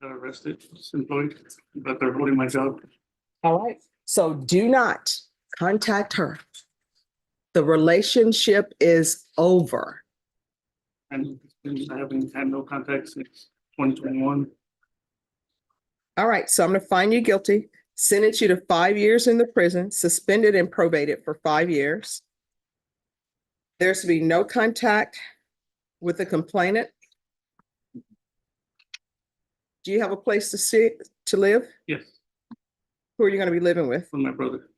got arrested, was employed, but they're holding my job. All right, so do not contact her. The relationship is over. And I haven't had no contact since 2021. All right, so I'm gonna find you guilty, sentence you to 5 years in the prison, suspended and probated for 5 years. There's to be no contact with the complainant. Do you have a place to live? Yes, Who are you gonna be living with? with my brother.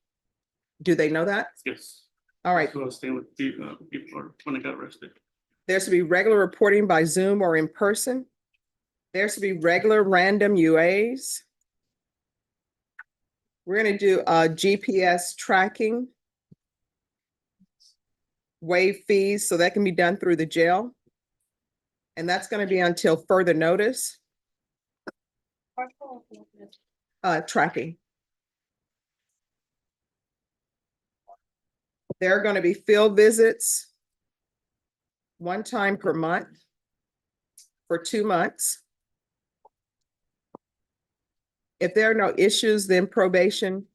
Do they know that? Yes. All right, So I was staying with people when I got arrested. there's to be regular reporting by Zoom or in person. There's to be regular random UAs. We're gonna do GPS tracking. Waive fees, so that can be done through the jail. And that's gonna be until further notice. Tracking. There are gonna be field visits one time per month for 2 months. If there are no issues, then probation,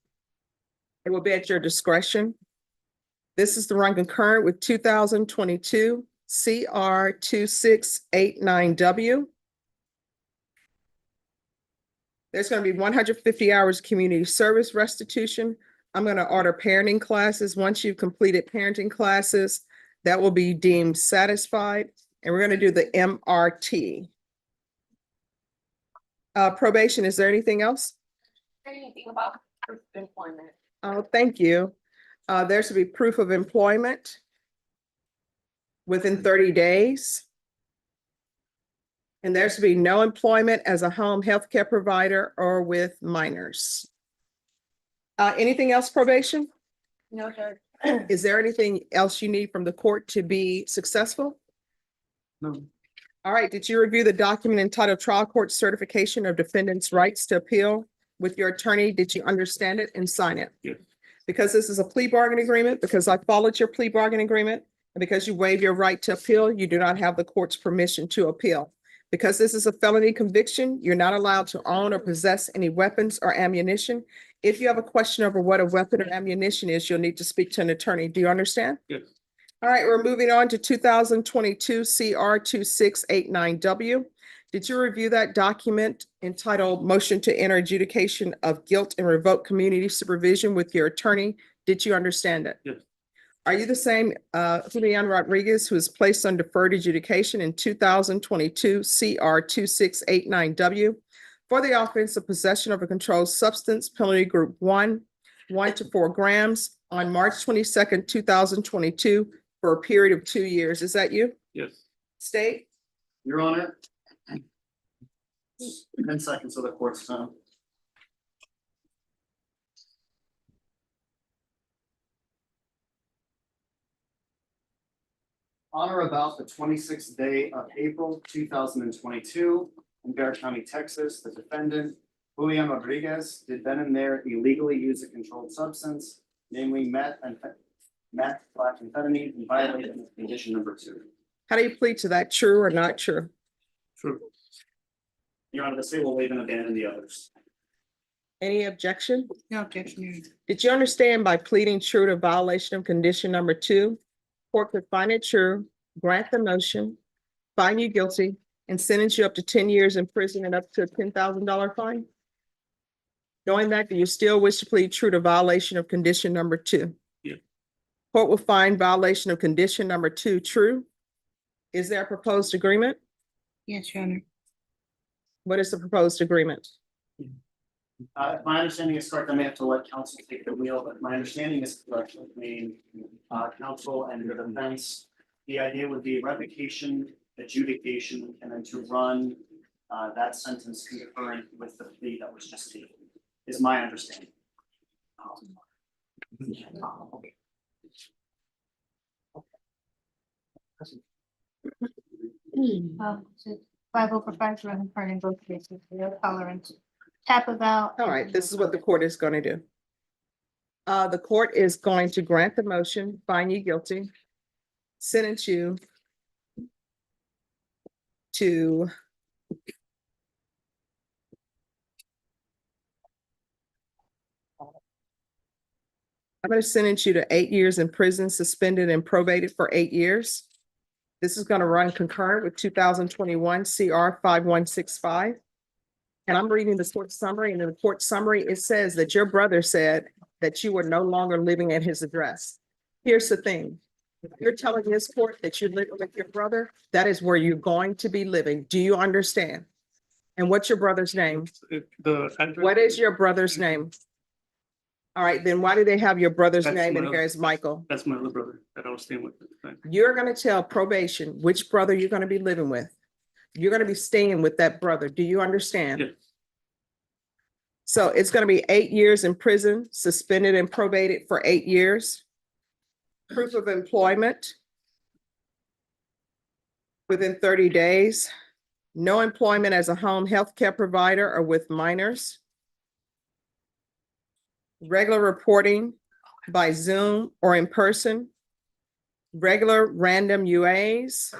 it will be at your discretion. This is to run concurrent with 2022 CR 2689W. There's going to be 150 hours community service restitution. I'm going to order parenting classes. Once you've completed parenting classes, that will be deemed satisfied. And we're going to do the MRT. Probation, is there anything else? Anything about employment? Oh, thank you. There should be proof of employment within 30 days. And there should be no employment as a home health care provider or with minors. Anything else, probation? No, sir. Is there anything else you need from the court to be successful? No, All right, did you review the document entitled Trial Court Certification of Defendant's Rights to Appeal with your attorney? Did you understand it and sign it? yes, Because this is a plea bargain agreement, because I followed your plea bargain agreement, and because you waive your right to appeal, you do not have the court's permission to appeal. Because this is a felony conviction, you're not allowed to own or possess any weapons or ammunition. If you have a question over what a weapon or ammunition is, you'll need to speak to an attorney. Do you understand? yes, All right, we're moving on to 2022 CR 2689W. Did you review that document entitled Motion to Enter Adjudication of Guilt and Revoke Community Supervision with your attorney? Did you understand it? yes, Are you the same Julian Rodriguez who was placed on deferred adjudication in 2022 CR 2689W for the offense of possession of a controlled substance, penalty group 1, 1 to 4 grams on March 22nd, 2022 for a period of 2 years? Is that you? yes. State? Your Honor. 10 seconds of the court's time. On or about the 26th day of April 2022 in Bear County, Texas, the defendant, Julian Rodriguez, did then and there illegally use a controlled substance, namely methamphetamine, in violation of condition number 2. How do you plead to that? True or not true? True. Your Honor, the state will waive and abandon the others. Any objection? No objection. Did you understand by pleading true to violation of condition number 2, court could find it true, grant the motion, find you guilty, and sentence you up to 10 years in prison and up to a $10,000 fine? Knowing that, do you still wish to plead true to violation of condition number 2? Yeah. Court will find violation of condition number 2 true. Is there a proposed agreement? Yes, Your Honor. What is the proposed agreement? If my understanding is correct, I may have to let counsel take the wheel, but my understanding is correct between counsel and the defense. The idea would be revocation, adjudication, and then to run that sentence concurrent with the plea that was just taken, is my understanding. So 5 for running part in both cases, no tolerance. Tap about. All right, this is what the court is going to do. The court is going to grant the motion, find you guilty, sentence you to I'm going to sentence you to 8 years in prison, suspended and probated for 8 years. This is going to run concurrent with 2021 CR 5165. And I'm reading the court summary, and in the court summary, it says that your brother said that you were no longer living at his address. Here's the thing. If you're telling this court that you're living with your brother, that is where you're going to be living. Do you understand? And what's your brother's name? What is your brother's name? All right, then why do they have your brother's That's name in my here as Michael? That's my other brother that I was staying with at the time. You're gonna tell probation which brother you're gonna be living with. You're gonna be staying with that brother. Do you understand? Yes. So it's gonna be 8 years in prison, suspended and probated for 8 years. Proof of employment within 30 days. No employment as a home health care provider or with minors. Regular reporting by Zoom or in person. Regular random UAs.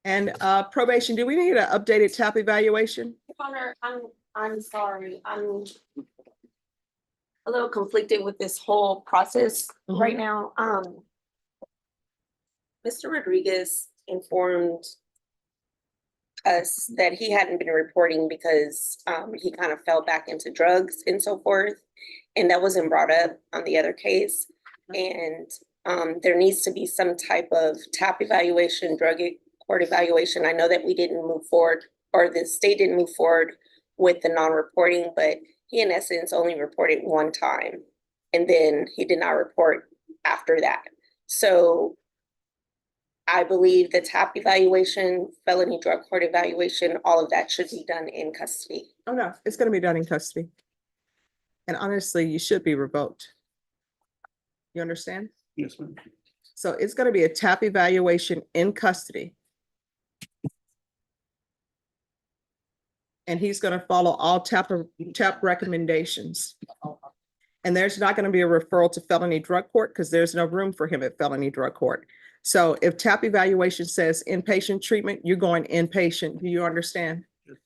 And probation, do we need an updated TAP evaluation? Your Honor, I'm sorry, I'm a little conflicted with this whole process right now. Mr. Rodriguez informed us that he hadn't been reporting because he kind of fell back into drugs and so forth. And that wasn't brought up on the other case. And there needs to be some type of TAP evaluation, drug court evaluation. I know that we didn't move forward, or the state didn't move forward with the non-reporting, but he in essence only reported one time. And then he did not report after that. So I believe the TAP evaluation, felony drug court evaluation, all of that should be done in custody. Oh, no, it's gonna be done in custody. And honestly, you should be revoked. You understand? Yes, ma'am. So it's gonna be a TAP evaluation in custody. And he's gonna follow all TAP recommendations. And there's not gonna be a referral to felony drug court because there's no room for him at felony drug court. So if TAP evaluation says inpatient treatment, you're going inpatient. Do you understand? Yes.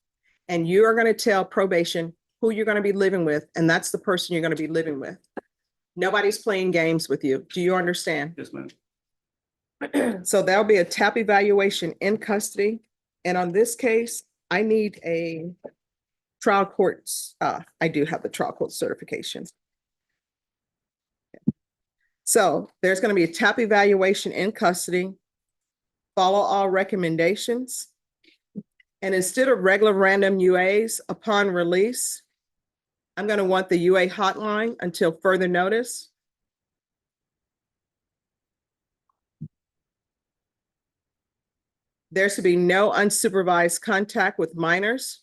And you are gonna tell probation who you're gonna be living with, and that's the person you're gonna be living with. Nobody's playing games with you. Do you understand? Yes, ma'am. So there'll be a TAP evaluation in custody. And on this case, I need a trial courts. I do have the trial court certification. So there's going to be a TAP evaluation in custody. Follow all recommendations. And instead of regular random UAs upon release, I'm going to want the UA hotline until further notice. There should be no unsupervised contact with minors.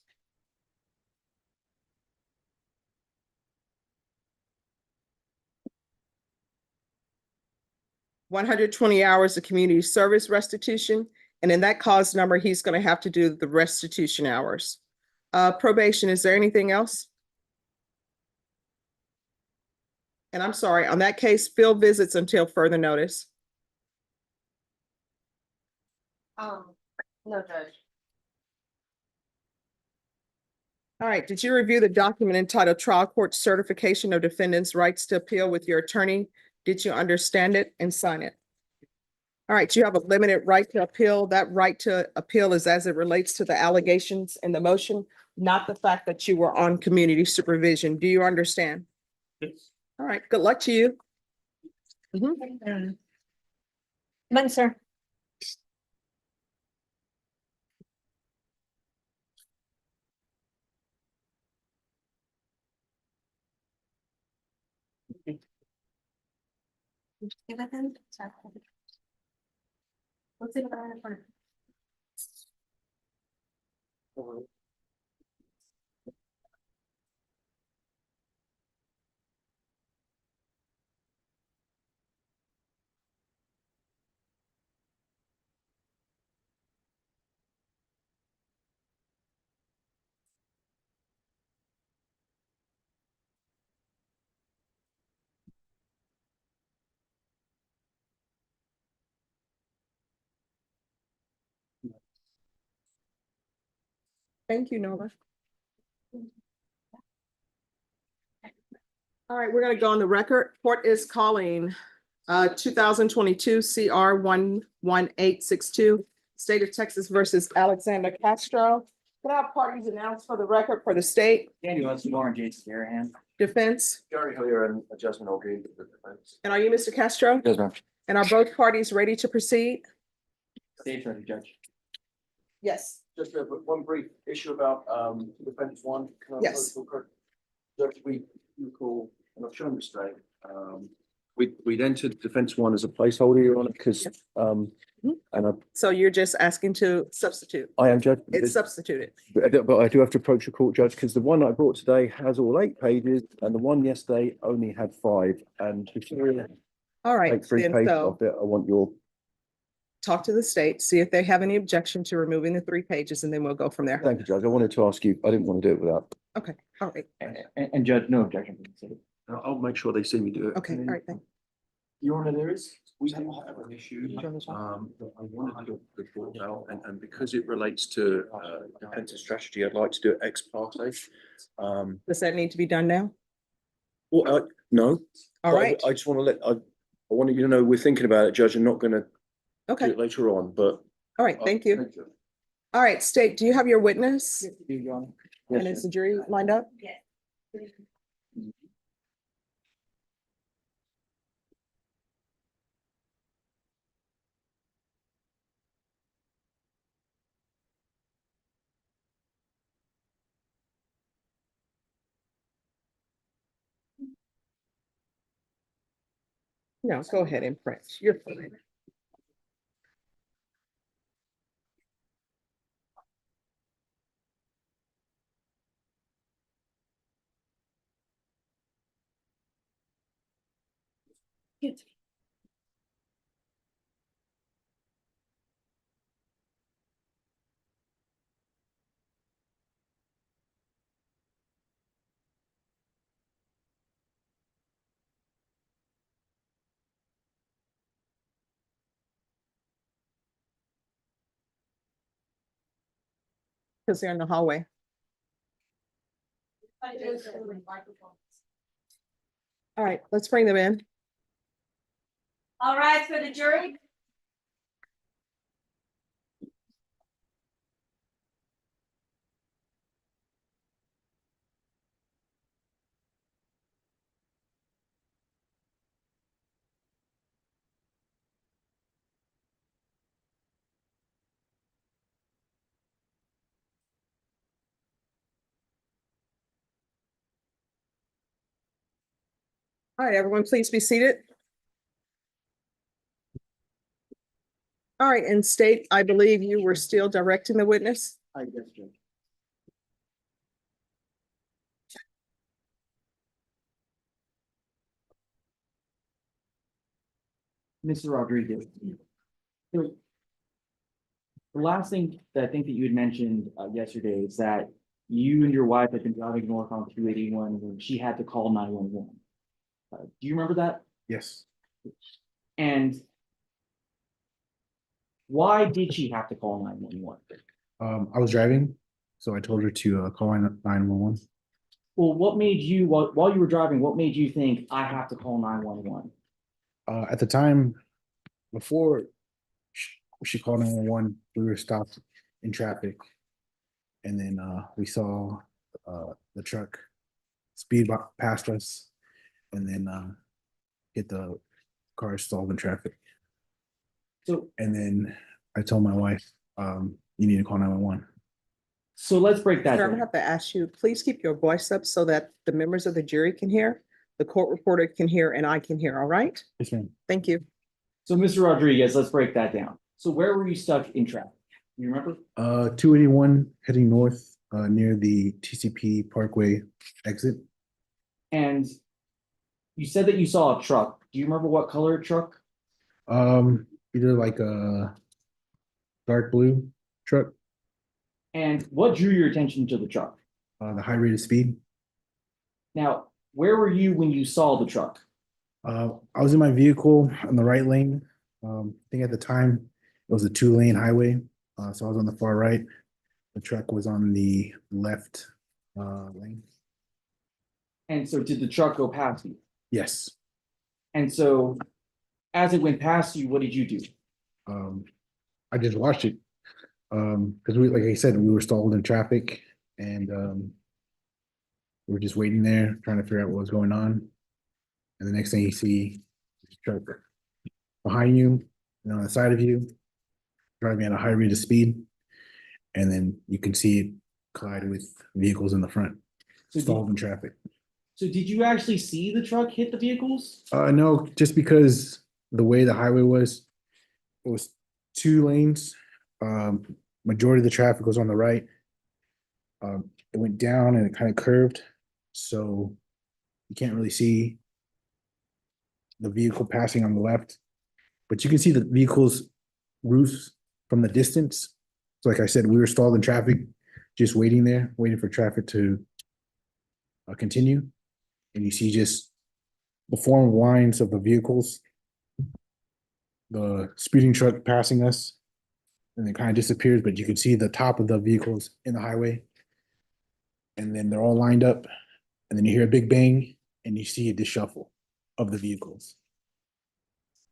$120 hours of community service restitution. And in that cause number, he's going to have to do the restitution hours. Probation, is there anything else? And I'm sorry, on that case, field visits until further notice. No, Judge. All right, did you review the document entitled Trial Court Certification of Defendant's Rights to Appeal with your attorney? Did you understand it and sign it? All right, you have a limited right to appeal. That right to appeal is as it relates to the allegations in the motion, not the fact that you were on community supervision. Do you understand? Yes. All right, good luck to you. Come on, sir. Give it then. Let's see what I have for. Thank you, Nova. All right, we're gonna go on the record. Court is calling 2022 CR 11862, State of Texas versus Alexander Castro. Can I have parties announced for the record for the state, Andy West, Warren, Jason Garahan. defense? Gary Hillier and adjustment all agreed with the defense. And are you Mr. Castro? Yes, ma'am. And are both parties ready to proceed? Stage ready, Judge. Yes. Just one brief issue about defense one. Can I Yes. approach the court? Judge, we recall, and I've shown this today, we'd entered defense one as a placeholder, Your Honor, because and So you're just asking to substitute? I am judge. It's substituted. But I do have to approach the court, Judge, because the one I brought today has all 8 pages and the one yesterday only had 5. And before I All right, take 3 then pages so of it, I want your, talk to the state, see if they have any objection to removing the 3 pages, and then we'll go from there. thank you, Judge. I wanted to ask you, I didn't want to do it without. Okay, all right, And Judge, no objection from the city. I'll make sure they see me do it. okay, all right, thank Your Honor, we do have an issue, that I wanted to report out, and because it relates to, defensive strategy, I'd like to do it ex parte. Does that need to be done now? Well, no. All but right, I just want to I want you to know, we're thinking about it, Judge, and not gonna do okay, it later on, but. all right, thank you. All right, state, do you have your witness? Your Honor. And is the jury lined up? Yes. No, go ahead and print. You're fine. Because they're in the hallway. All right, let's bring them in. All right, for the jury. All right, everyone, please be seated. All right, and state, I believe you were still directing the witness. I guess, Judge. Mr. Rodriguez. The last thing that I think that you had mentioned yesterday is that you and your wife had been driving north on 281 when she had to call 911. Do you remember that? Yes, And why did she have to call 911? I was driving, so I told her to call 911. Well, what made you, while you were driving, what made you think I have to call 911? At the time, before she called 911, we were stopped in traffic. And then we saw the truck speed past us and then get the car stalled in traffic. So, And then I told my wife, you need to call 911. so let's break that Sir, I'm gonna down. have to ask you, please keep your voice up so that the members of the jury can hear, the court reporter can hear, and I can hear, all right? Yes, ma'am. Thank you. So, Mr. Rodriguez, let's break that down. So where were you stuck in traffic? You remember? 281 heading north near the TCP Parkway exit. And you said that you saw a truck. Do you remember what color truck? Either like a dark blue truck, And what drew your attention to the truck? the high rate of speed. Now, where were you when you saw the truck? I was in my vehicle on the right lane. I think at the time it was a 2-lane highway. So I was on the far right. The truck was on the left lane. And so did the truck go past you? Yes. And so as it went past you, what did you do? I just watched it. Because we, like I said, we were stalled in traffic and we were just waiting there, trying to figure out what was going on. And the next thing you see, this truck behind you and on the side of you, driving at a high rate of speed. And then you can see it collide with vehicles in the front, So stalled in traffic. did you actually see the truck hit the vehicles? No, just because the way the highway was, it was two lanes. Majority of the traffic was on the right. It went down and it kind of curved, so you can't really see the vehicle passing on the left, but you can see the vehicle's roofs from the distance. So like I said, we were stalled in traffic, just waiting there, waiting for traffic to continue. And you see just the form lines of the vehicles, the speeding truck passing us, and it kind of disappears, but you can see the top of the vehicles in the highway. And then they're all lined up, and then you hear a big bang, and you see a disshuffle of the vehicles.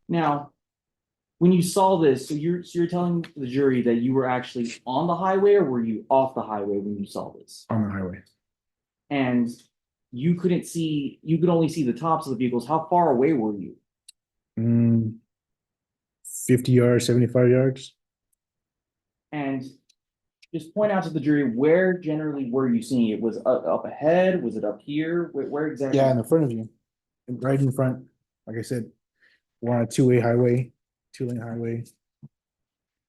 Now, when you saw this, so you're telling the jury that you were actually on the highway, or were you off the highway when you saw this? On the highway. And you could only see the tops of the vehicles. How far away were you? 50 yards, 75 yards. And just point out to the jury, where generally were you seeing it? Was it up ahead? Was it up here? Where exactly? Yeah, in the front of you, right in front. Like I said, we're on a two-lane highway.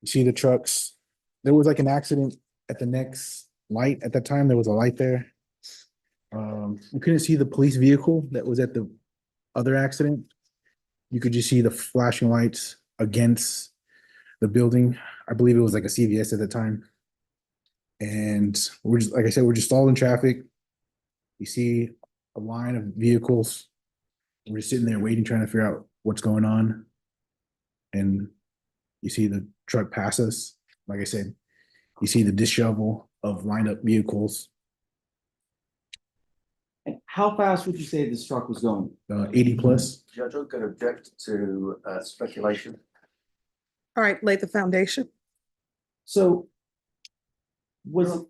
You see the trucks. There was like an accident at the next light. At that time, there was a light there. You couldn't see the police vehicle that was at the other accident. You could just see the flashing lights against the building. I believe it was like a CVS at the time. And we're just, like I said, we're just stalled in traffic. You see a line of vehicles. We're just sitting there waiting, trying to figure out what's going on. And you see the truck pass us. Like I said, you see the dishevel of lined up vehicles. And how fast would you say this truck was going? 80 plus. Judge, I'm going to object to speculation. All right, lay the foundation. So was it,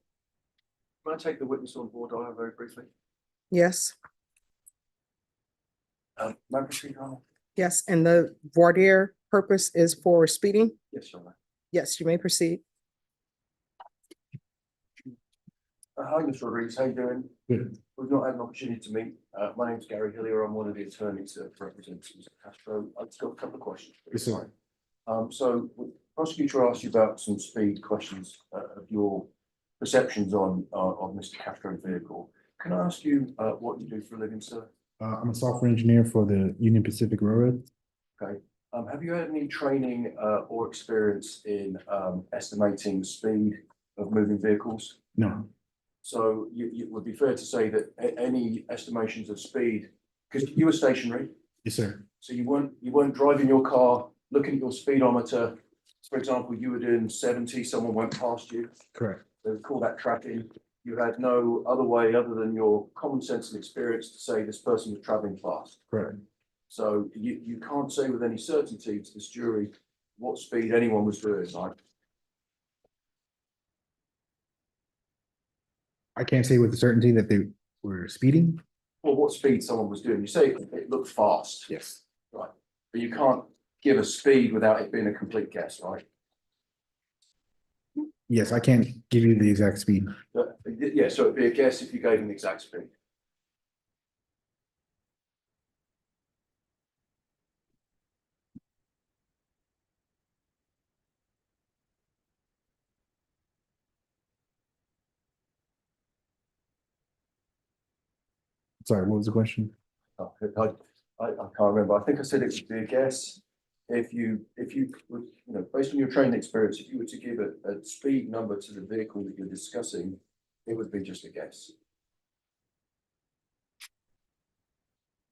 Can I take the witness on board, very briefly? Yes, May I proceed, Your Honor? yes, and the voir dire purpose is for speeding. Yes, Your Honor. Yes, you may proceed. Hi, Mr. Rodriguez, how you doing? Good. We've not had an opportunity to meet. My name's Gary Hillier. I'm one of the attorneys that represents Mr. Castro. I've just got a couple of questions. Yes, sir. So the prosecutor asked you about some speed questions of your perceptions on Mr. Castro's vehicle. Can I ask you what you do for a living, sir? I'm a software engineer for the Union Pacific Railroad. Okay. Have you had any training or experience in estimating the speed of moving vehicles? No. So you would be fair to say that any estimations of speed, because you were stationary, Yes, sir. so you weren't driving your car, looking at your speedometer. For example, you were doing 70, someone went past you. Correct. They would call that tracking. You had no other way other than your common sense and experience to say this person was traveling fast. Correct. So you can't say with any certainty to this jury what speed anyone was doing, right? I can't say with certainty that they were speeding. Or what speed someone was doing. You say it looked fast, Yes. right? But you can't give a speed without it being a complete guess, right? Yes, I can't give you the exact speed. Yeah, so it'd be a guess if you gave an exact speed. Sorry, what was the question? I can't remember. I think I said it would be a guess. If you would, based on your training experience, if you were to give a speed number to the vehicle that you're discussing, it would be just a guess.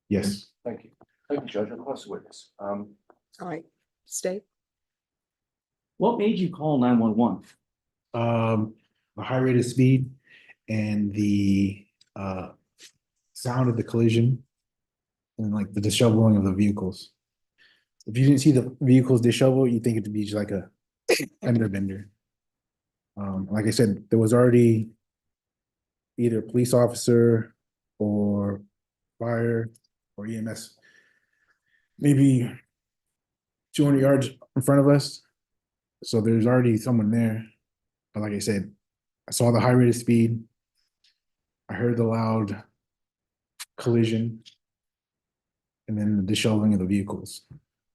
Yes. Thank you. Thank you, Judge. I'll pass the witness. All right, stay. what made you call 911? The high rate of speed and the sound of the collision and like the disheveling of the vehicles. If you didn't see the vehicles dishevel, you think it'd be just like a fender bender. Like I said, there was already either a police officer or fire or EMS, maybe 200 yards in front of us. So there's already someone there. But like I said, I saw the high rate of speed. I heard the loud collision and then the disheveling of the vehicles.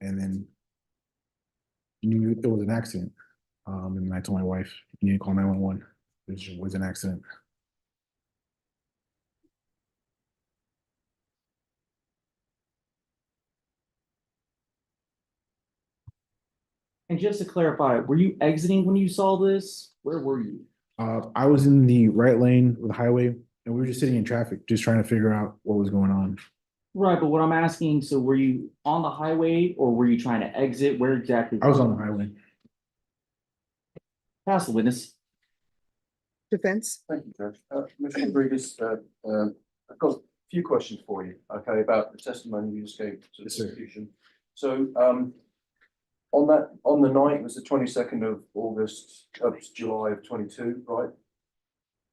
And then knew it was an accident. And I told my wife, you need to call 911. It was an accident. And just to clarify, were you exiting when you saw this? Where were you? I was in the right lane of the highway and we were just sitting in traffic, just trying to figure out what was going on. Right, but what I'm asking, so were you on the highway or were you trying to exit? Where exactly? I was on the highway. Pass the witness. Defense? Thank you, Judge. Mr. Rodriguez, I've got a few questions for you, okay, about the testimony you just gave to the Yes, sir. prosecution. So, on the night, it was the 22nd of August, July of 22, right?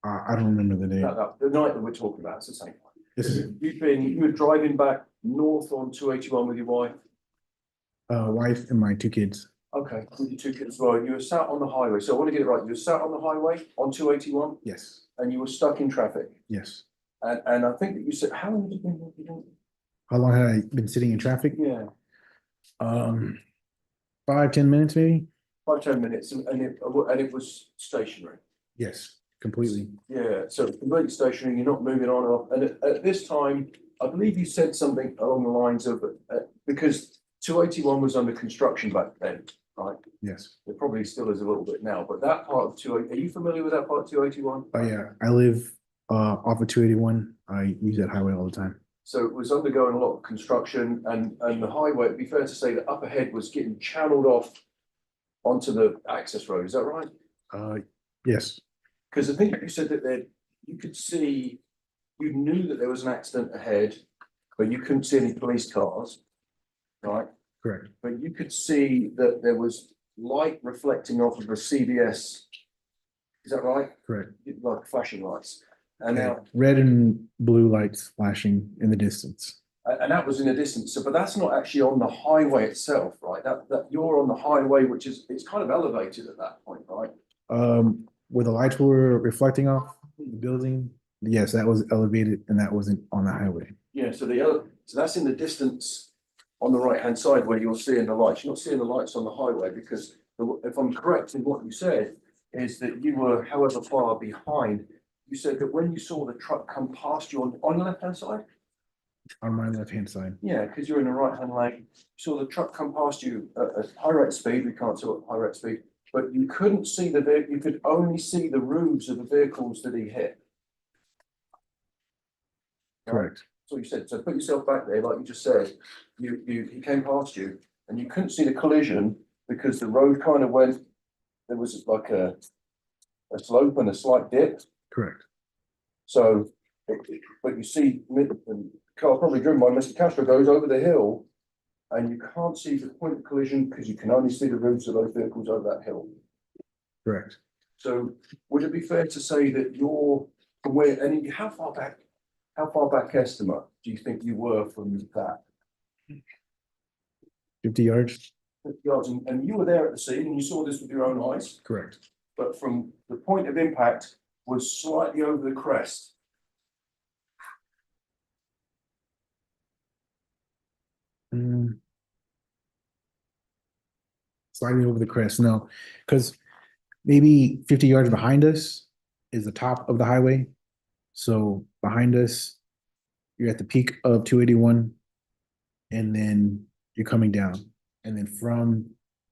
I don't remember the day. The night that we're talking about, it's the same one. This is You were driving back north on 281 with your wife? wife and my two kids. Okay, with your two kids as well. You were sat on the highway. So I want to get it right. You were sat on the highway on 281 Yes, and you were stuck in traffic. yes. And I think that you said, how long have you been? How long had I been sitting in traffic? Yeah, 5-10 minutes maybe? 5-10 minutes and it was stationary. Yes, completely. Yeah, so completely stationary, you're not moving on and off. And at this time, I believe you said something along the lines of, because 281 was under construction back then, right? Yes. It probably still is a little bit now, but that part of are you familiar with that part of 281? Oh yeah, I live off of 281. I use that highway all the time. So it was undergoing a lot of construction and the highway, it'd be fair to say that up ahead was getting channeled off onto the access road, is that right? Yes, Because I think you said that there, you could see, you knew that there was an accident ahead, but you couldn't see any police cars, right? correct. But you could see that there was light reflecting off of a CVS. Is that right? Correct. Like flashing lights. And now, Red and blue lights flashing in the distance. and that was in the distance. So, but that's not actually on the highway itself, right? That you're on the highway, which is, it's kind of elevated at that point, right? Where the lights were reflecting off the building, yes, that was elevated and that wasn't on the highway. Yeah, so so that's in the distance on the right-hand side where you're seeing the lights. You're not seeing the lights on the highway because if I'm correct in what you said, is that you were however far behind. You said that when you saw the truck come past you on the left-hand side? On my left-hand side. Yeah, because you're in the right-hand lane. You saw the truck come past you at high rate speed. We can't see what high rate speed, but you couldn't see the vehicle. You could only see the roofs of the vehicles that he hit. Correct. So you said, so put yourself back there, like you just said, he came past you and you couldn't see the collision because the road kind of went, there was like a slope and a slight dip. Correct. So, but you see, the car probably driven by Mr. Castro goes over the hill and you can't see the point of collision because you can only see the roofs of those vehicles over that hill. Correct. So would it be fair to say that you're from where, and how far back estimate do you think you were from that? 50 yards? 50 yards, and you were there at the scene and you saw this with your own eyes, Correct. but from the point of impact was slightly over the crest. Slightly over the crest, no, because maybe 50 yards behind us is the top of the highway. So behind us, you're at the peak of 281, and then you're coming down. And then from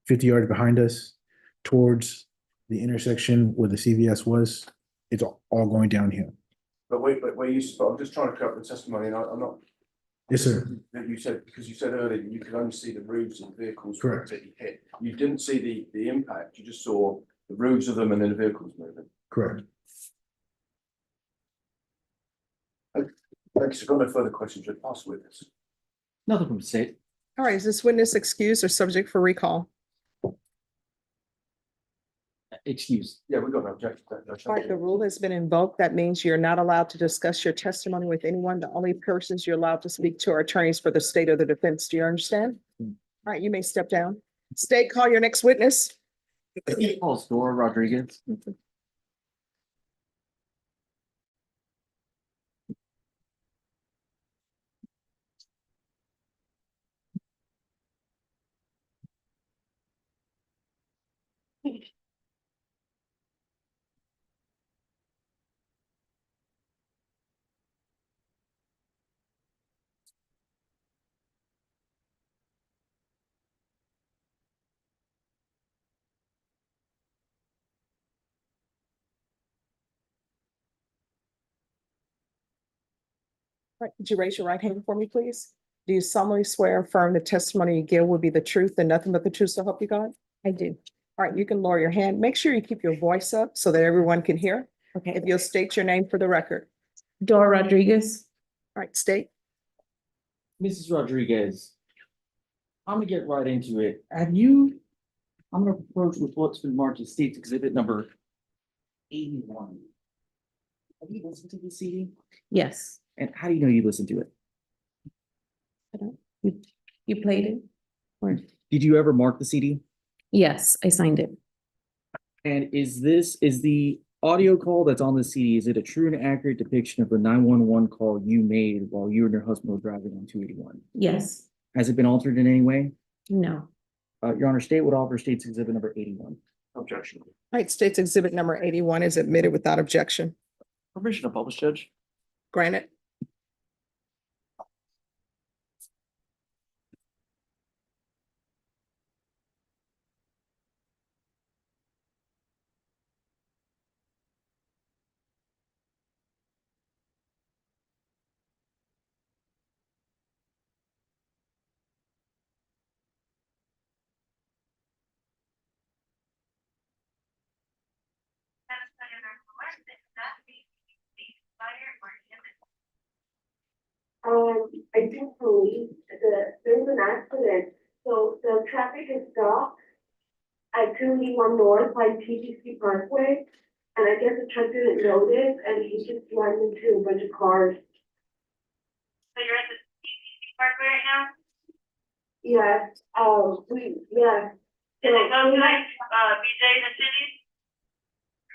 50 yards behind us towards the intersection where the CVS was, it's all going downhill. But I'm just trying to cut the testimony, and I'm not. Yes, sir. That you said, because you said earlier that you could only see the roofs of the vehicles Correct. that you hit. You didn't see the impact, you just saw the roofs of them and then the vehicles moving. Correct. Thanks, I've got no further questions, you'll pass with this. Nothing from the state. All right, is this witness excused or subject for recall? Excuse. Yeah, we've got no objection. No All right, the change. rule has been invoked. That means you're not allowed to discuss your testimony with anyone. The only persons you're allowed to speak to are attorneys for the state or the defense. Do you understand? All right, you may step down. State, call your next witness. Calls Dora Rodriguez. All right, would you raise your right hand for me, please? Do you solemnly swear or affirm the testimony you give will be the truth and nothing but the truth, so help you God? I do. All right, you can lower your hand. Make sure you keep your voice up so that everyone can hear. Okay. If you'll state your name for the record. Dora Rodriguez. All right, state. Mrs. Rodriguez. I'm gonna get right into it. I'm gonna approach with what's been marked as state's exhibit number 81. Have you listened to the CD? Yes. And how do you know you listened to it? You played it? Or, Did you ever mark the CD? yes, I signed it. And is the audio call that's on the CD, is it a true and accurate depiction of the 911 call you made while you and your husband were driving on 281? Yes. Has it been altered in any way? No. Your Honor, state would offer state's exhibit number 81. Objection. All right, state's exhibit number 81 is admitted without objection. Permission to publish, Judge. Granted. I do believe that there's an accident, so the traffic is stopped at 281 North by TTC Parkway, and I guess the truck didn't notice, and he just ran into a bunch of cars. So you're at the CCC Parkway right now? Yes, yes. Is it going like, BJ in the city?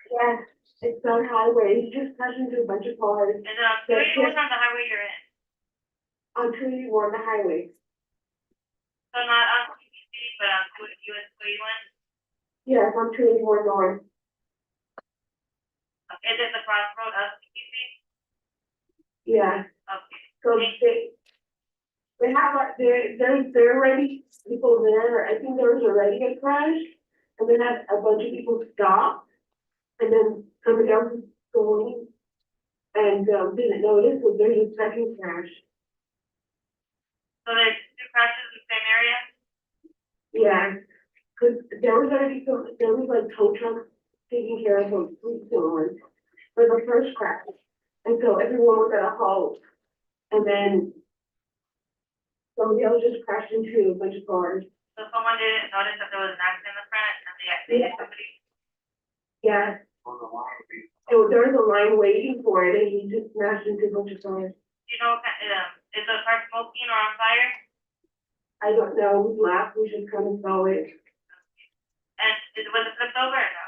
Yes, it's on highway, he just crashed into a bunch of cars Is it on three or on the highway you're in? on 281, the highway. So not on CCC, but on US 281? Yes, on 281 North. Is it the crossroad of CCC? Yeah, Okay. so they have, they're already people there, I think there was already a crash, and then had a bunch of people stop, and then somebody else was going, and, didn't notice, so there's a second crash. So there's two crashes in the same area? Yeah, cause there was like tow trucks taking care of those food stores for the first crash, and so everyone was at a halt, and then somebody else just crashed into a bunch of cars. So someone didn't notice that there was an accident in the front and they hit somebody? Yeah. So there was a line waiting for it, and he just smashed into a bunch of cars. Do you know, is the car smoking or on fire? I don't know, we laughed, we just kind of saw it. And was it flipped over or no?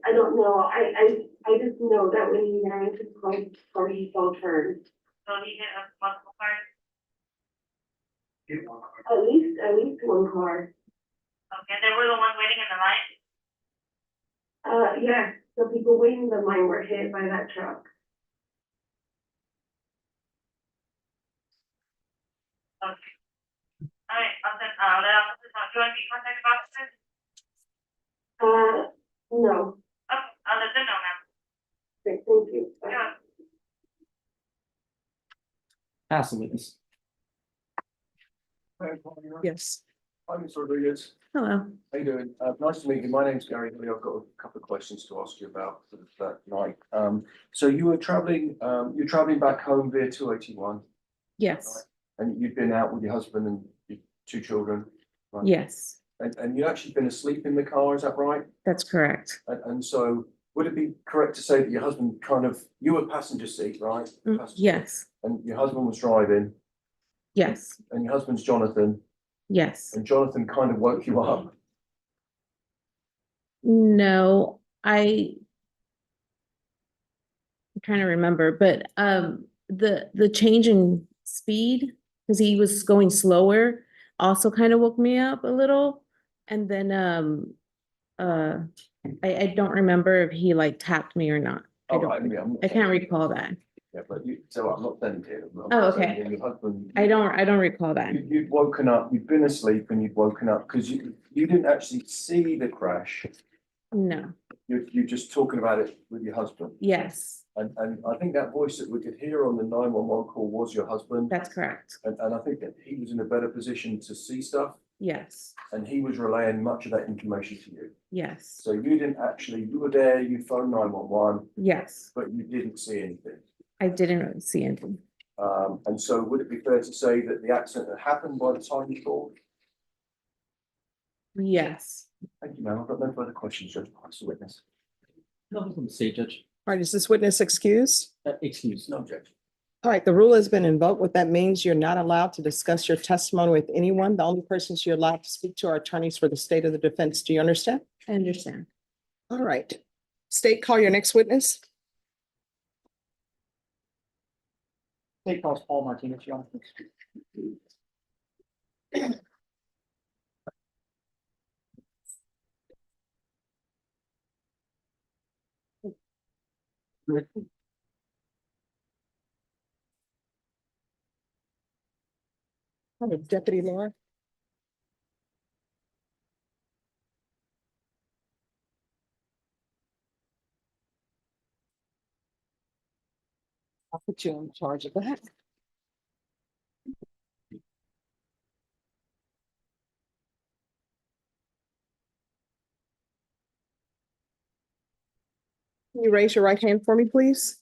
I don't know, I just know that when he ran into the car, he saw turn. So he hit multiple cars? At least one car. Okay, and they were the ones waiting in the line? Yeah, the people waiting in the line were hit by that truck. Okay. All right, I'll send, let officers know. Do you want to be contacted officers? No, Okay, I'll let them know now. thank you. You're welcome. Pass the witness. Yes. Hi, Mr. Rodriguez. Hello. How you doing? Nice to meet you. My name's Gary Lee. I've got a couple of questions to ask you about sort of that night. So you're traveling back home via 281, Yes, and you've been out with your husband and your two children, right? yes, And you've actually been asleep in the car, is that right? that's correct. And so would it be correct to say that your husband you were passenger seat, right? Passenger. Yes, And your husband was driving, yes, and your husband's Jonathan, yes. and Jonathan kind of woke you up. No, I'm trying to remember, but the change in speed, because he was going slower, also kind of woke me up a little. And then I don't remember if he like tapped me or not. All right, yeah, I can't recall that. Yeah, but so I'm not telling you. Oh, okay. Your husband. I don't recall that. You'd woken up, you'd been asleep and you'd woken up because you didn't actually see the crash. No, You're just talking about it with your husband. yes, And I think that voice that we could hear on the 911 call was your husband. that's correct. And I think that he was in a better position to see stuff Yes, and he was relaying much of that information to you. yes, So you were there, you phoned 911, yes. but you didn't see anything. I didn't really see anything. And so would it be fair to say that the accident had happened by the time you called? Yes. Thank you, ma'am. I've got no further questions, Judge. Pass the witness. Nothing from the state, Judge. All right, is this witness excused? Excuse. No objection. All right, the rule has been invoked. What that means, you're not allowed to discuss your testimony with anyone. The only persons you're allowed to speak to are attorneys for the state of the defense. Do you understand? I understand. All right. State, call your next witness. State calls Paul Martinez, Your Honor. Deputy Laura. I'll put you in charge of that. Can you raise your right hand for me, please?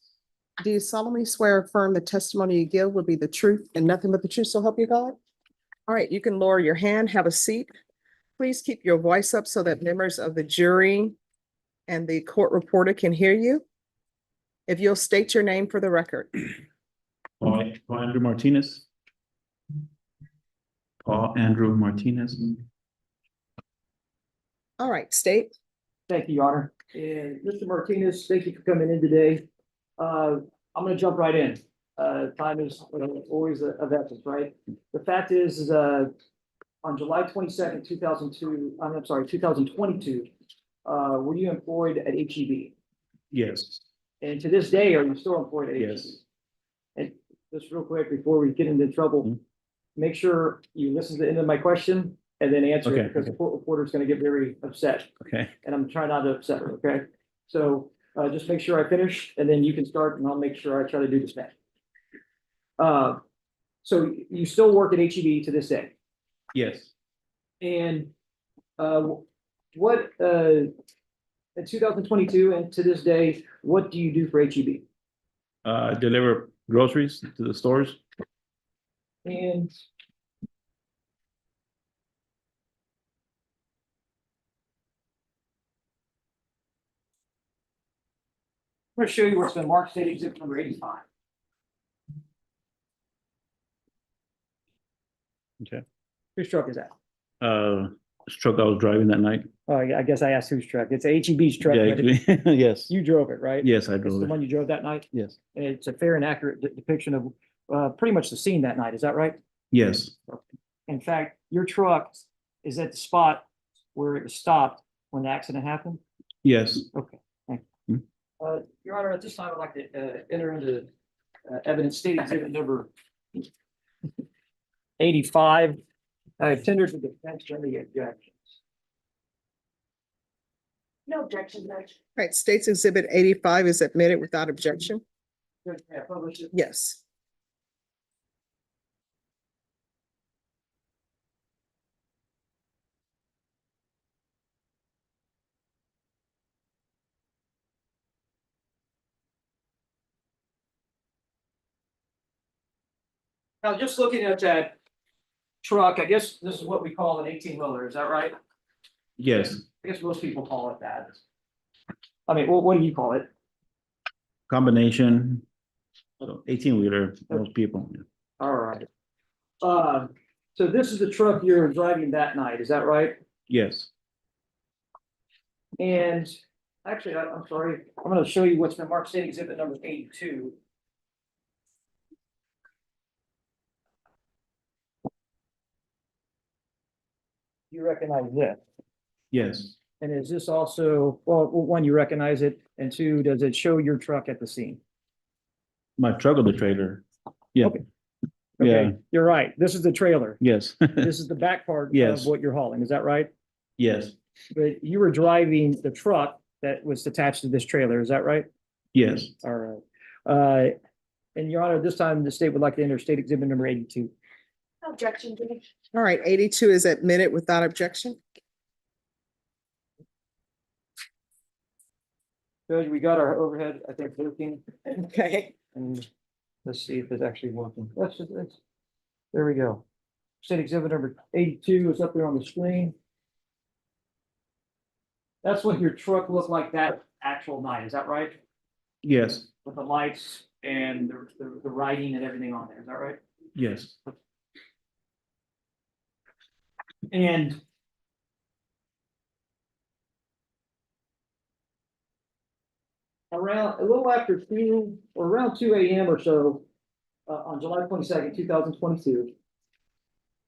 Do you solemnly swear or affirm the testimony you give will be the truth and nothing but the truth, so help you God? All right, you can lower your hand, have a seat. Please keep your voice up so that members of the jury and the court reporter can hear you. If you'll state your name for the record. Paul Andrew Martinez. Paul Andrew Martinez. All right, state. Thank you, Your Honor. And Mr. Martinez, thank you for coming in today. I'm gonna jump right in. Time is always of essence, right? The fact is, on July 22nd, 2022, were you employed at HEB? Yes, And to this day, are you still employed at HEB? yes, And just real quick, before we get into trouble, make sure you listen to the end of my question and then answer Okay, it, because the court reporter is gonna get very upset. okay, And I'm trying not to upset her, okay? So just make sure I finish and then you can start and I'll make sure I try to do this next. So you still work at HEB to this day? yes. And what in 2022 and to this day, what do you do for HEB? Deliver groceries to the stores. And I'm going to show you where it's been marked state exhibit number 85. Okay. Whose truck is that? This truck I was driving that night. Oh, yeah, I guess I asked whose truck. It's HEB's truck. Yeah, but it- actually, yes, You drove it, right? yes, I It's drove the it. one you drove that night? Yes, And it's a fair and accurate depiction of pretty much the scene that night. Is that right? yes, In fact, your truck is at the spot where it was stopped when the accident happened? yes. Okay, thank you. Your Honor, at this time, I'd like to enter into evidence state exhibit number 85. I tendered the defense any objections. No objection, Judge. All right, State's Exhibit 85 is admitted without objection. Judge, may I publish it? Yes. Now, just looking at that truck, I guess this is what we call an 18-wheeler, is that right? Yes, I guess most people call it that. I mean, what do you call it? combination. So 18-wheeler, most people. Yeah. All right. So this is the truck you're driving that night, is that right? Yes, And actually, I'm sorry, I'm gonna show you what's been marked state exhibit number 82. You recognize this? yes. And is this also, well, one, you recognize it, and two, does it show your truck at the scene? My truck or the trailer? Yeah, Okay. yeah, Okay, you're right. This is the trailer. yes, This is the back part of Yes. what you're hauling. Is that right? yes, But you were driving the truck that was attached to this trailer. Is that right? yes. All right. And Your Honor, this time the state would like to enter state exhibit number 82. Objection, Judge. All right, 82 is admitted without objection. Judge, we got our overhead, I think, working. Okay. And let's see if it's actually working. There we go. State exhibit number 82 is up there on the screen. That's what your truck looked like that actual night, is that right? Yes, With the lights and the writing and everything on there, is that right? yes. And around, a little after 2, or around 2 a.m. or so, on July 22nd, 2022,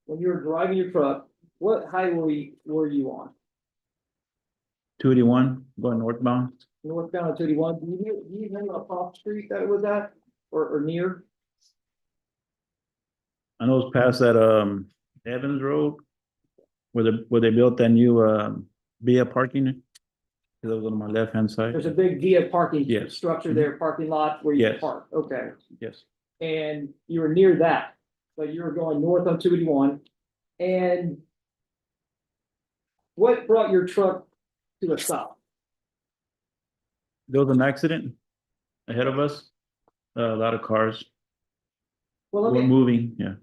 when you were driving your truck, what highway were you on? 281 going northbound. Northbound on 281. Do you remember a cross street that it was at, or near? I know it's past that Evans Road where they built that new via parking. That was on my left-hand side. There's a big via parking Yes. structure there, parking lot where you Yes. park. Okay. Yes, And you were near that, but you were going north on 281. And what brought your truck to a stop? there was an accident ahead of us. A lot of cars Well, were let me, moving. Yeah.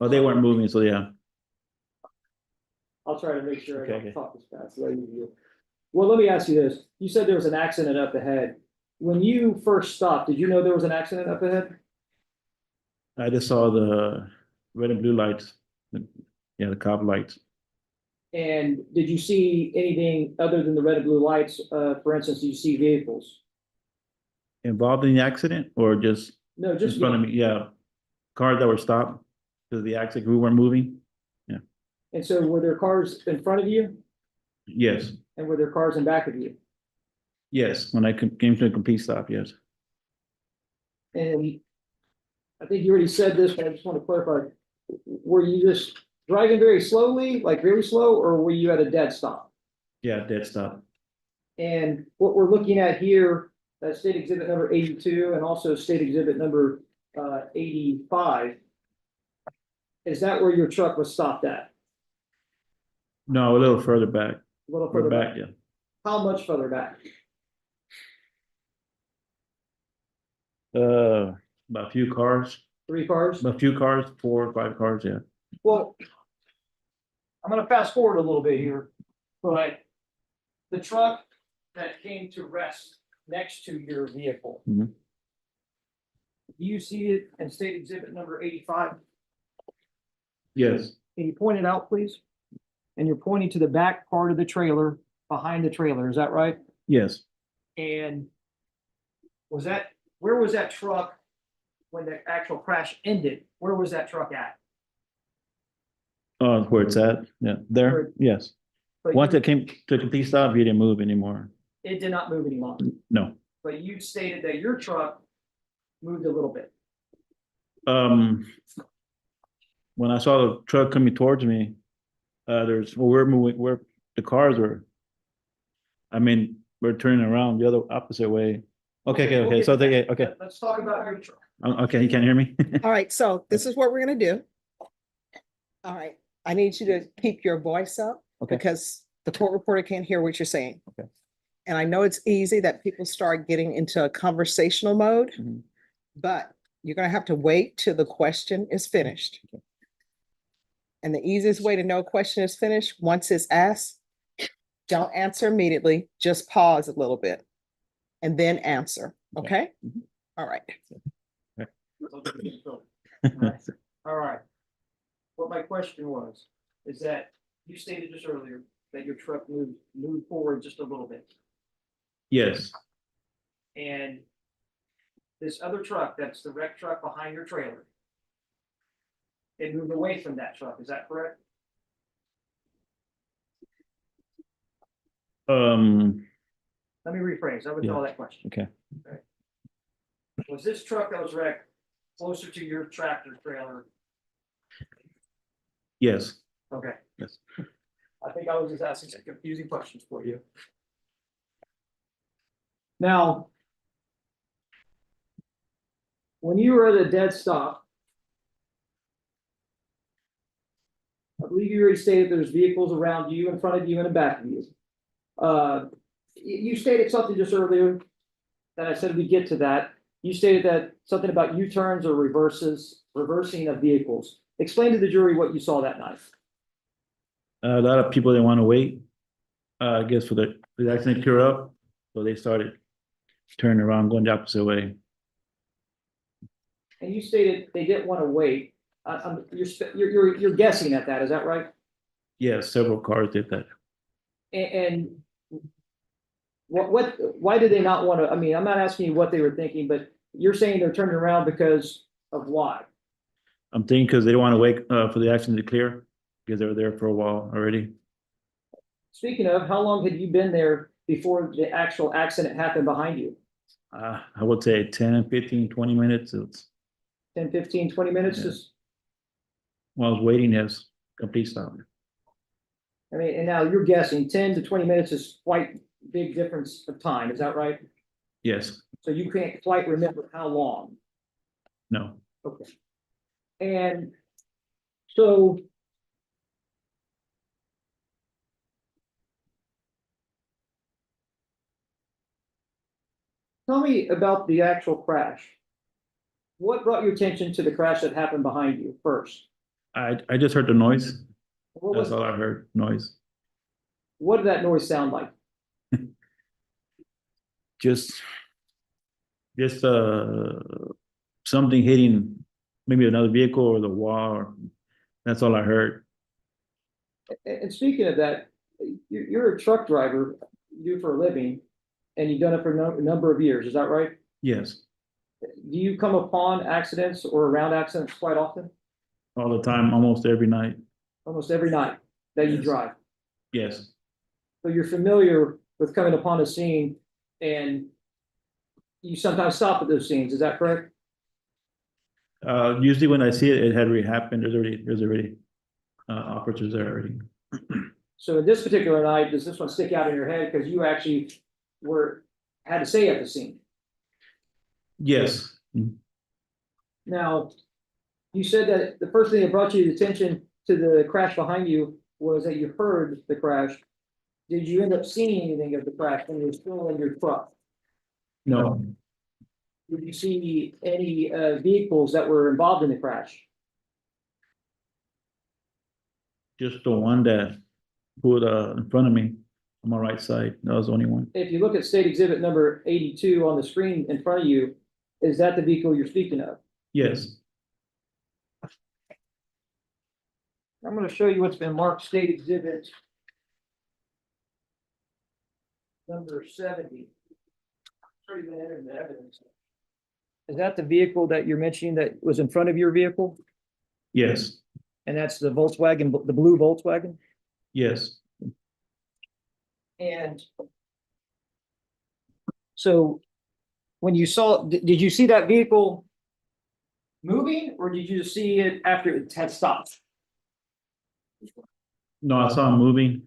Well, they weren't moving, so yeah. I'll try to make sure I Okay. don't talk as fast as I usually do. Well, let me ask you this. You said there was an accident up ahead. When you first stopped, did you know there was an accident up ahead? I just saw the red and blue lights. Yeah, the cop lights. And did you see anything other than the red and blue lights? For instance, did you see vehicles? Involved in the accident or just No, in just front of me? Yeah. Cars that were stopped because the accident, we weren't moving. And so were there cars in front of you Yes, and were there cars in back of you? yes. When I came to a complete stop, yes. And I think you already said this, but I just want to clarify. Were you just driving very slowly, like really slow, or were you at a dead stop? Yeah, dead stop. And what we're looking at here, state exhibit number 82 and also state exhibit number 85. Is that where your truck was stopped at? No, a little further back. A little We're further back, back? yeah. How much further back? About a few cars, 3 cars? 4 or 5 cars, yeah. Well, I'm gonna fast forward a little bit here, but the truck that came to rest next to your vehicle. Mhm. Do you see it in state exhibit number 85? Yes, Can you point it out, please? And you're pointing to the back part of the trailer, behind the trailer, is that right? yes. And where was that truck when the actual crash ended? Where was that truck at? Where it's at, yeah, there, Where- yes. But Once you- it came to a complete stop, he didn't move anymore. It did not move any longer, No. but you stated that your truck moved a little bit. When I saw the truck coming towards me, we're moving, the cars were, I mean, we're turning around the other opposite way. Okay, so okay, Let's talk about your truck. okay, you can't hear me? All right, so this is what we're gonna do. All right, I need you to keep your voice up Okay. because the court reporter can't hear what you're saying. Okay. And I know it's easy that people start getting into a conversational mode, Mhm. but You're gonna have to wait till the question is finished. And the easiest way to know a question is finished, once it's asked, don't answer immediately, just pause a little bit and then answer, okay? All right. All right. What my question was, is that you stated just earlier that your truck moved forward just a little bit. Yes, And this other truck, that's the wreck truck behind your trailer. It moved away from that truck, is that correct? um, Let me rephrase, I withdraw that question. okay, Was this truck that was wrecked closer to your tractor trailer? yes, Okay. yes. I think I was just asking some confusing questions for you. Now, when you were at a dead stop, I believe you already stated there's vehicles around you, in front of you, and in back of you. You stated something just earlier that I said we get to that. You stated that something about U-turns or reversing of vehicles. Explain to the jury what you saw that night. A lot of people didn't want to wait, I guess for the accident to clear up, so they started turning around, going the opposite way. And you stated they didn't want to wait. You're guessing at that, is that right? Yes, several cars did that. And why did they not want to, I mean, I'm not asking you what they were thinking, but you're saying they're turning around because of why? I'm thinking because they don't want to wait for the accident to clear, because they were there for a while already. Speaking of, how long had you been there before the actual accident happened behind you? I would say 10, 15, 20 minutes. It's 10, 15, 20 minutes? Yeah. Just, while I was waiting, yes, complete stop. I mean, and now you're guessing 10 to 20 minutes is quite big difference of time, is that right? Yes, So you can't quite remember how long. no. Okay. And so tell me about the actual crash. What brought your attention to the crash that happened behind you first? I just heard the noise. What That's was, all I heard, noise. what did that noise sound like? Just something hitting maybe another vehicle or the wall. That's all I heard. And speaking of that, you're a truck driver, you do for a living, and you've done it for a number of years, is that right? Yes, Do you come upon accidents or around accidents quite often? all the time, almost every night. Almost every night that you Yes. drive. Yes, So you're familiar with coming upon a scene and you sometimes stop at those scenes, is that correct? usually when I see it, it had already happened. There's already officers there already. So in this particular night, does this one stick out in your head because you actually had to say at the scene? Yes, Now, you said that the first thing that brought you attention to the crash behind you was that you heard the crash. Did you end up seeing anything of the crash when you were still in your truck? no, Did you see any vehicles that were involved in the crash? just the one that put in front of me on my right side. That was the only one. If you look at state exhibit number 82 on the screen in front of you, is that the vehicle you're speaking of? Yes, I'm going to show you what's been marked state exhibit number 70. It's already been entered into evidence. Is that the vehicle that you're mentioning that was in front of your vehicle? yes, And that's the Volkswagen, the blue Volkswagen? yes. And so when you saw, did you see that vehicle moving or did you see it after it had stopped? No, I saw him moving.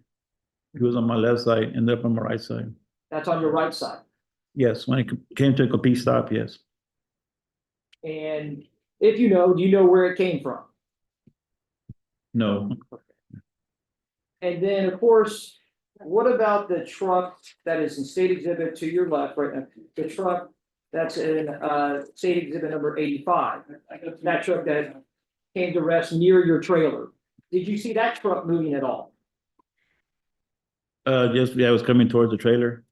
He was on my left side, ended up on my right side. That's on your right side. Yes, when it came to a complete stop, yes. And if you know, do you know where it came from? No, And then, of course, what about the truck that is in state exhibit to your left right now? The truck That's in, state exhibit number 85. That truck that came to rest near your trailer. Did you see that truck moving at all? Just, yeah, I was coming towards the trailer.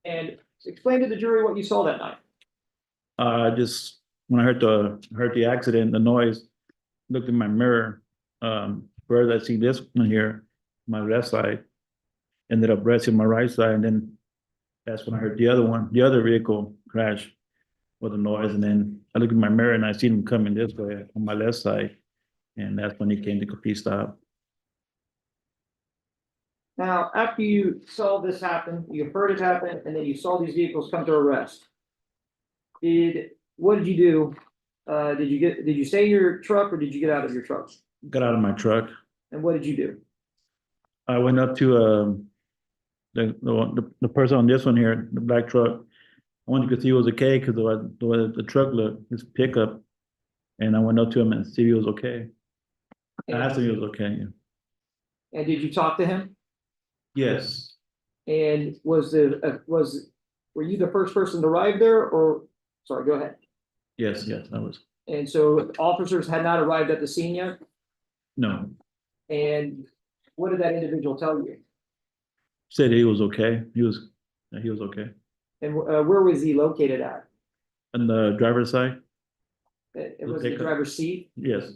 And explain to the jury what you saw that night. Just, when I heard the accident, the noise, looked in my mirror, first I see this one here, my left side, ended up resting my right side, and then that's when I heard the other vehicle crash with the noise, and then I looked in my mirror and I seen him coming this way on my left side, and that's when he came to complete stop. Now, after you saw this happen, you heard it happen, and then you saw these vehicles come to arrest. What did you do? Did you stay in your truck or did you get out of your truck? Got out of my truck. And what did you do? I went up to the person on this one here, the black truck. I wanted to see he was okay because the way the truck looked, his pickup, and I went up to him and see if he was okay. I asked him if he was okay. Yeah. And did you talk to him? Yes. And were you the first person to arrive there or, sorry, go ahead. Yes, I was. And so officers had not arrived at the scene yet? No. And what did that individual tell you? Said he was okay. He was okay. And where was he located at? On the driver's side? It was the driver's seat? Yes.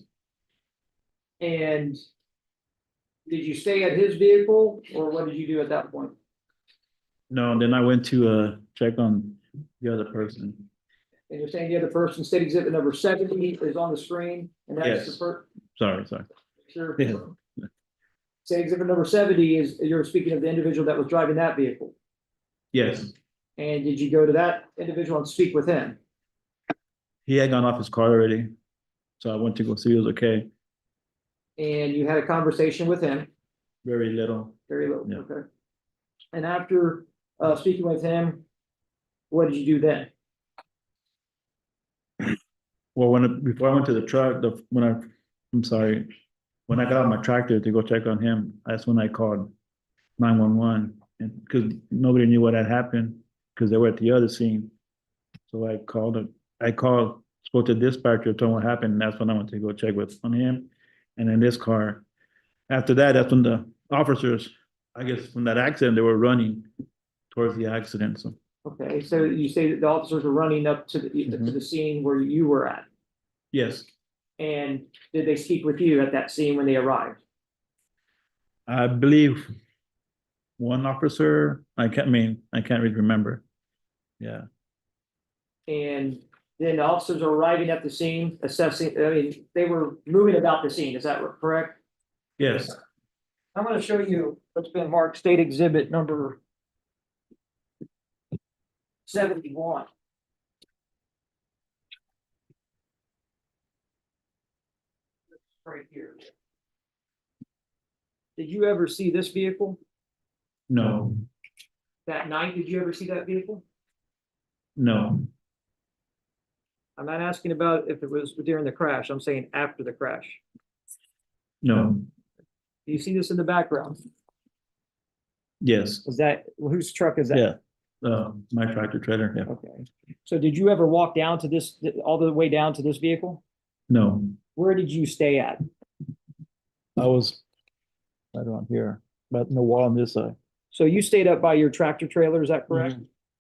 And did you stay at his vehicle or what did you do at that point? No, then I went to check on the other person. And you're saying the other person, state exhibit number 70 is on the screen and that's Yes. the first. Sorry. Sure. Yeah. State exhibit number 70 is, you're speaking of the individual that was driving that vehicle. Yes. And did you go to that individual and speak with him? He had gone off his car already. So I went to go see if he was okay. And you had a conversation with him? Very little. Very little, Yeah. okay. And after speaking with him, what did you do then? Well, before I went to the truck, when I got out my tractor to go check on him, that's when I called 911, and because nobody knew what had happened, because they were at the other scene. So I spoke to the dispatcher, told him what happened, and that's when I went to go check on him, and in this car. After that, that's when the officers, I guess from that accident, they were running towards the accident, so. Okay, so you say that the officers were running up to the scene where you were at. Yes, And did they speak with you at that scene when they arrived? I believe one officer, I can't really remember. Yeah, And then the officers are arriving at the scene, assessing, they were moving about the scene, is that correct? yes, I'm gonna show you what's been marked state exhibit number 71. Right here. Did you ever see this vehicle? no, That night, did you ever see that vehicle? no, I'm not asking about if it was during the crash, I'm saying after the crash. no, Do you see this in the background? yes, Is that, whose truck is that? yeah. My tractor trailer, yeah, Okay, so did you ever walk down to this, all the way down to this vehicle? no, Where did you stay at? I was right around here, but in the wall on this side. So you stayed up by your tractor trailer, is that correct?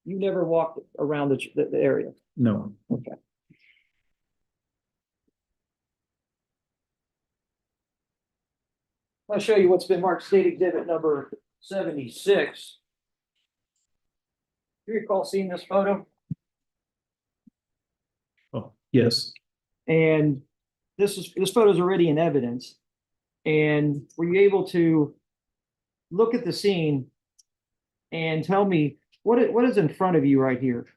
You never walked around the area? No, Okay. I'll show you what's been marked state exhibit number 76. Do you recall seeing this photo? oh, yes, And this photo is already in evidence. And were you able to look at the scene and tell me what is in front of you right here?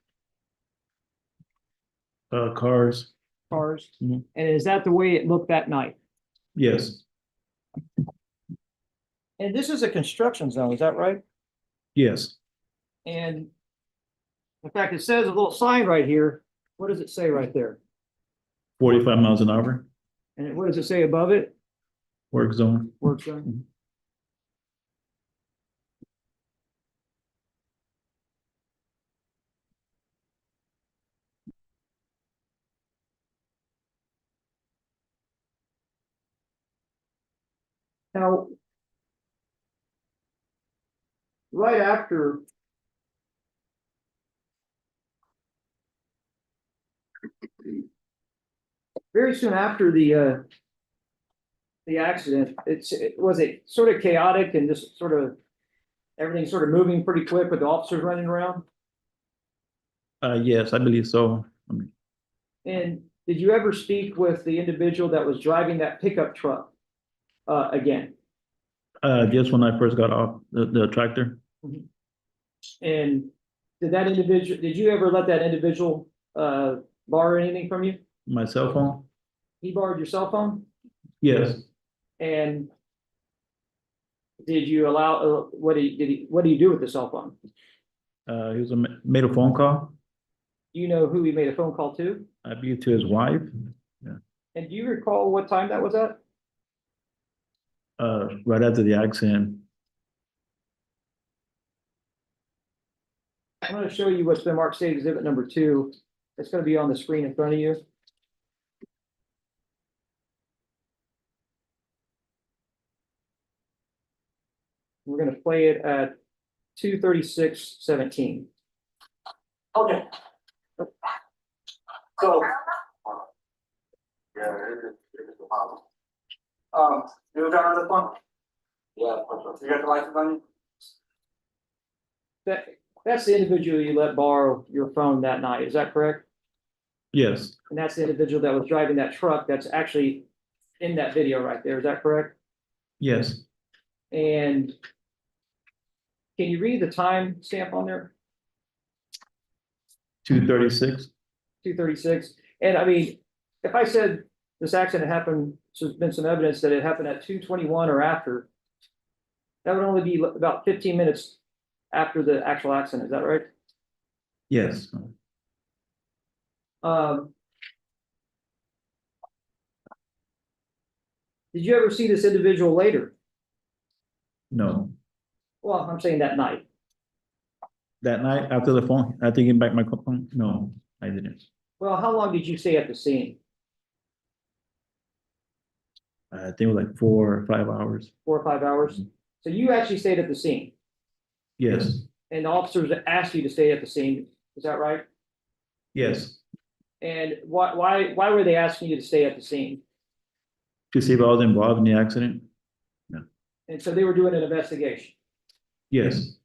cars, Cars. Mhm. And is that the way it looked that night? yes, And this is a construction zone, is that right? yes, And in fact, it says a little sign right here. What does it say right there? 45 miles an hour, And what does it say above it? work zone. Work zone. Now, right after very soon after the accident, was it sort of chaotic and just sort of everything sort of moving pretty quick with the officers running around? Yes, I believe so. And did you ever speak with the individual that was driving that pickup truck again? Just when I first got off the tractor. And did you ever let that individual borrow anything from you? My cell phone? He borrowed your cell phone? Yes. And did you allow, what do you do with the cell phone? He was made a phone call, Do you know who he made a phone call to? I believe to his wife, And do you recall what time that was at? right after the accident. I'm gonna show you what's been marked state exhibit number 2. It's gonna be on the screen in front of you. We're gonna play it at 2:36:17. Okay. So. Yeah, it's a problem. You got this one? Yeah. You got the license on you? That's the individual you let borrow your phone that night, is that correct? Yes, And that's the individual that was driving that truck that's actually in that video right there, is that correct? yes. And can you read the time stamp on there? 2:36. 2:36. And I mean, if I said this accident happened, so there's been some evidence that it happened at 2:21 or after, that would only be about 15 minutes after the actual accident, is that right? Yes. Did you ever see this individual later? No. Well, I'm saying that night. That night after the phone, I taking back my phone? No, I didn't. Well, how long did you stay at the scene? I think it was like 4 or 5 hours. 4 or 5 hours? So you actually stayed at the scene, Yes, and the officers asked you to stay at the scene, is that right? yes. And why were they asking you to stay at the scene? To see if I was involved in the accident? And so they were doing an investigation. Yes.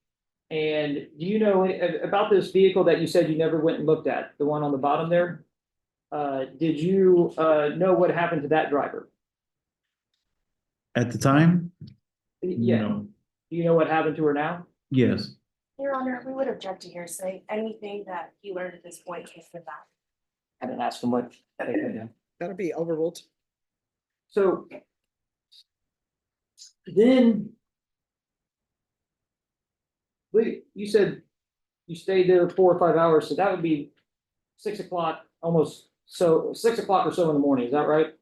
And do you know about this vehicle that you said you never went and looked at, the one on the bottom there? Did you know what happened to that driver? At the time? Yeah. No. Do you know what happened to her now? Yes. Your Honor, we would object to hearsay. Anything that he learned at this point is for that. I didn't ask him what. That'll be overruled. So then you said you stayed there 4 or 5 hours, so that would be 6 o'clock, almost, so 6 o'clock or so in the morning, is that right?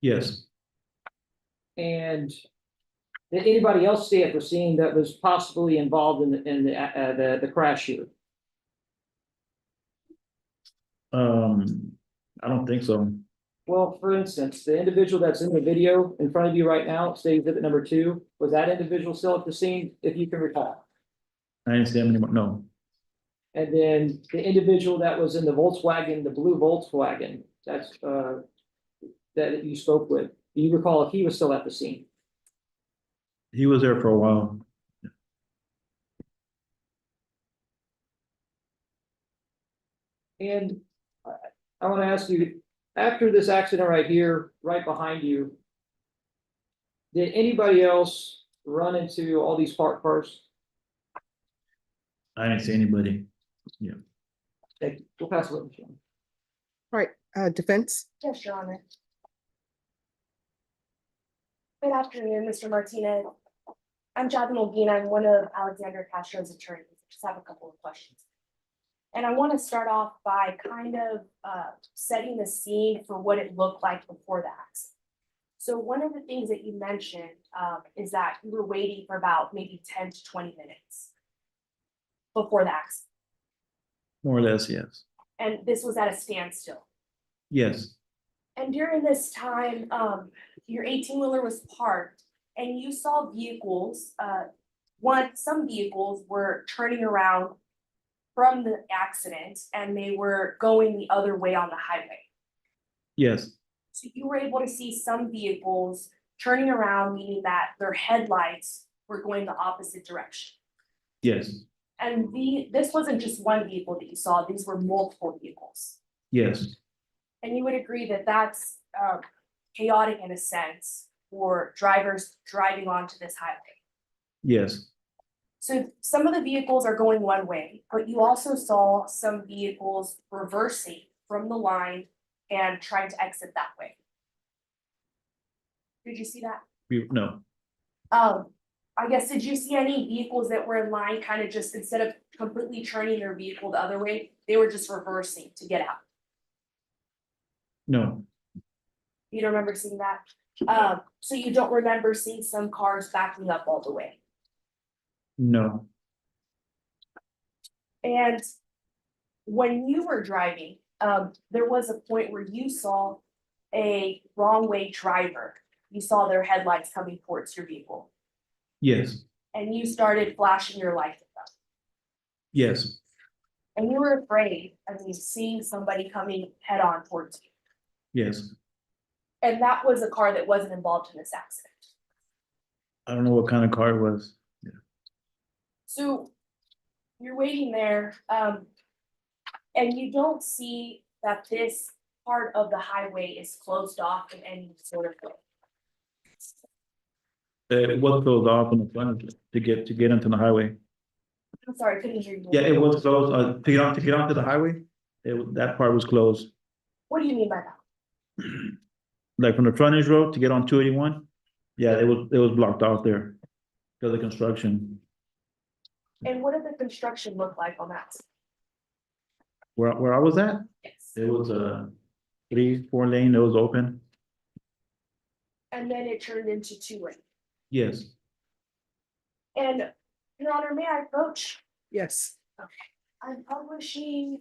Yes. And did anybody else stay at the scene that was possibly involved in the crash here? I don't think so. Well, for instance, the individual that's in the video in front of you right now, state exhibit number 2, was that individual still at the scene, if you can recall? I didn't see him anymore. No. And then the individual that was in the Volkswagen, the blue Volkswagen, that's that you spoke with, do you recall if he was still at the scene? He was there for a while. And I want to ask you, after this accident right here, right behind you, did anybody else run into all these parked cars? I didn't see anybody. Yeah. Thank you. We'll pass it over to you. All right, defense? Yes, Your Honor. Good afternoon, Mr. Martinez. I'm Jasmine Olguin. I'm one of Alexander Castro's attorneys. Just have a couple of questions. And I want to start off by kind of setting the scene for what it looked like before the accident. So one of the things that you mentioned is that you were waiting for about maybe 10 to 20 minutes before the accident. More or less, yes. And this was at a standstill. Yes. And during this time, your 18-wheeler was parked and you saw vehicles, some vehicles were turning around from the accident and they were going the other way on the highway. Yes, So you were able to see some vehicles turning around, meaning that their headlights were going the opposite direction. yes, And this wasn't just one vehicle that you saw, these were multiple vehicles. yes, And you would agree that that's chaotic in a sense for drivers driving onto this highway. yes, So some of the vehicles are going one way, but you also saw some vehicles reversing from the line and trying to exit that way. Did you see that? no, I guess, did you see any vehicles that were in line, kind of just instead of completely turning their vehicle the other way, they were just reversing to get out? no, You don't remember seeing that? So you don't remember seeing some cars backing up all the way? no, And when you were driving, there was a point where you saw a wrong way driver. You saw their headlights coming towards your vehicle yes, and you started flashing your lights at them. yes, And you were afraid of seeing somebody coming head on towards you. yes. And that was a car that wasn't involved in this accident. I don't know what kind of car it was. So you're waiting there, and you don't see that this part of the highway is closed off in any sort of way. It was closed off on the front to get into the highway. I'm sorry, I couldn't hear you. Yeah, it was closed, to get onto the highway, that part was closed. What do you mean by that? Like from the frontage road to get on 281. Yeah, it was blocked out there. Because of construction. And what did the construction look like on that? Where I was at, Yes. it was a 3-4 lane, it was open. And then it turned into 2 lane. Yes, And Your Honor, may I approach? Yes. I'm publishing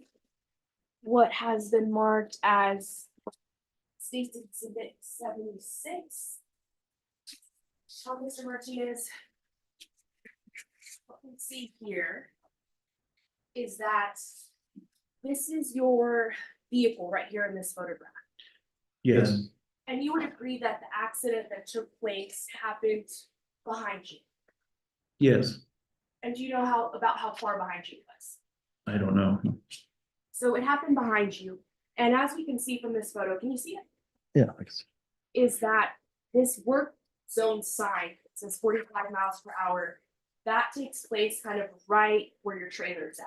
what has been marked as State's Exhibit 76. Mr. Martinez, what we see here is that this is your vehicle right here in this photograph. yes, And you would agree that the accident that took place happened behind you. yes, And do you know about how far behind you it was? I don't know. So it happened behind you. And as we can see from this photo, can you see it? Yeah. Is that this work zone sign, it says 45 miles per hour, that takes place kind of right where your trailer's at.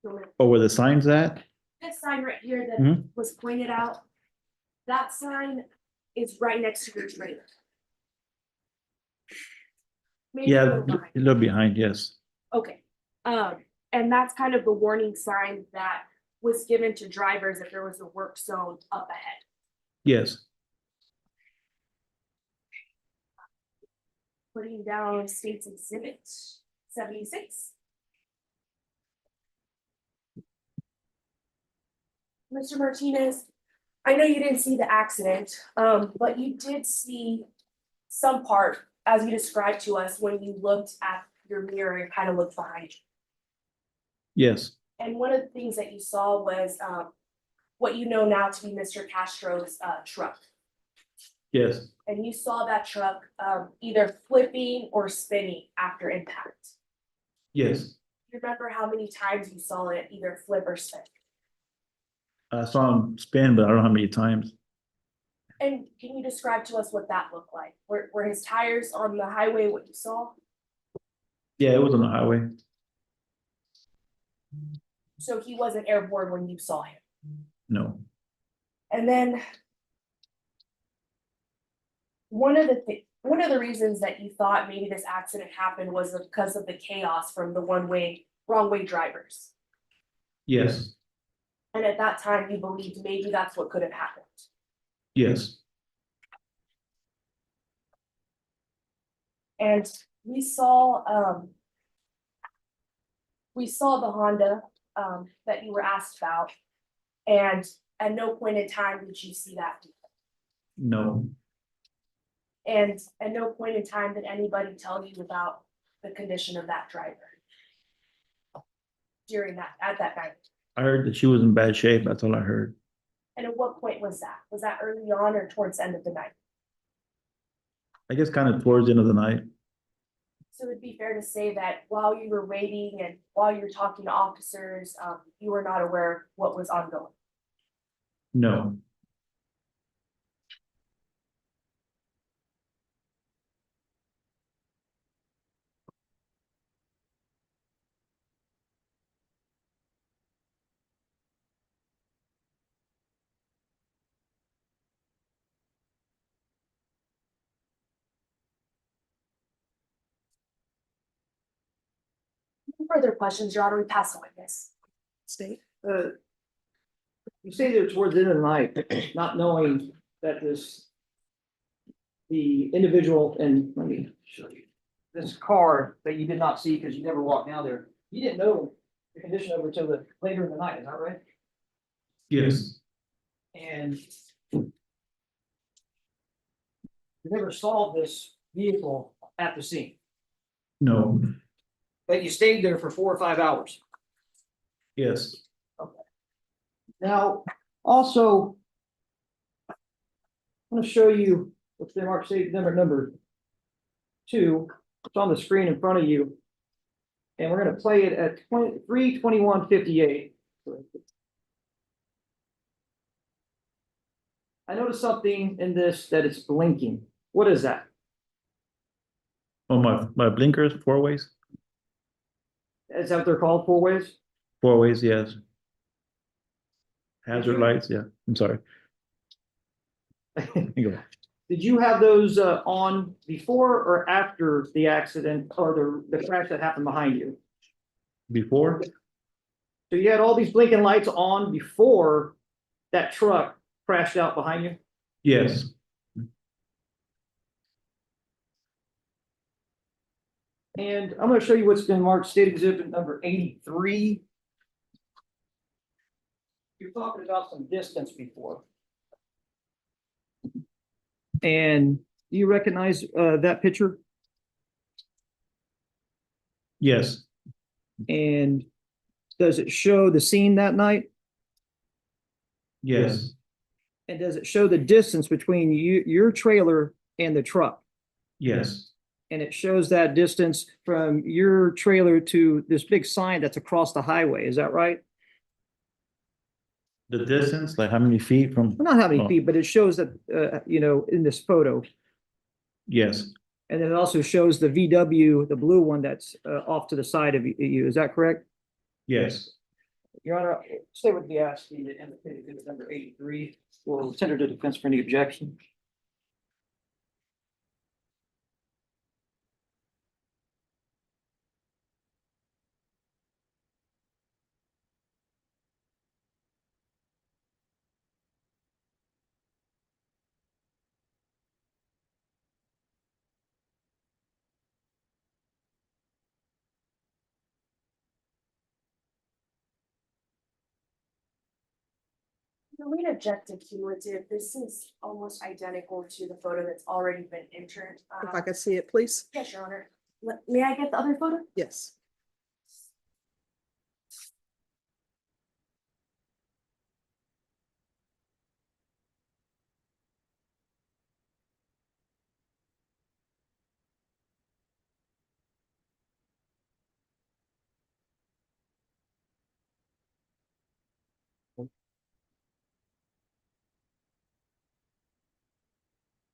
So Oh, where the sign's at? this sign right here that Mhm. was pointed out, that sign is right next to your trailer. Maybe a Yeah, little a behind. little behind, yes, Okay, and that's kind of the warning sign that was given to drivers if there was a work zone up ahead. yes, Putting down State's Exhibit 76. Mr. Martinez, I know you didn't see the accident, but you did see some part, as you described to us, when you looked at your mirror and kind of looked behind you. yes, And one of the things that you saw was what you know now to be Mr. Castro's truck. yes, And you saw that truck either flipping or spinning after impact. yes. You remember how many times you saw it either flip or spin? I saw him spin, but I don't know how many times. And can you describe to us what that looked like? Were his tires on the highway what you saw? Yeah, it was on the highway. So he wasn't airborne when you saw him. No, And then one of the reasons that you thought maybe this accident happened was because of the chaos from the wrong way drivers. yes, And at that time, you believed maybe that's what could have happened. yes, And we saw the Honda that you were asked about, and at no point in time did you see that vehicle. No, And at no point in time did anybody tell you about the condition of that driver during that, at that night? I heard that she was in bad shape. That's all I heard. And at what point was that? Was that early on or towards the end of the night? I guess kind of towards the end of the night. So it'd be fair to say that while you were waiting and while you were talking to officers, you were not aware of what was ongoing? No, No further questions, Your Honor, we pass the witness. State. You say there towards the end of the night, not knowing that the individual, and let me show you, this car that you did not see because you never walked down there, you didn't know the condition of it till later in the night, is that right? yes, And you never saw this vehicle at the scene, no, but you stayed there for 4 or 5 hours. yes, Now, also, I'm gonna show you what's been marked state number 2. It's on the screen in front of you. And we're gonna play it at 3:21:58. I noticed something in this that it's blinking. What is that? oh, my blinkers, four ways, Is that what they're called, 4 ways? yes. Hazard lights, yeah, I'm sorry. You go. Did you have those on before or after the accident or the crash that happened behind you? Before, So you had all these blinking lights on before that truck crashed out behind you? yes, And I'm gonna show you what's been marked state exhibit number 83. You're talking about some distance before. And do you recognize that picture? yes, And does it show the scene that night? yes, And does it show the distance between your trailer and the truck? yes, And it shows that distance from your trailer to this big sign that's across the highway, is that right? the distance, like how many feet from? Well, not how many Oh, feet, but it shows that, in this photo. yes, And then it also shows the VW, the blue one that's off to the side of you, is that correct? yes, Your Honor, stay with the ASCII to indicate exhibit number 83. We'll tender to defense for any objection. The lead objective cumulative, this is almost identical to the photo that's already been entered. If I could see it, please. Yes, Your Honor. May I get the other photo? Yes.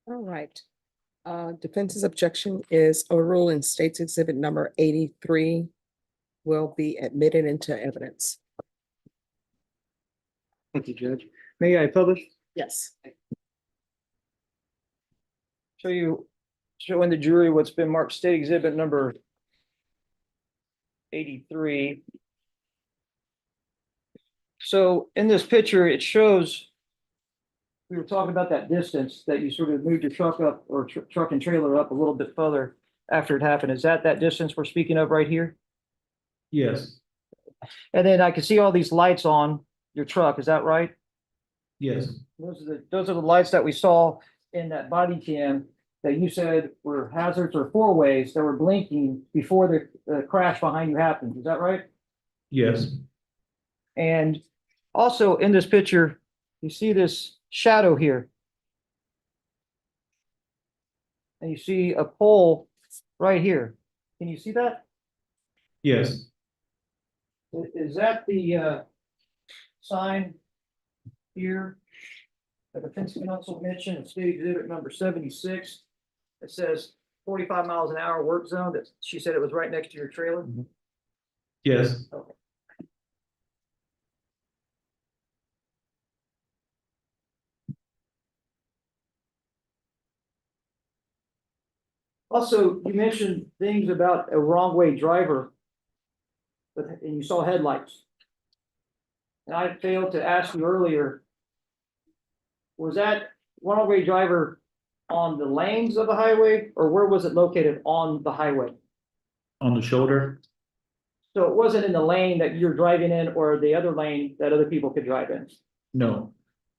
All right. Defense's objection is overruled and states exhibit number 83 will be admitted into evidence. Thank you, Judge. May I publish? Yes. Showing the jury what's been marked state exhibit number 83. So in this picture, it shows, we were talking about that distance that you sort of moved your truck up or truck and trailer up a little bit further after it happened. Is that distance we're speaking of right here? yes, And then I can see all these lights on your truck. Is that right? yes, Those are the lights that we saw in that body cam that you said were hazards or four ways that were blinking before the crash behind you happened. Is that right? Yes, And also in this picture, you see this shadow here. And you see a pole right here. Can you see that? yes, Is that the sign here? The defense counsel mentioned, it's state exhibit number 76. It says 45 miles an hour work zone. That she said it was right next to your trailer. yes. Okay. Also, you mentioned things about a wrong way driver. And you saw headlights. And I failed to ask you earlier. Was that wrong way driver on the lanes of the highway, or where was it located on the highway? On the shoulder? So it wasn't in the lane that you're driving in or the other lane that other people could drive in. No,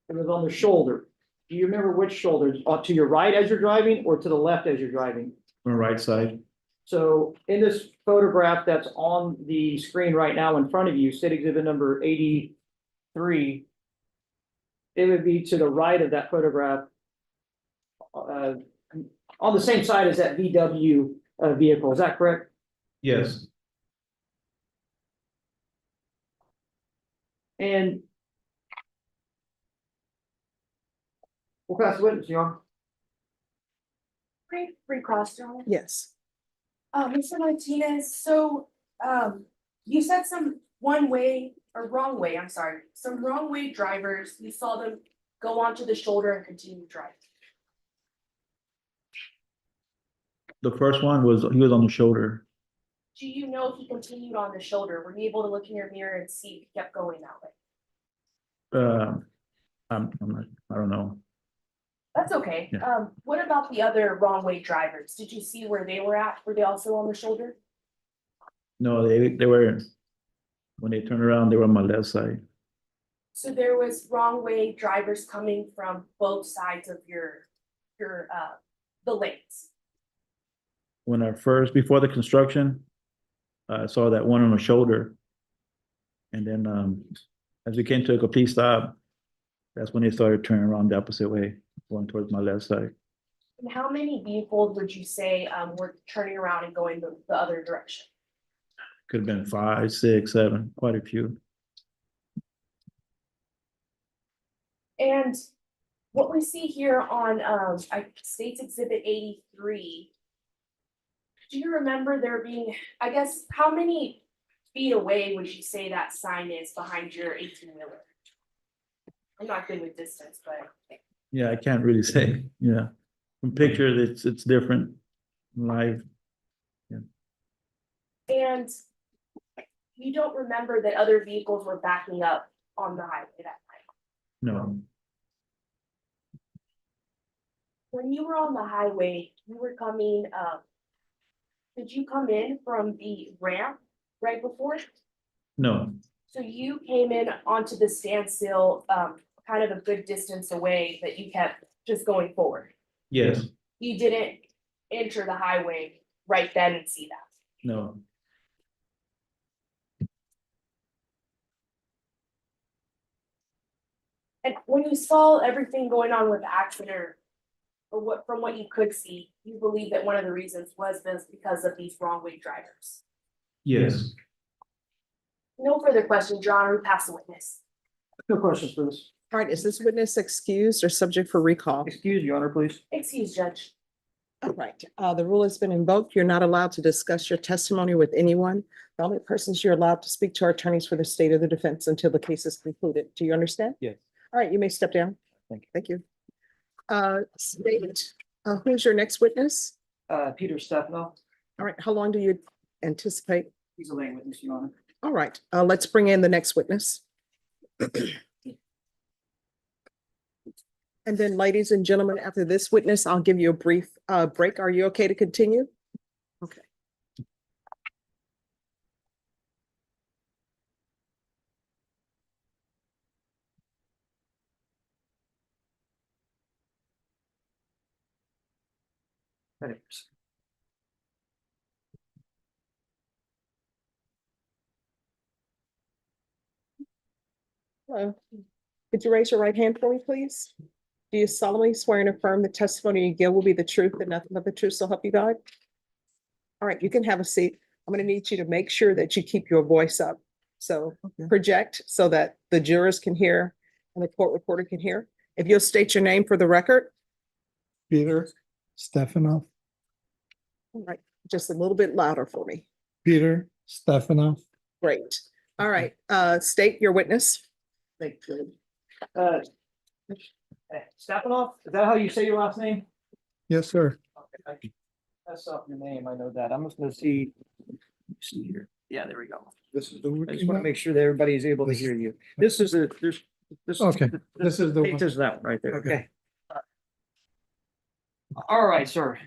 It was on the shoulder. Do you remember which shoulder? To your right as you're driving or to the left as you're driving? on the right side. So in this photograph that's on the screen right now in front of you, state exhibit number 83, it would be to the right of that photograph, on the same side as that VW vehicle. Is that correct? Yes, And we'll pass the witness, Your Honor. Free cross, Your Honor. Yes. Mr. Martinez, so, you said some one way or wrong way, I'm sorry, some wrong way drivers, you saw them go onto the shoulder and continue driving. the first one was, he was on the shoulder. Do you know if he continued on the shoulder? Were you able to look in your mirror and see if he kept going that way? I'm not, I don't know. That's okay. Yeah. What about the other wrong way drivers? Did you see where they were at? Were they also on the shoulder? No, they were, when they turned around, they were on my left side. So there was wrong way drivers coming from both sides of the lanes. When I first, before the construction, I saw that one on the shoulder. And then, as we came to a complete stop, that's when they started turning around the opposite way, going towards my left side. And how many vehicles would you say were turning around and going the other direction? Could have been 5, 6, 7, quite a few. And what we see here on State's Exhibit 83, do you remember there being, I guess, how many feet away would you say that sign is behind your 18-wheeler? I'm not good with distance, but. Yeah, I can't really say, yeah. From picture, it's different live. And you don't remember that other vehicles were backing up on the highway that night? No, When you were on the highway, you were coming, did you come in from the ramp right before? no, So you came in onto the standstill, kind of a good distance away that you kept just going forward. yes, You didn't enter the highway right then and see that. no. And when you saw everything going on with the accident, or what, from what you could see, you believe that one of the reasons was this because of these wrong way drivers. Yes, No further questions, Your Honor. We pass the witness. No questions for this. All right, is this witness excused or subject for recall? Excuse, Your Honor, please. Excuse, Judge. All right, the rule has been invoked. You're not allowed to discuss your testimony with anyone. The only persons you're allowed to speak to are attorneys for the state of the defense until the case is concluded. Do you understand? Yes. All right, you may step down. Thank you. Thank you. State, who's your next witness? Peter Stepanov. All right, how long do you anticipate? He's a lane witness, Your Honor. All right, let's bring in the next witness. And then, ladies and gentlemen, after this witness, I'll give you a brief break. Are you okay to continue? Okay. Anyways. Hello. Could you raise your right hand for me, please? Do you solemnly swear and affirm the testimony you give will be the truth and nothing but the truth, so help you God? All right, you can have a seat. I'm gonna need you to make sure that you keep your voice up. So project so that the jurors can hear and the court reporter can hear. If you'll state your name for the record. Peter Stepanov. All right, just a little bit louder for me. Peter Stepanov. Great. All right, state your witness. Thank you. Stepanov, is that how you say your last name? Yes, sir. Okay, that's up your name, I know that. I'm just gonna see here. Yeah, there we go. This is the. I just want to make sure that everybody is able to hear you. This is this. Okay, this is the one. This is that one right there, Okay. okay. All right, sir.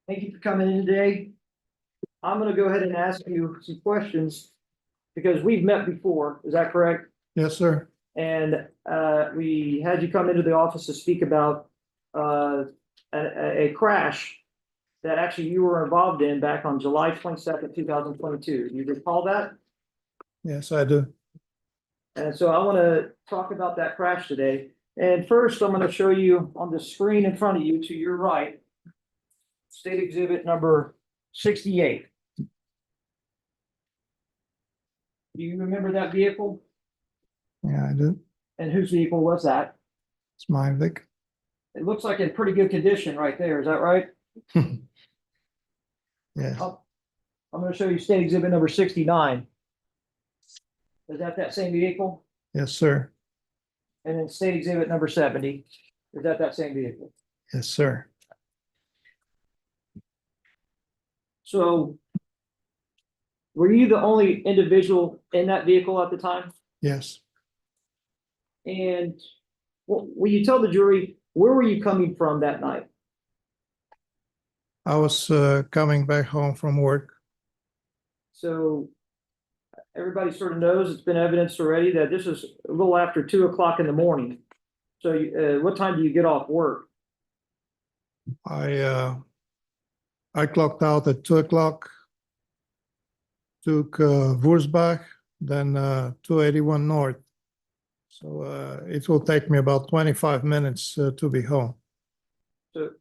Thank you for coming in today. I'm gonna go ahead and ask you some questions because we've met before, is that correct? Yes, sir. And we had you come into the office to speak about a crash that actually you were involved in back on July 22nd, 2022. You recall that? Yes, I do. And so I want to talk about that crash today. And first, I'm going to show you on the screen in front of you to your right, state exhibit number 68. Do you remember that vehicle? Yeah, I do. And whose vehicle was that? It's my Vic. It looks like in pretty good condition right there. Is that right? Yes, I'm going to show you state exhibit number 69. Is that same vehicle? yes, sir. And then state exhibit number 70. Is that same vehicle? Yes, sir. So were you the only individual in that vehicle at the time? Yes, And will you tell the jury, where were you coming from that night? I was coming back home from work. So everybody sort of knows, it's been evidenced already that this is a little after 2 o'clock in the morning. So what time do you get off work? I clocked out at 2 o'clock. Took Wurzbach, then 281 North. So it will take me about 25 minutes to be home.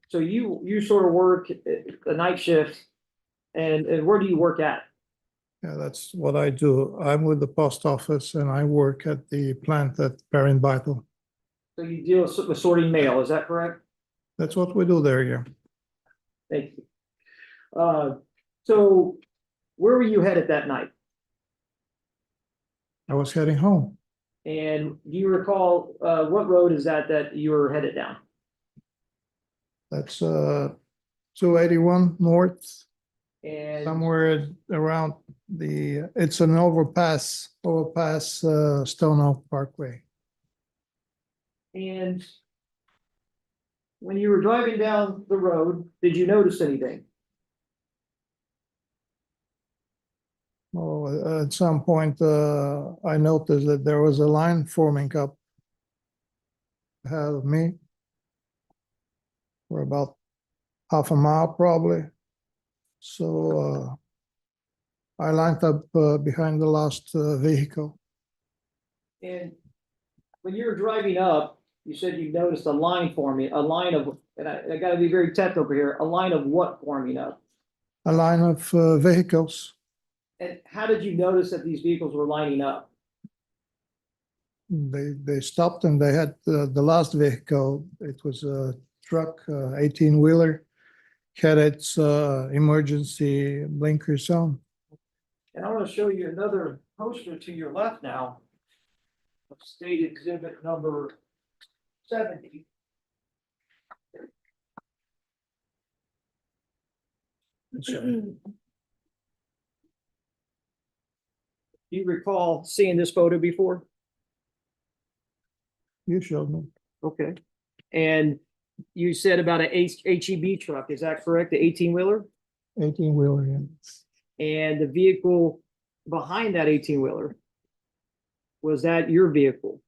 So you sort of work a night shift, and where do you work at? Yeah, that's what I do. I'm with the post office and I work at the plant at Parent Vital. So you deal with sorting mail, is that correct? That's what we do there, yeah. Thank you. So where were you headed that night? I was heading home. And do you recall what road is that you were headed down? That's 281 North, And somewhere around it's an overpass Stone Oak Parkway. And when you were driving down the road, did you notice anything? Well, at some point, I noticed that there was a line forming up ahead of me for about half a mile, probably. So I lined up behind the last vehicle. And when you were driving up, you said you noticed a line forming, a line of, and I got to be very technical here, a line of what forming up? A line of vehicles. And how did you notice that these vehicles were lining up? They stopped and they had the last vehicle. It was a truck, 18-wheeler, had its emergency blinkers on. And I want to show you another poster to your left now. Of state exhibit number 70. Do you recall seeing this photo before? You showed me. Okay. And you said about an HEB truck, is that correct? The 18-wheeler? 18-wheeler, yeah. And the vehicle behind that 18-wheeler, was that your vehicle?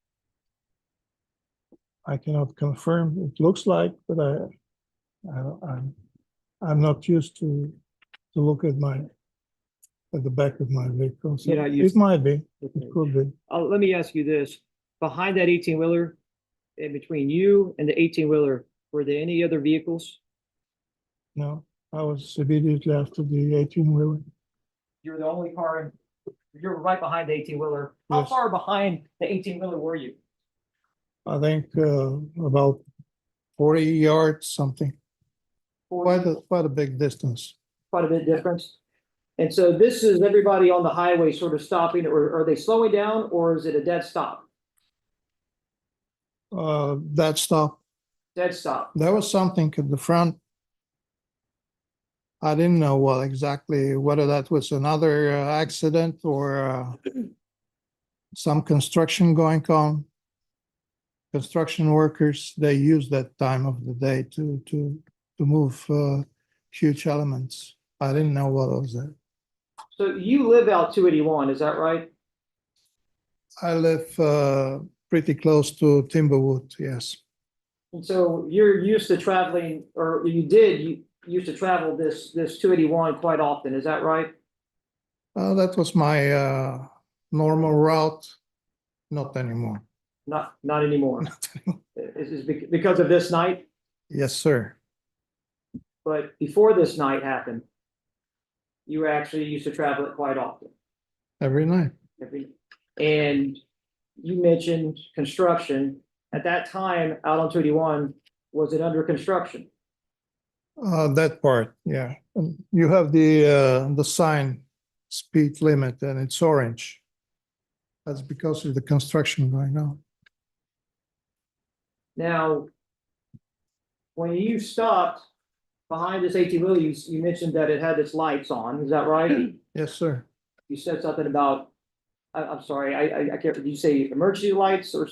I cannot confirm. It looks like, but I'm not used to look at the back of my vehicle. So You're not used it might be, Okay. it could be. Let me ask you this, behind that 18-wheeler, in between you and the 18-wheeler, were there any other vehicles? No, I was immediately after the 18-wheeler. You're the only car, you're right behind the 18-wheeler. How Yes. far behind the 18-wheeler were you? I think about 40 yards, something. Quite a big distance. Quite a bit difference. And so this is everybody on the highway sort of stopping, or are they slowing down, or is it a dead stop? That stop. Dead stop. There was something at the front. I didn't know what exactly, whether that was another accident or some construction going on. Construction workers, they use that time of the day to move huge elements. I didn't know what was that. So you live out 281, is that right? I live pretty close to Timberwood, yes. And so you're used to traveling, or you used to travel this 281 quite often, is that right? That was my normal route. Not anymore. Not anymore. Is because of this night? Yes, sir. But before this night happened, you actually used to travel it quite often. Every night. And you mentioned construction. At that time, out on 281, was it under construction? That part, yeah. And you have the sign speed limit and it's orange. That's because of the construction going on. Now, when you stopped behind this 18-wheeler, you mentioned that it had its lights on, is that right? Yes, sir. You said something about, I'm sorry, I can't, did you say emergency lights or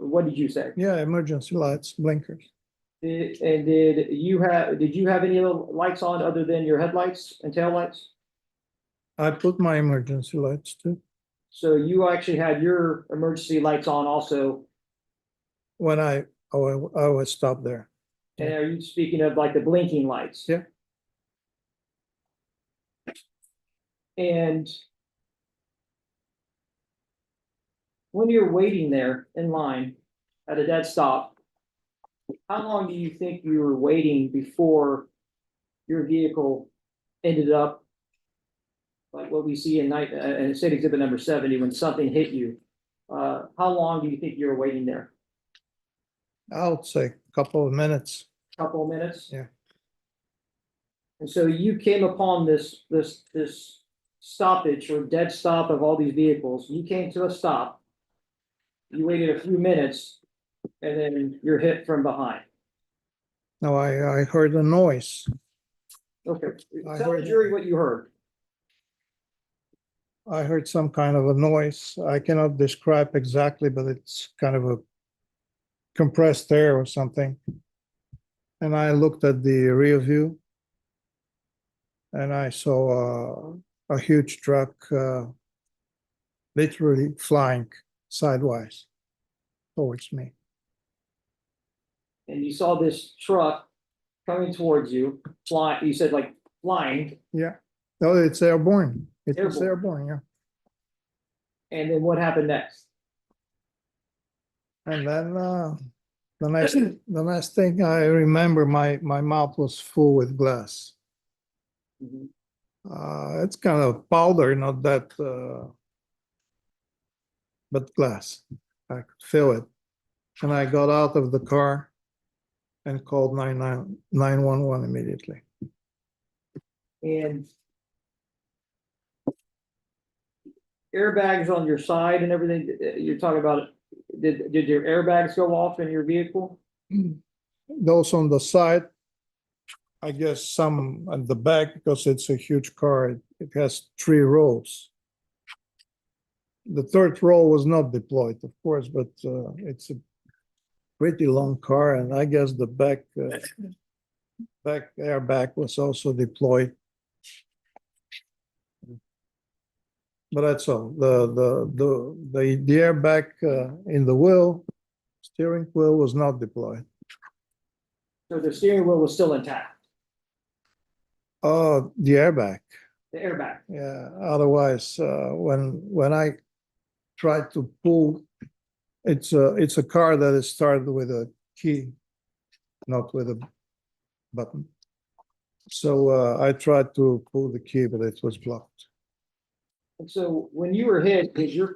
what did you say? Yeah, emergency lights, blinkers. Did you have any other lights on other than your headlights and taillights? I put my emergency lights too. So you actually had your emergency lights on also, When I was stopped there. and are you speaking of like the blinking lights? Yeah. And when you're waiting there in line at a dead stop, how long do you think you were waiting before your vehicle ended up like what we see in state exhibit number 70 when something hit you? How long do you think you were waiting there? I would say a couple of minutes. Couple of minutes? Yeah. And so you came upon this stoppage or dead stop of all these vehicles. You came to a stop. You waited a few minutes and then you're hit from behind. No, I heard a noise. Okay, I tell the heard- jury what you heard. I heard some kind of a noise. I cannot describe exactly, but it's kind of a compressed air or something. And I looked at the rear view and I saw a huge truck literally flying sideways towards me. And you saw this truck coming towards you, flying, you said like flying, Yeah. No, it's airborne. It was Airborne. airborne, yeah. and then what happened next? And then the next thing I remember, my mouth was full with glass. Mhm. It's kind of powder, not that, but glass. I could feel it. And I got out of the car and called 911 immediately. And airbags on your side and everything, you're talking about, did your airbags go off in your vehicle? Those on the side, I guess some at the back, because it's a huge car, it has 3 rows. The third row was not deployed, of course, but it's a pretty long car, and I guess the back airbag was also deployed. But that's all. The airbag in the wheel, steering wheel was not deployed. So the steering wheel was still intact, Oh, the airbag. the airbag. Yeah, otherwise, when I tried to pull, it's a car that is started with a key, not with a button. So I tried to pull the key, but it was blocked. And so when you were hit, did you're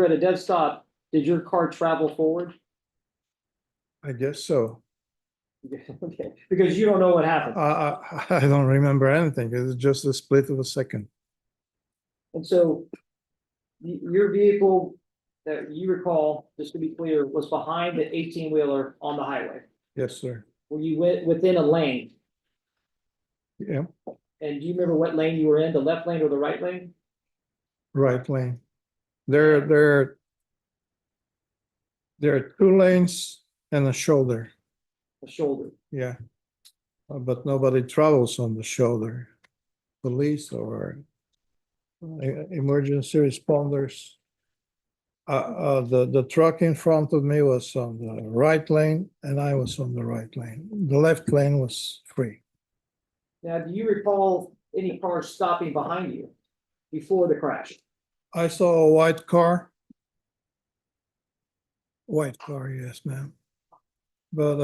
at a dead stop, did your car travel forward? I guess so. Okay, because you don't know what happened. I don't remember anything. It was just a split of a second. And so your vehicle that you recall, just to be clear, was behind the 18-wheeler on the highway. Yes, sir. Where you went within a lane. Yeah, And do you remember what lane you were in, the left lane or the right lane? right lane. There are two lanes and a shoulder. The shoulder. Yeah. But nobody travels on the shoulder. Police or emergency responders. The truck in front of me was on the right lane and I was on the right lane. The left lane was free. Now, do you recall any cars stopping behind you before the crash? I saw a white car. White car, yes, ma'am. But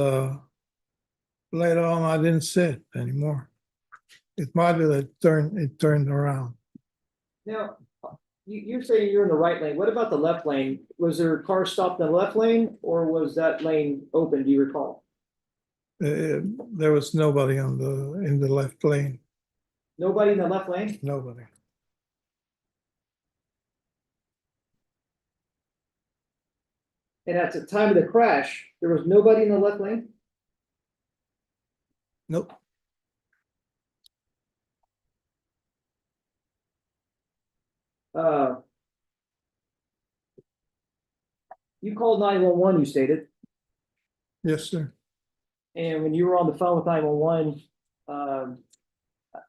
later on, I didn't see it anymore. It might be that it turned around. Now, you're saying you're in the right lane. What about the left lane? Was there a car stopped in the left lane or was that lane open? Do you recall? There was nobody in the left lane. Nobody in the left lane? Nobody. And at the time of the crash, there was nobody in the left lane? Nope. You called 911, you stated, Yes, sir. and when you were on the phone with 911,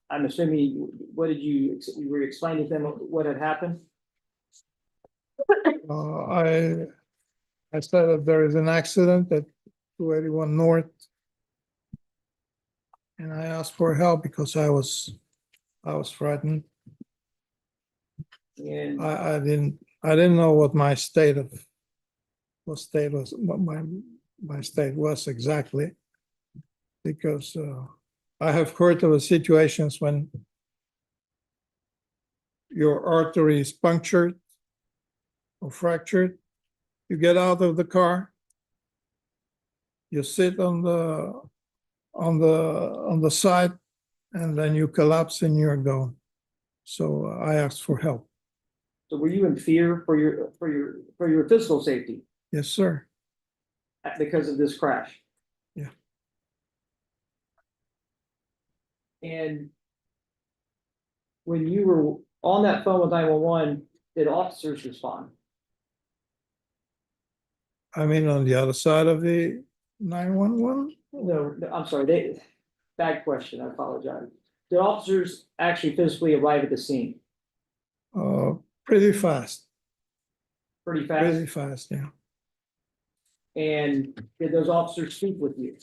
I'm assuming, what did you were explaining to them what had happened? I said that there is an accident at 281 North. And I asked for help because I was frightened. And I didn't know what my state was, what my state was exactly. Because I have heard of situations when your artery is punctured or fractured. You get out of the car, you sit on the side, and then you collapse and you're gone. So I asked for help. so were you in fear for your physical safety Yes, sir. because of this crash? Yeah. And when you were on that phone with 911, did officers respond? I mean, on the other side of the 911? No, I'm sorry, bad question, I apologize. Did officers actually physically arrive at the scene? Pretty fast. Pretty fast? Pretty fast, yeah. And did those officers speak with you?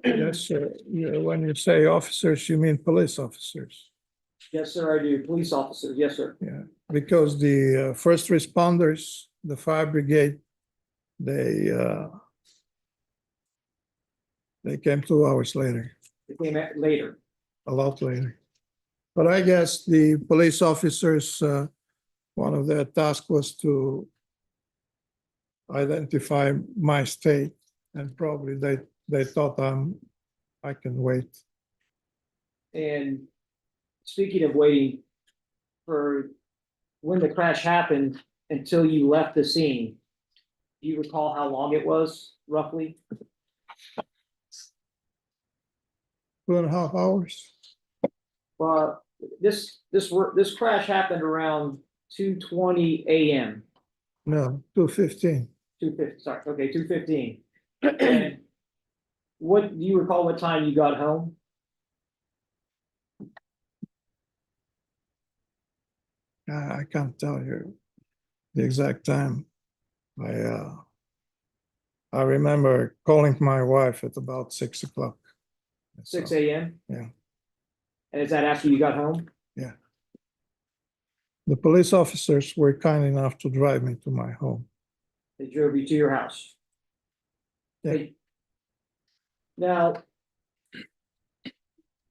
Yes, sir. Yeah, when you say officers, you mean police officers. Yes, sir, I do. Police officers, yes, sir. Yeah, because the first responders, the fire brigade, they came 2 hours later, They came later. a lot later. But I guess the police officers, one of their tasks was to identify my state, and probably they thought I can wait. And speaking of waiting for when the crash happened until you left the scene, do you recall how long it was roughly? 2.5 hours. Well, this crash happened around 2:20 a.m. No, 2:15. 2:50, sorry, okay, 2:15. And what, do you recall what time you got home? I can't tell you the exact time. I remember calling my wife at about 6 o'clock. 6 So, a.m.? Yeah. And is that after you got home? Yeah. The police officers were kind enough to drive me to my home. They drove you to your house? Yeah. They- Now,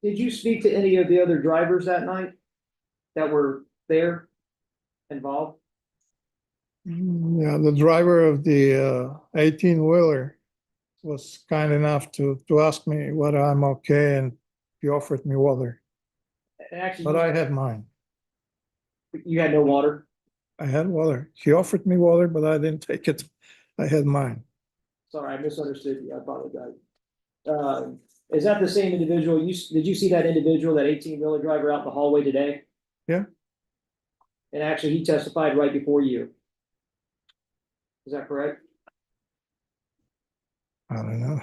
did you speak to any of the other drivers that night that were there involved? Yeah, the driver of the 18-wheeler was kind enough to ask me whether I'm okay, and he offered me water, And actually, but I had mine. you had no water? I had water. He offered me water, but I didn't take it. I had mine. Sorry, I misunderstood you. I apologize. Is that the same individual? Did you see that individual, that 18-wheeler driver out in the hallway today? Yeah. And actually, he testified right before you. Is that correct? I don't know.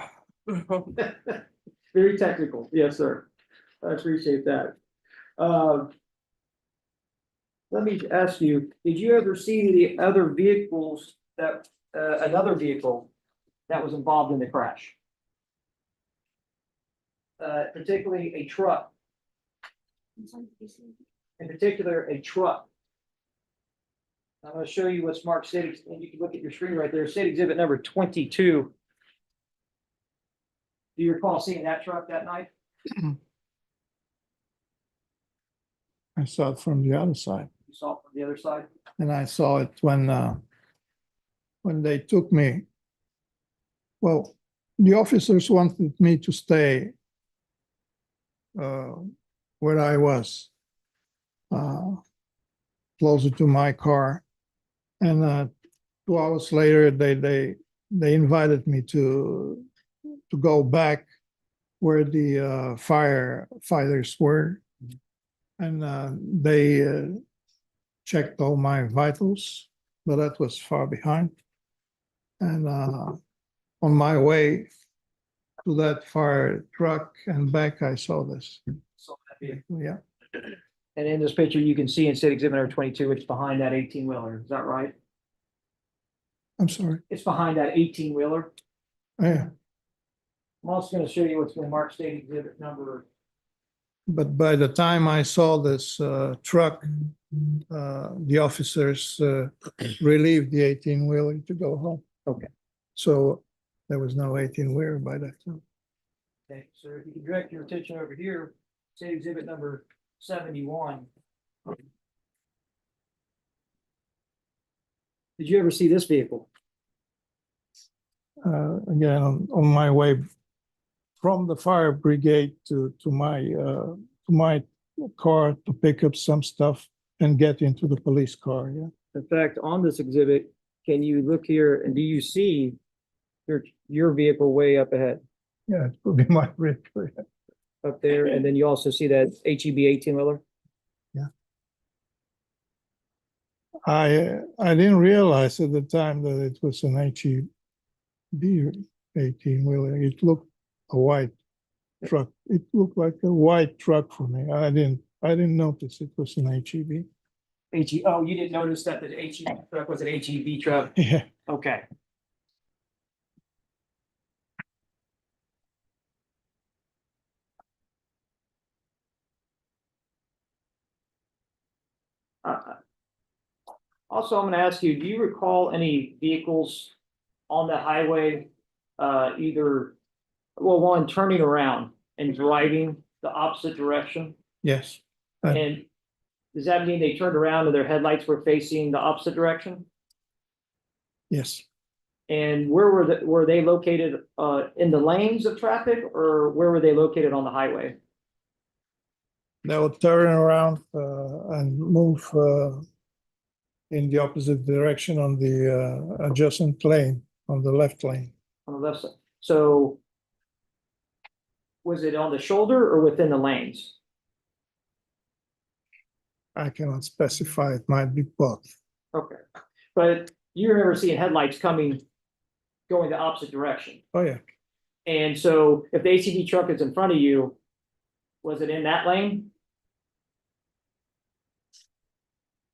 Very technical. Yes, sir. I appreciate that. Let me ask you, did you ever see the other vehicles that, another vehicle that was involved in the crash? Particularly a truck. In particular, a truck. I'm going to show you what's marked state, and you can look at your screen right there, state exhibit number 22. Do you recall seeing that truck that night? I saw it from the other side, You saw it from the other side? and I saw it when they took me. Well, the officers wanted me to stay where I was, closer to my car, and 2 hours later, they invited me to go back where the firefighters were, and they checked all my vitals, but that was far behind. And on my way to that fire truck and back, I saw this. Saw that vehicle. Yeah, And in this picture, you can see in state exhibit number 22, it's behind that 18-wheeler. Is that right? I'm sorry. It's behind that 18-wheeler. Yeah, I'm also going to show you what's been marked state exhibit number. but by the time I saw this truck, the officers relieved the 18-wheeler to go home. Okay. So there was no 18-wheeler by that time. Okay, so if you can direct your attention over here, state exhibit number 71. Did you ever see this vehicle? Again, on my way from the fire brigade to my car to pick up some stuff and get into the police car. Yeah. In fact, on this exhibit, can you look here and do you see your vehicle way up ahead? Yeah, it would be my vehicle. Yeah. Up there, and then you also see that HEB 18-wheeler? Yeah. I didn't realize at the time that it was an HEB 18-wheeler. It looked a white truck. It looked like a white truck for me. I didn't notice it was an HEB. Oh, you didn't notice that the HEB truck was an HEB truck? Yeah. Okay. Also, I'm going to ask you, do you recall any vehicles on the highway, one, turning around and driving the opposite direction? Yes. And does that mean they turned around and their headlights were facing the opposite direction? Yes. And where were they located, in the lanes of traffic, or where were they located on the highway? They would turn around and move in the opposite direction on the adjacent lane, on the left lane. On the left side. So was it on the shoulder or within the lanes? I cannot specify. It might be both. Okay, but you remember seeing headlights going the opposite direction. Oh, yeah. And so if the ATV truck is in front of you, was it in that lane?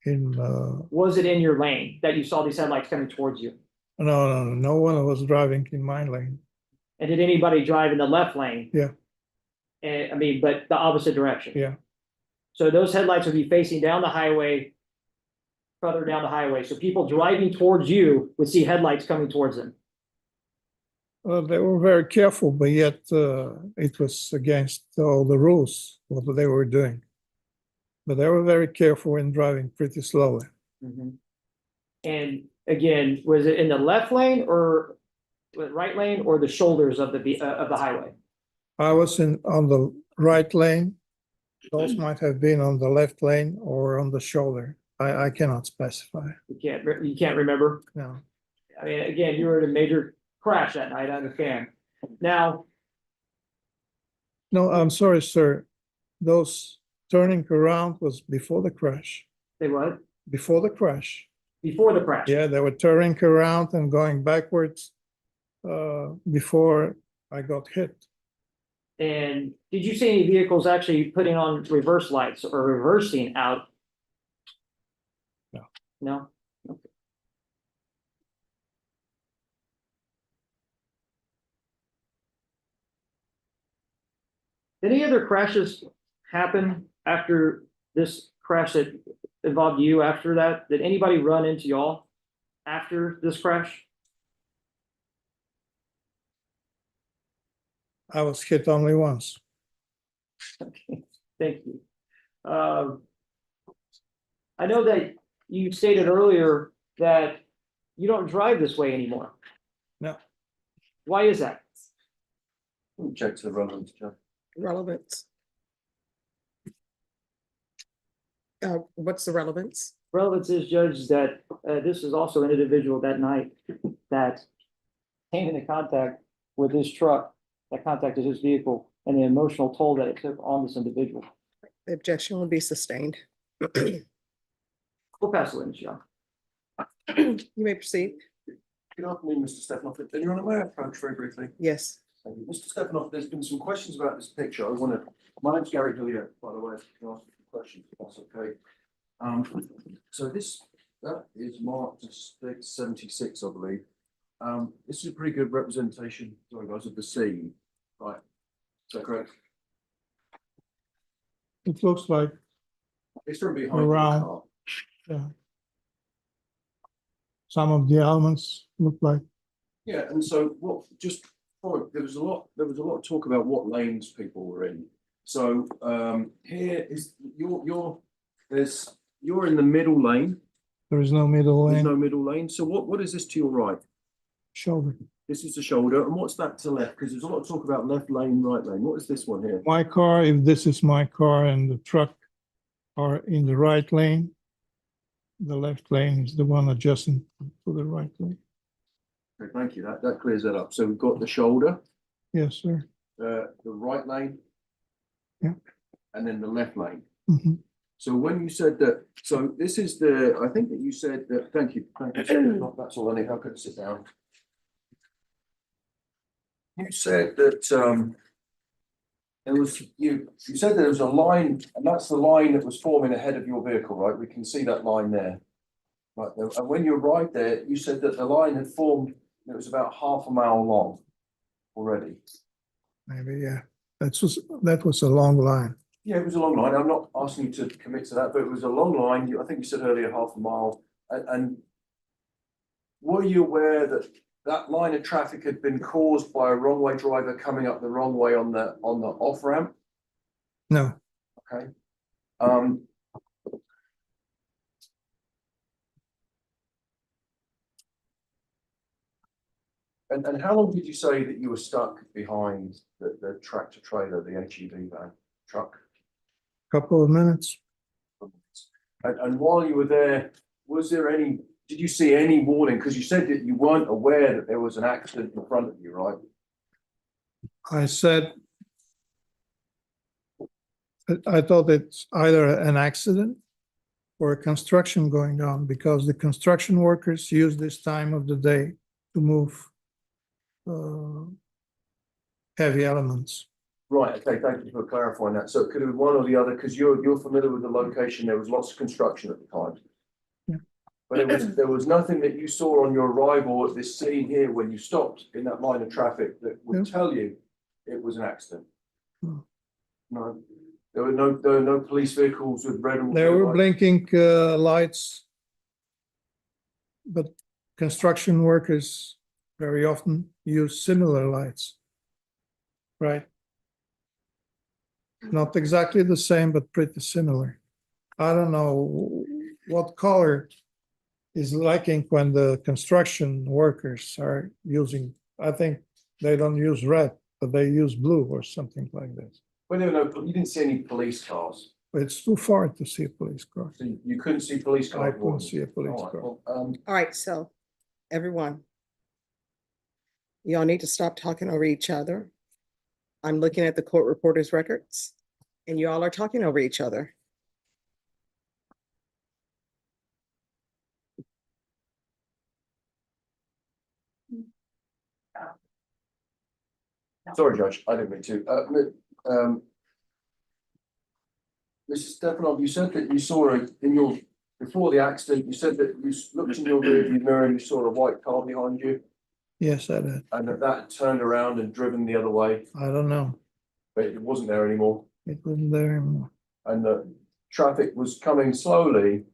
In Was it in your lane that you saw these headlights coming towards you? No one was driving in my lane. And did anybody drive in the left lane? Yeah. And, I mean, but the opposite direction? Yeah. So those headlights would be facing down the highway, further down the highway, so people driving towards you would see headlights coming towards them. They were very careful, but yet it was against all the rules, what they were doing. But they were very careful in driving pretty slowly. And again, was it in the left lane or the right lane or the shoulders of the highway? I was on the right lane. Those might have been on the left lane or on the shoulder. I cannot specify. You can't remember? No. I mean, again, you were in a major crash that night, I understand. Now, No, I'm sorry, sir. Those turning around was before the crash. they what? Before the crash. Before the crash? Yeah, they were turning around and going backwards before I got hit. And did you see any vehicles actually putting on reverse lights or reversing out? No. No? Okay. Any other crashes happen after this crash that involved you after that? Did anybody run into y'all after this crash? I was hit only once. Okay, thank you. I know that you stated earlier that you don't drive this way anymore. No. Why is that? Check to the relevance, John. Relevance. What's the relevance? Relevance is, Judge, that this is also an individual that night that came into contact with his truck, that contacted his vehicle, and the emotional toll that it took on this individual. The objection will be sustained. We'll pass the witness, John. You may proceed. Good afternoon, Mr. Stepanov. And you're on a way approach very briefly. Yes. Thank you. Mr. Stepanov, there's been some questions about this picture. My name's Gary Hillier, by the way, if you can ask a question, if that's okay. So that is marked as 76, I believe. This is a pretty good representation, sorry guys, of the scene, right? Is that correct? It looks like It's from behind the around, car. yeah. Some of the elements look like. Yeah, and so there was a lot of talk about what lanes people were in. So here is you're in the middle lane. There is no middle There's lane. no middle lane. So what is this to your right? Shoulder. This is the shoulder, and what's that to left? Because there's a lot of talk about left lane, right lane. What is this one here? My car, if this is my car and the truck are in the right lane, the left lane is the one adjacent to the right lane. Okay, thank you. That clears that up. So we've got the shoulder, Yes, sir. the right lane, Yeah. and then the left lane. Mhm. So when you said that, so this is I think that you said that, thank you. That's all I need. I could sit down. You said that you said that there was a line, and that's the line that was forming ahead of your vehicle, right? We can see that line there. Right, and when you arrived there, you said that the line had formed, it was about half a mile long already. Maybe, yeah. That was a long line. Yeah, it was a long line. I'm not asking you to commit to that, but it was a long line. I think you said earlier half a mile. And were you aware that that line of traffic had been caused by a wrong way driver coming up the wrong way on the off ramp? No, Okay. And how long did you say that you were stuck behind the tractor trailer, the HEV van truck? couple of minutes. And while you were there, did you see any warning? Because you said that you weren't aware that there was an accident in front of you, right? I said, I thought it's either an accident or a construction going on because the construction workers use this time of the day to move heavy elements. Right, okay, thank you for clarifying that. So it could have been one or the other, because you're familiar with the location, there was lots of construction at the time. Yeah. But there was nothing that you saw on your arrival at this scene here when you stopped in that line of traffic that would tell you it was an accident. Hmm. No, there were no police vehicles with red and. There blue were lights. blinking lights. But construction workers very often use similar lights. Right? Not exactly the same, but pretty similar. I don't know what color is lacking when the construction workers are using, I think they don't use red, but they use blue or something like this. Well, no, you didn't see any police cars. But it's too far to see a police car. So you couldn't see police I cars. couldn't see a police All right, car. well, All right, so everyone. Y'all need to stop talking over each other. I'm looking at the court reporter's records and you all are talking over each other. Sorry, Judge, I didn't mean to. Mrs. Stepanov, you said that you saw before the accident, you said that you looked in your rearview mirror and you saw a white car behind you. Yes, I did. And that turned around and driven the other way, I don't know. but it wasn't there anymore. It wasn't there anymore. And the traffic was coming slowly,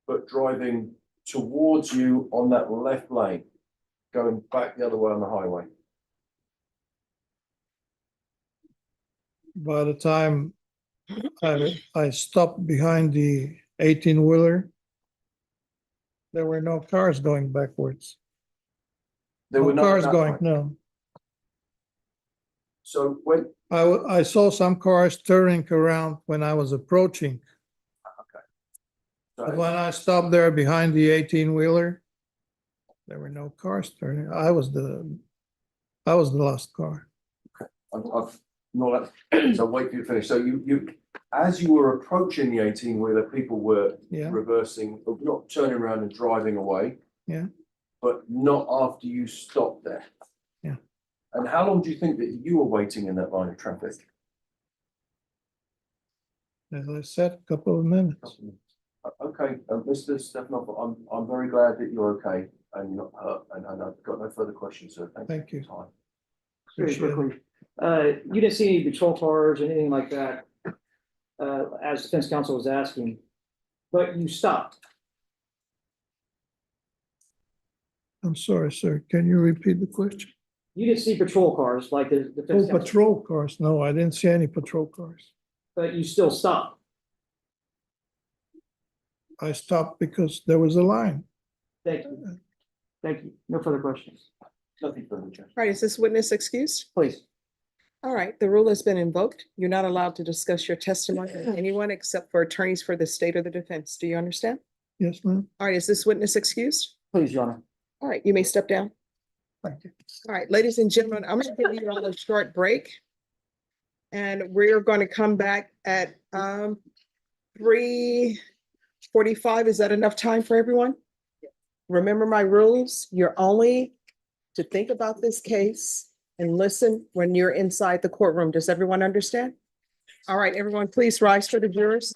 but driving towards you on that left lane, going back the other way on the highway. By the time I stopped behind the 18-wheeler, there were no cars going backwards. There were No none at cars that going, point. no. So when, I saw some cars turning around when I was approaching. But so when I stopped there behind the 18-wheeler, there were no cars turning. I was the last car. I've not, so wait for you to finish. So as you were approaching the 18-wheeler, people were Yeah. reversing, not turning around and driving away. Yeah. But not after you stopped there. Yeah. And how long do you think that you were waiting in that line of traffic? As I said, a couple of minutes. Okay, Mr. Stepanov, I'm very glad that you're okay and you're not hurt, and I've got no further questions, so thank you. For your time. Very Appreciate it. quickly, you didn't see any patrol cars or anything like that, as defense counsel was asking, but you stopped. I'm sorry, sir. Can you repeat the question? You didn't see patrol cars like the Oh, defense counsel, patrol cars. No, I didn't see any patrol cars. but you still stopped. I stopped because there was a line. Thank you. Thank you. No further questions. Nothing further, Judge. All right, is this witness excused? Please. All right, the rule has been invoked. You're not allowed to discuss your testimony with anyone except for attorneys for the state or the defense. Do you understand? Yes, ma'am. All right, is this witness excused? Please, Your Honor. All right, you may step down. Thank you. All right, ladies and gentlemen, I'm going to give you all a short break. And we're going to come back at 3:45. Is that enough time for everyone? Remember my rules. You're only to think about this case and listen when you're inside the courtroom. Does everyone understand? All right, everyone, please rise for the jurors.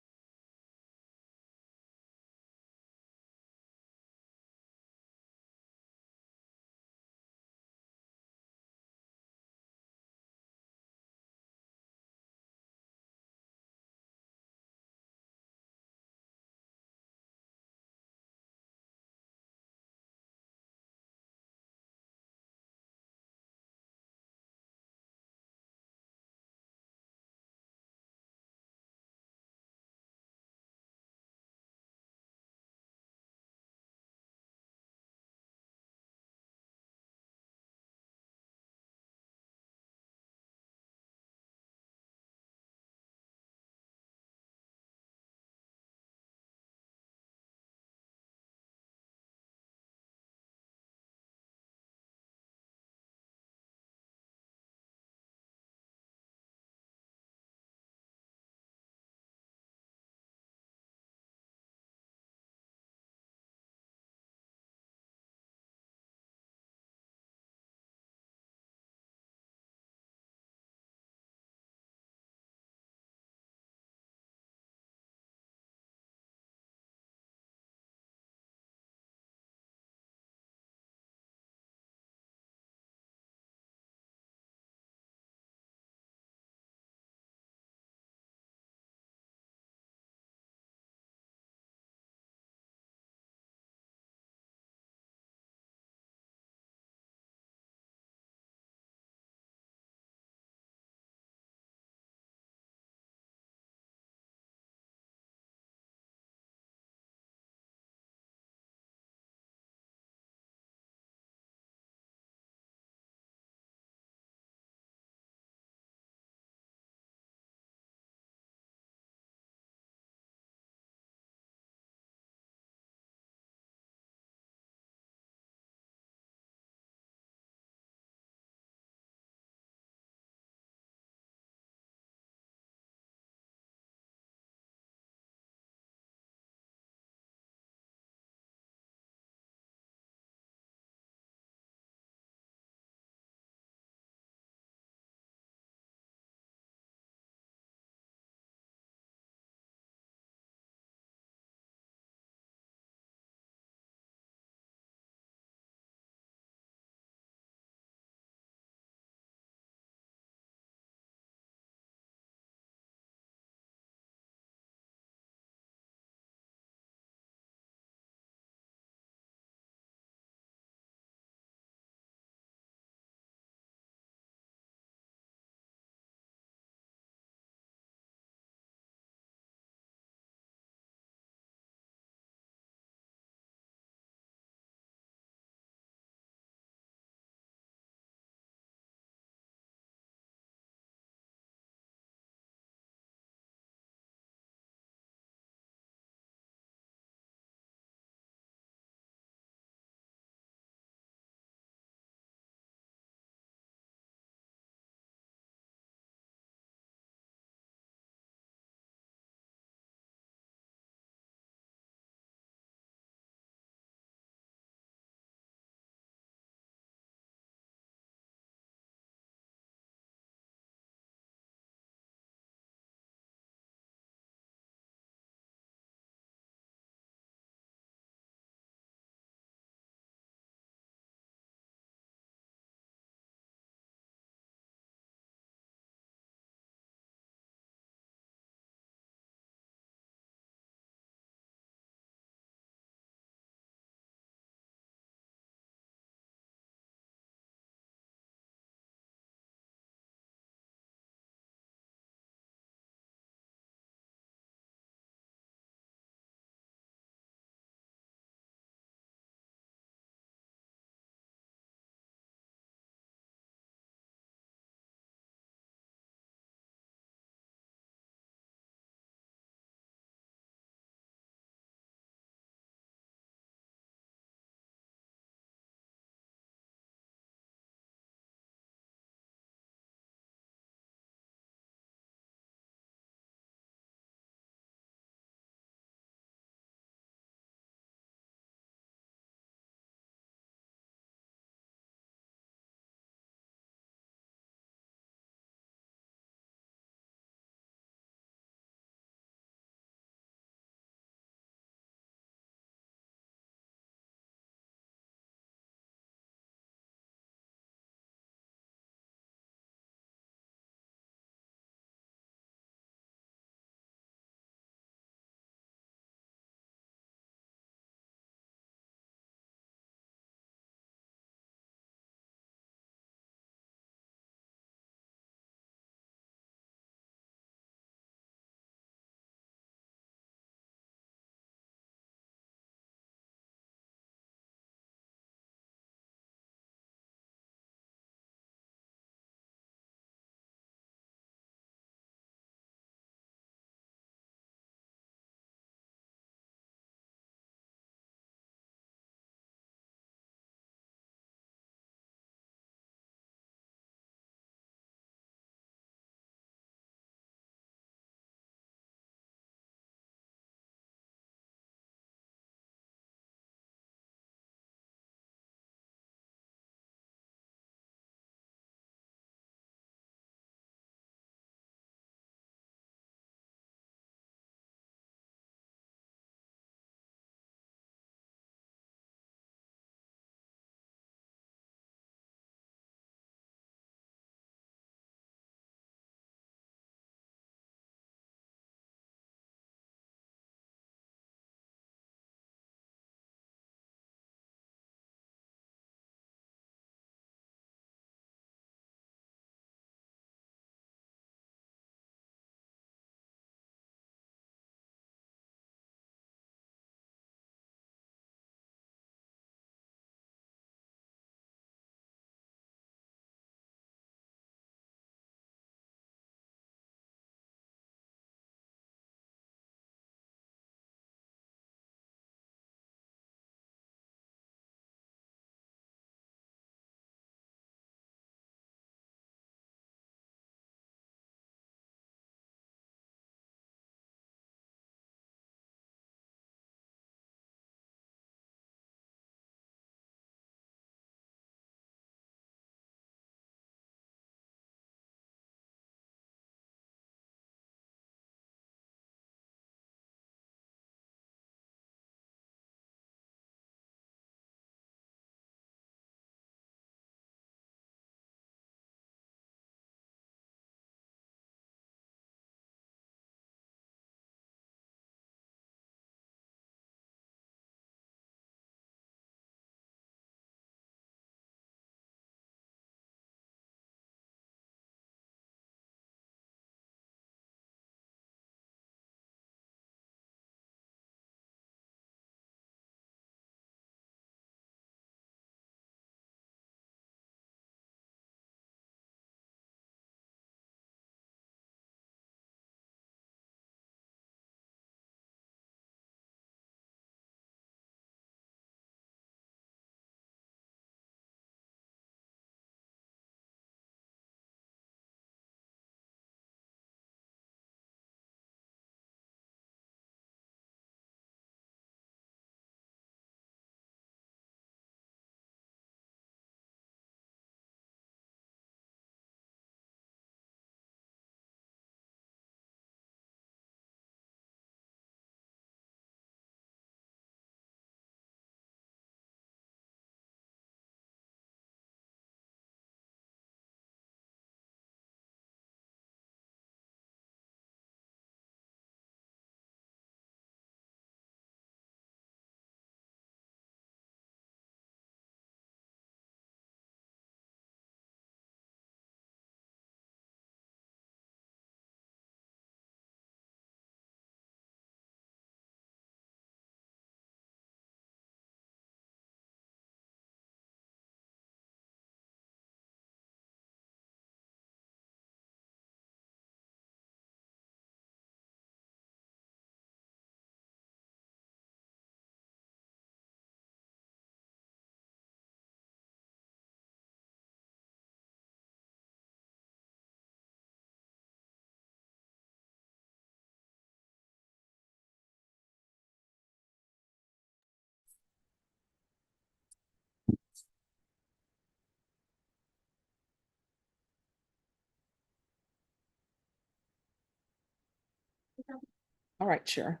All right, Chair.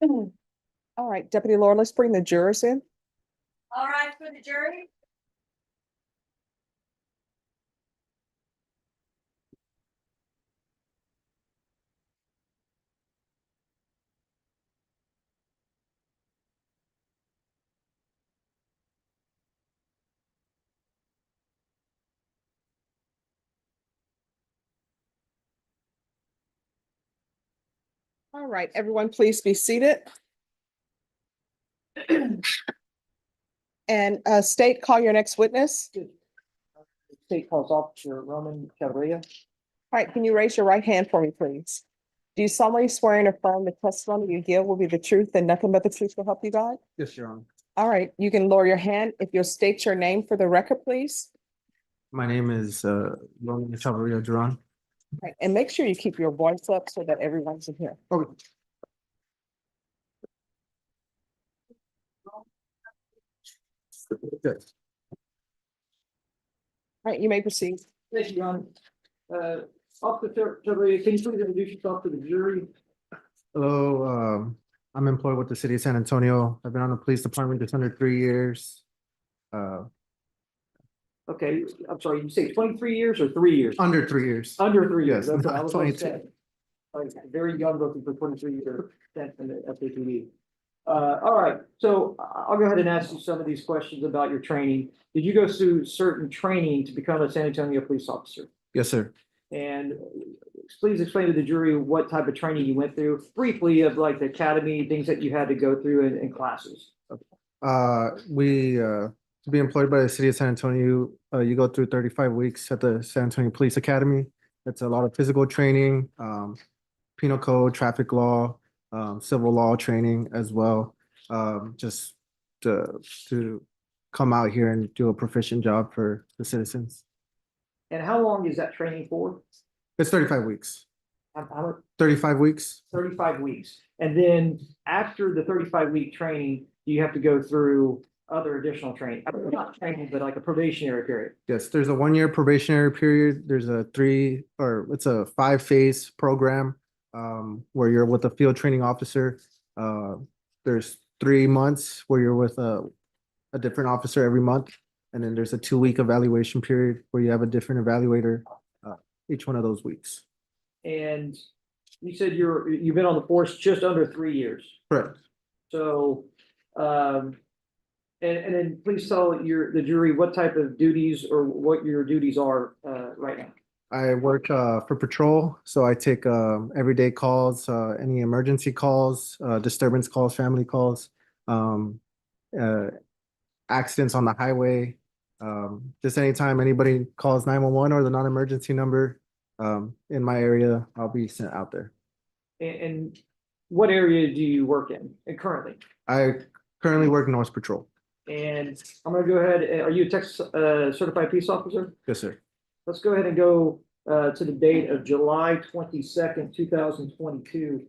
All right, Deputy Laura, let's bring the jurors in. All right, for the jury. All right, everyone, please be seated. And state, call your next witness. State calls Officer Roman Cabrera. All right, can you raise your right hand for me, please? Do you solemnly swear and affirm the testimony you give will be the truth and nothing but the truth will help you God? Yes, Your Honor. All right, you can lower your hand if you'll state your name for the record, please. My name is Roman Cabrera Duran. Right, and make sure you keep your voice up so that everyone's in here. Okay. Good. All right, you may proceed. Thank you, Your Honor. Officer Cabrera, can you please introduce yourself to the jury? Hello, I'm employed with the city of San Antonio. I've been on the police department just under 3 years. Okay, I'm sorry, you say 23 years or 3 years? Under 3 years. Under 3 years. Yes, Okay, I not was gonna 22. say. Like, very young looking for 23 years in the FAPD. All right, so I'll go ahead and ask you some of these questions about your training. Did you go through certain training to become a San Antonio police officer? Yes, sir. And please explain to the jury what type of training you went through, briefly, of like the academy, things that you had to go through in classes. To be employed by the city of San Antonio, you go through 35 weeks at the San Antonio Police Academy. It's a lot of physical training, penal code, traffic law, civil law training as well. Just to come out here and do a proficient job for the citizens. And how long is that training for? It's 35 weeks. How 35 weeks. 35 weeks. And then after the 35-week training, you have to go through other additional training, not training, but like a probationary period. Yes, there's a 1 year probationary period. There's a 5-phase program where you're with a field training officer. There's 3 months where you're with a different officer every month. And then there's a 2-week evaluation period where you have a different evaluator each one of those weeks. And you said you've been on the force just under 3 years. Correct. So, and then please tell the jury what type of duties or what your duties are right now. I work for patrol, so I take everyday calls, any emergency calls, disturbance calls, family calls, accidents on the highway. Just anytime anybody calls 911 or the non-emergency number in my area, I'll be sent out there. And what area do you work in currently? I currently work North Patrol. And I'm gonna go ahead, are you a Texas certified peace officer? Yes, sir. Let's go ahead and go to the date of July 22nd, 2022.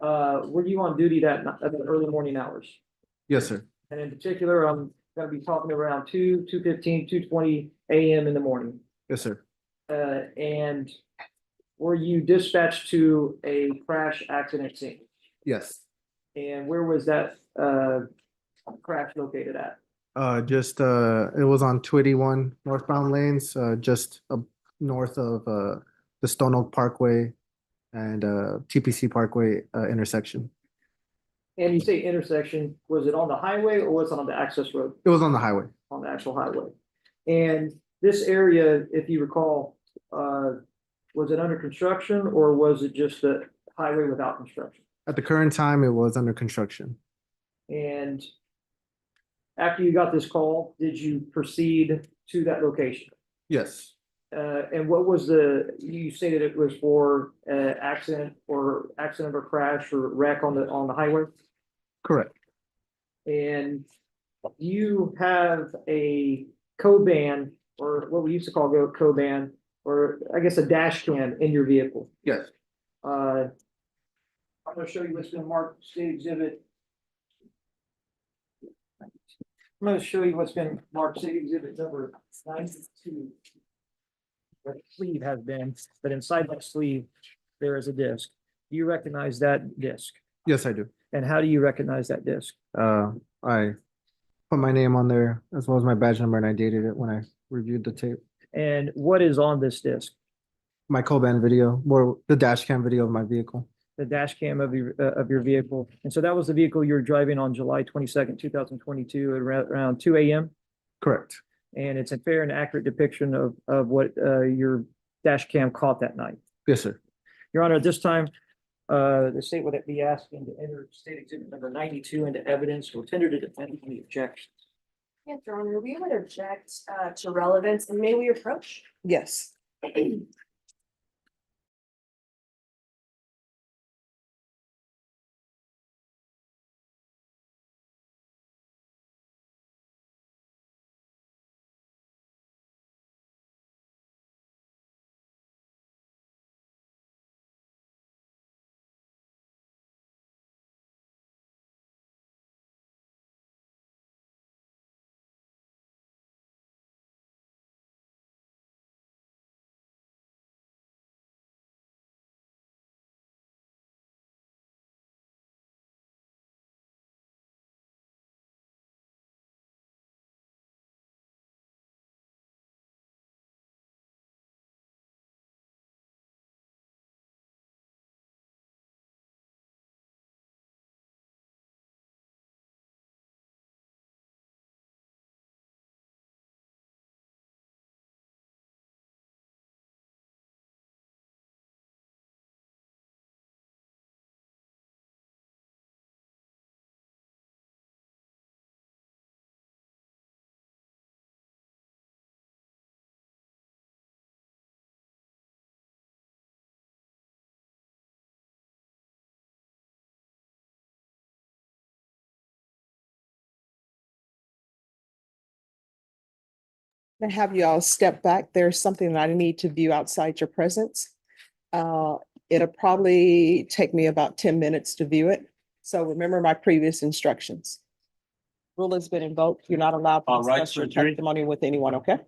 Were you on duty at the early morning hours? Yes, sir. And in particular, I'm gonna be talking around 2:15, 2:20 a.m. in the morning. Yes, sir. And were you dispatched to a crash accident scene? Yes. And where was that crash located at? It was on 281 northbound lanes, just north of the Stone Oak Parkway and TPC Parkway intersection. And you say intersection, was it on the highway or was it on the access road? It was on the highway. On the actual highway. And this area, if you recall, was it under construction or was it just a highway without construction? At the current time, it was under construction. And after you got this call, did you proceed to that location? Yes. And what was you stated it was for accident or crash or wreck on the highway? Correct. And you have a co-ban, or what we used to call co-ban, or I guess a dash cam in your vehicle. Yes. I'm gonna show you what's been marked state exhibit. I'm gonna show you what's been marked state exhibit number 92. Where the sleeve has been, but inside that sleeve, there is a disc. Do you recognize that disc? Yes, I do. And how do you recognize that disc? I put my name on there as well as my badge number and I dated it when I reviewed the tape. And what is on this disc? My Coban video, or the dash cam video of my vehicle. The dash cam of your vehicle. And so that was the vehicle you were driving on July 22nd, 2022 at around 2 a.m. Correct. And it's a fair and accurate depiction of what your dash cam caught that night. Yes, sir. Your Honor, at this time, the state would be asking to enter state exhibit number 92 into evidence or tender to defend any objections. Yes, Your Honor, we would object to relevance and may we approach? Yes. I have you all step back. There's something that I need to view outside your presence. It'll probably take me about 10 minutes to view it. So remember my previous instructions. Rule has been invoked. You're not allowed to All right, discuss your Secretary. testimony with anyone, okay?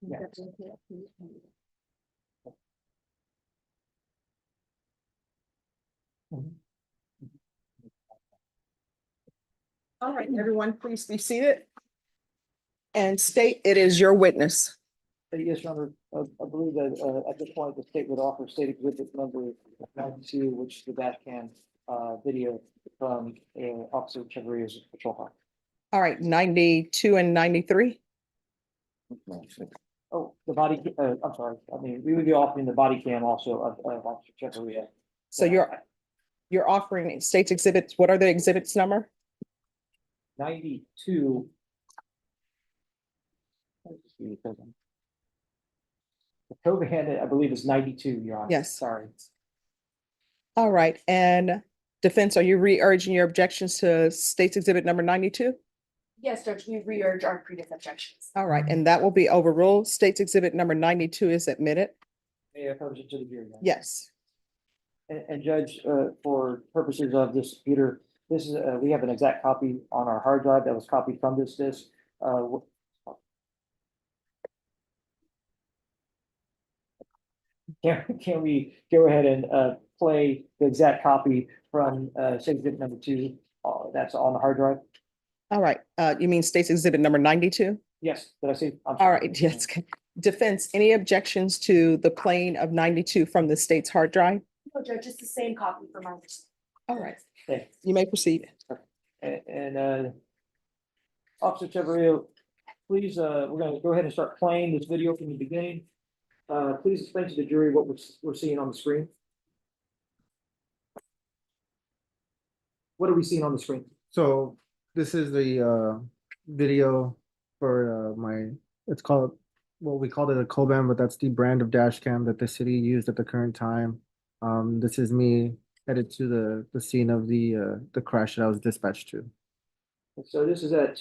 All right, everyone, please be seated. And state it is your witness. Yes, Your Honor, I believe that, at this point, the state would offer state exhibit number 92, which is the dash cam, video from, Officer Chevaliers patrol car. All right, 92 and 93. Oh, the body, I'm sorry, I mean, we would be offering the body cam also of Officer Chevalier. So you're offering state's exhibits. What are the exhibits number? 92. The co-hand, I believe, is 92, Your Honor. Yes. Sorry. All right, and defense, are you re-urging your objections to state's exhibit number 92? Yes, Judge, we re-urge our previous objections. All right, and that will be overruled. State's exhibit number 92 is admitted. May I approach it to the jury? Then? Yes. And Judge, for purposes of this computer, this is, we have an exact copy on our hard drive that was copied from this disk. Can we go ahead and play the exact copy from exhibit number 2 that's on the hard drive? All right, you mean state's exhibit number 92? Yes, did I see? All right, yes. Defense, any objections to the playing of 92 from the state's hard drive? No, Judge, it's the same copy for my. All right, Okay. you may proceed. And Officer Chevalier, please, we're gonna go ahead and start playing this video from the beginning. Please explain to the jury what we're seeing on the screen. What are we seeing on the screen? So this is the video for it's called, well, we called it a Coban, but that's the brand of dash cam that the city used at the current time. This is me headed to the scene of the crash that I was dispatched to. So this is at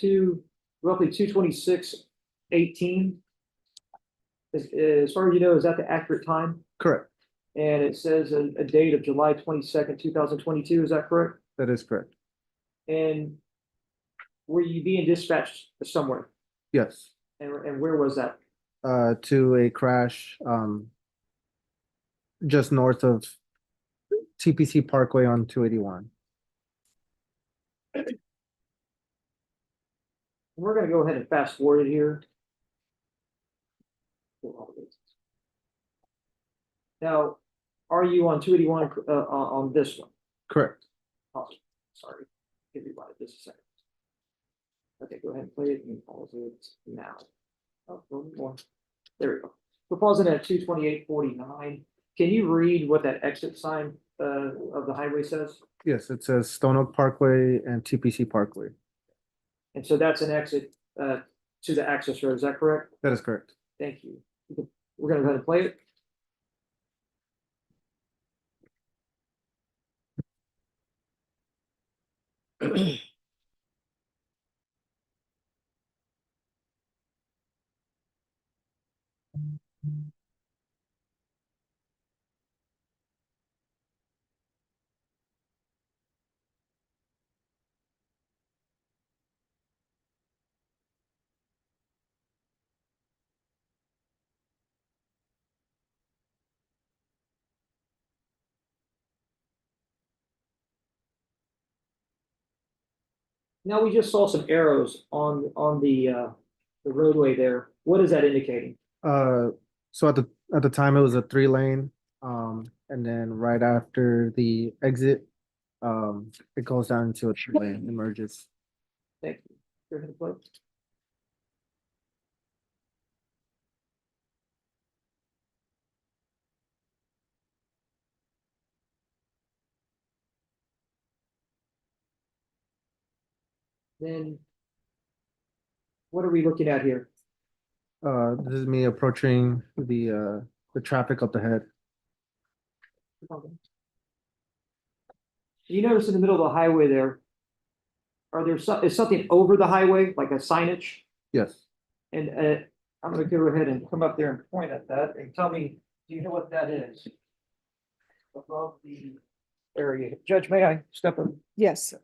roughly 2:26:18. As far as you know, is that the accurate time? Correct. And it says a date of July 22nd, 2022, is that correct? That is correct. And were you being dispatched somewhere? Yes. And where was that? To a crash just north of TPC Parkway on 281. We're gonna go ahead and fast forward it here. Now, are you on 281 on this one? Correct. Oh, sorry, give everybody just a second. Okay, go ahead and play it and pause it now. Oh, one more. There we go. We're pausing at 2:28:49. Can you read what that exit sign of the highway says? Yes, it says Stone Oak Parkway and TPC Parkway. And so that's an exit to the access road, is that correct? That is correct. Thank you. We're gonna go ahead and play it. Now, we just saw some arrows on the roadway there. What is that indicating? So at the time it was a 3-lane, and then right after the exit, it goes down into a 2-lane and merges. Thank you. Go ahead and play. Then what are we looking at here? This is me approaching the traffic up ahead. You notice in the middle of the highway there, is something over the highway, like a signage? Yes. And I'm gonna go ahead and come up there and point at that and tell me, do you know what that is? Above the area. Judge, may I step up? Yes.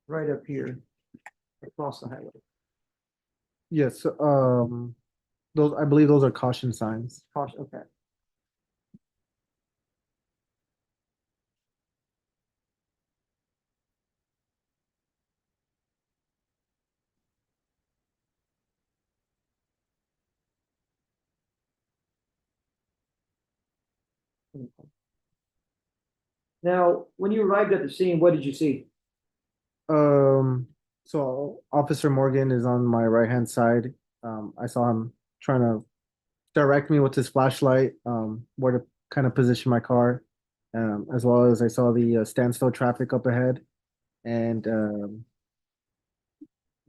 Right up here, across the highway. Yes, Those, I believe those are caution signs. Caution, okay. Now, when you arrived at the scene, what did you see? So Officer Morgan is on my right-hand side. I saw him trying to direct me with his flashlight, where to kind of position my car. As well as I saw the standstill traffic up ahead and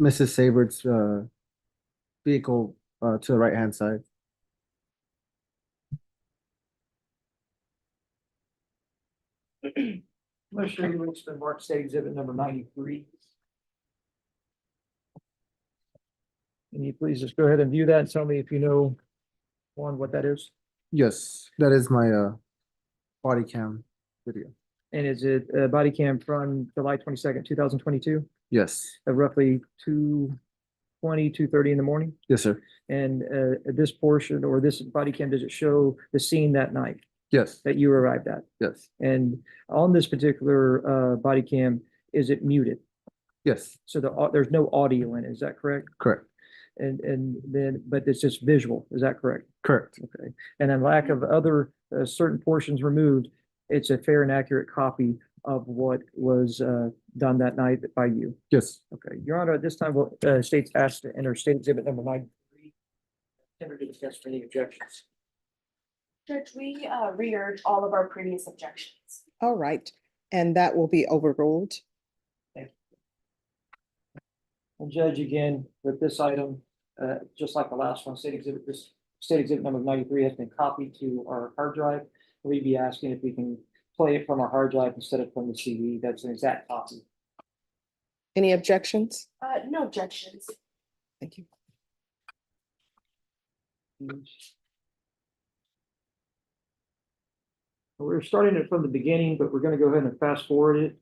Mrs. Sabert's vehicle to the right-hand side. I'm gonna show you what's been marked state exhibit number 93. Can you please just go ahead and view that and tell me if you know, Juan, what that is? Yes, that is my body cam video. And is it a body cam from July 22nd, 2022, Yes, at roughly 2:20, 2:30 in the morning? yes, sir. And this portion or this body cam, does it show the scene that night Yes, that you arrived at? yes, And on this particular body cam, is it muted? yes, So there's no audio in it, is that correct? correct, And then, but it's just visual, is that correct? correct. Okay. And in lack of other certain portions removed, it's a fair and accurate copy of what was done that night by you. Yes, Okay, Your Honor, at this time, will state's asked to enter state exhibit number 93. Enter to discuss any objections. Judge, we re-urge all of our previous objections. All right, and that will be overruled. And Judge, again, with this item, just like the last one, state exhibit number 93 has been copied to our hard drive. We'd be asking if we can play it from our hard drive instead of from the CD. That's an exact copy. Any objections? No objections. Thank you. We're starting it from the beginning, but we're going to go ahead and fast forward it.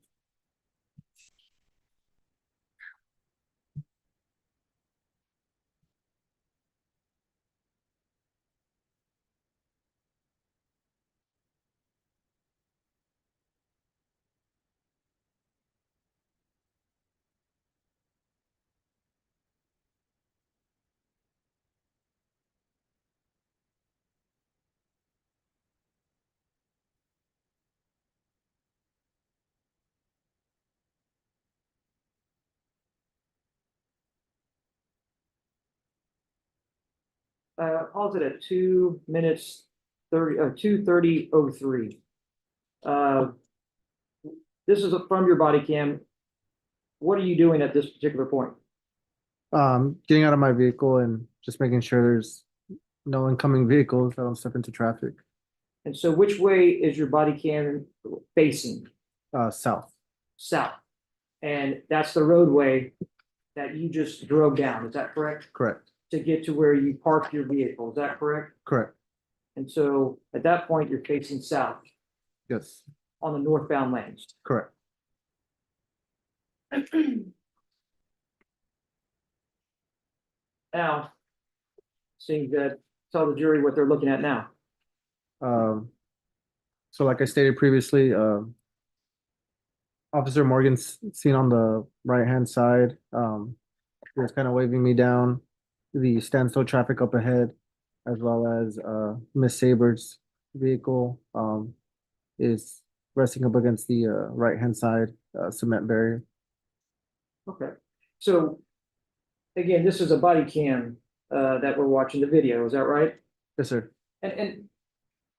Pause it at 2 minutes 30, 2:30:03. This is from your body cam. What are you doing at this particular point? Getting out of my vehicle and just making sure there's no incoming vehicles. I don't step into traffic. And so which way is your body cam facing? South. South. And that's the roadway that you just drove down, is that correct? Correct, To get to where you parked your vehicle, is that correct? correct. And so at that point, you're facing south Yes, on the northbound lanes. correct. Now, seeing that, tell the jury what they're looking at now. So like I stated previously, Officer Morgan's seen on the right-hand side. He was kind of waving me down the standstill traffic up ahead, as well as Miss Saber's vehicle is resting up against the right-hand side cement barrier. Okay, so again, this is a body cam that we're watching the video, is that right? Yes, sir. And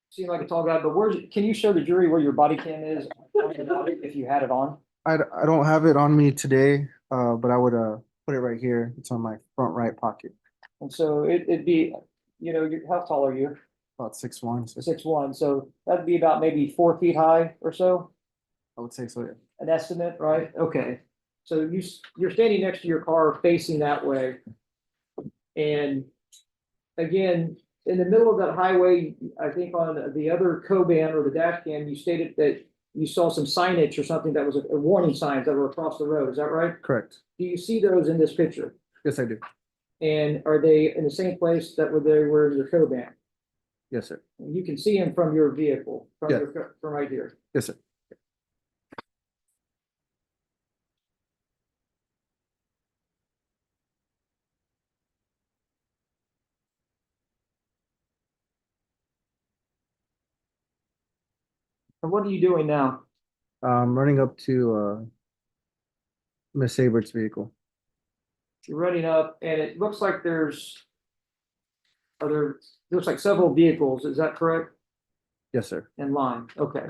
seem like a tall guy, but can you show the jury where your body cam is if you had it on? I don't have it on me today, but I would put it right here. It's on my front right pocket. And so it'd be, how tall are you? About 6'1". 6'1", so that'd be about maybe 4 feet high or so, I would say so, yeah. an estimate, right? Okay. So you're standing next to your car facing that way. And again, in the middle of that highway, I think on the other Coban or the dash cam, you stated that you saw some signage or something that was a warning signs that were across the road. Is that right? Correct. Do you see those in this picture? Yes, I do. And are they in the same place that were they were in your co-ban? Yes, sir. You can see them from your vehicle, from Yeah. from right here. Yes, sir. And what are you doing now? Running up to Miss Sabert's vehicle. You're running up and it looks like looks like several vehicles, is that correct? Yes, sir. In line, okay.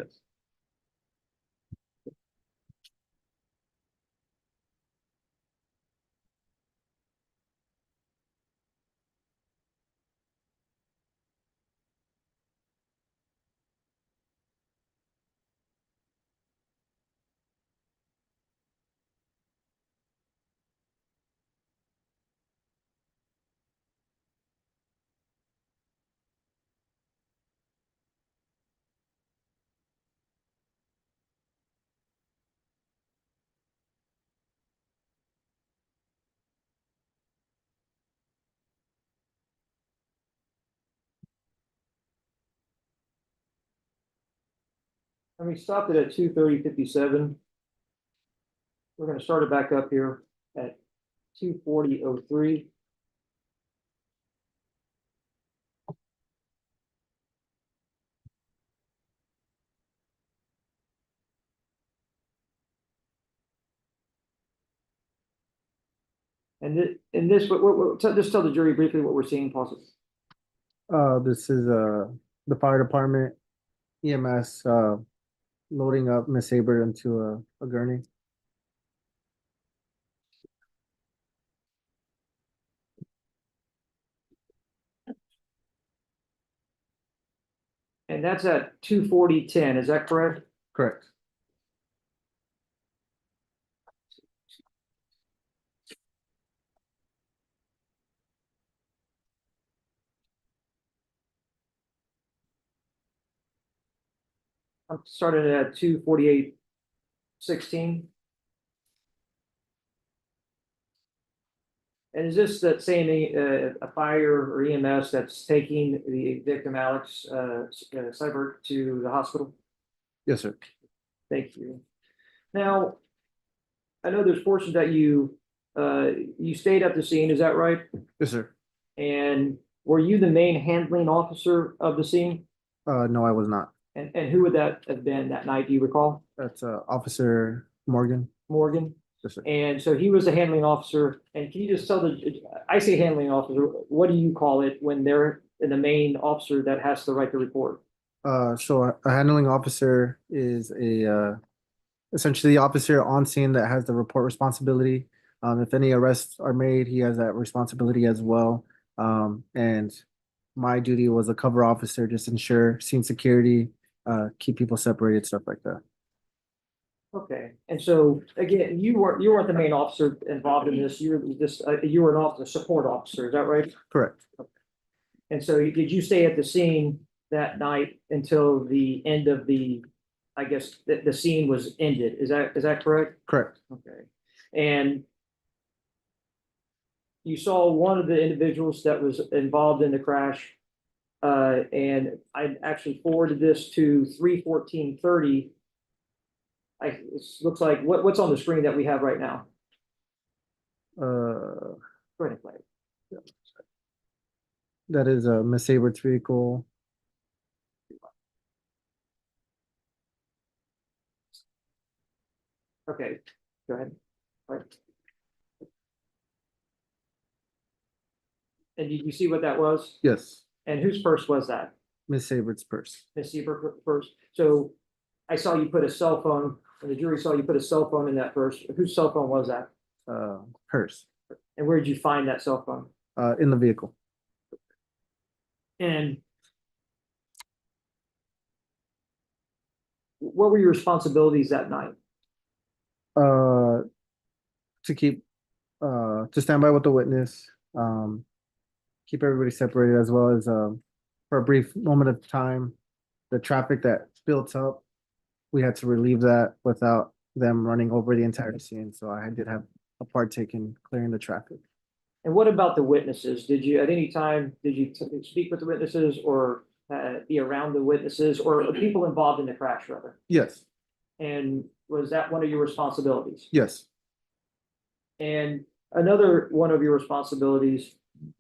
And we stopped it at 2:30:57. We're gonna start it back up here at 2:40:03. And this, just tell the jury briefly what we're seeing, possibly. This is the fire department, EMS, loading up Miss Saber into a gurney. And that's at 2:40:10, is that correct? Correct. I'm starting at 2:48:16. And is this that same a fire or EMS that's taking the victim Alex Seibert to the hospital? Yes, sir. Thank you. Now, I know there's portions that you stayed at the scene, is that right? Yes, sir. And were you the main handling officer of the scene? No, I was not. And who would that have been that night? Do you recall? That's Officer Morgan. Morgan. Yes, sir. And so he was the handling officer. And can you just tell I say handling officer, what do you call it when they're the main officer that has the right to report? So a handling officer is essentially the officer on scene that has the report responsibility. If any arrests are made, he has that responsibility as well. And my duty was a cover officer, just ensure scene security, keep people separated, stuff like that. Okay, and so again, you weren't the main officer involved in this. You were you were an officer, support officer. Is that right? Correct. And so did you stay at the scene that night until the end of I guess the scene was ended? Is that correct? Correct. Okay, and you saw one of the individuals that was involved in the crash. And I actually forwarded this to 3:14:30. It looks like what's on the screen that we have right now. Go ahead and play it. That is Miss Sabert's vehicle. Okay, go ahead. All right. And did you see what that was? Yes. And whose purse was that? Miss Sabert's purse. Miss Seabrook purse. So I saw you put a cell phone, and the jury saw you put a cell phone in that purse. Whose cell phone was that? Hers. And where did you find that cell phone? In the vehicle. And what were your responsibilities that night? To keep to stand by with the witness, keep everybody separated, as well as for a brief moment of time, the traffic that built up, we had to relieve that without them running over the entire scene. So I did have a part taken clearing the traffic. And what about the witnesses? Did you, at any time, speak with the witnesses or be around the witnesses or the people involved in the crash rather? Yes, And was that one of your responsibilities? yes, And another one of your responsibilities,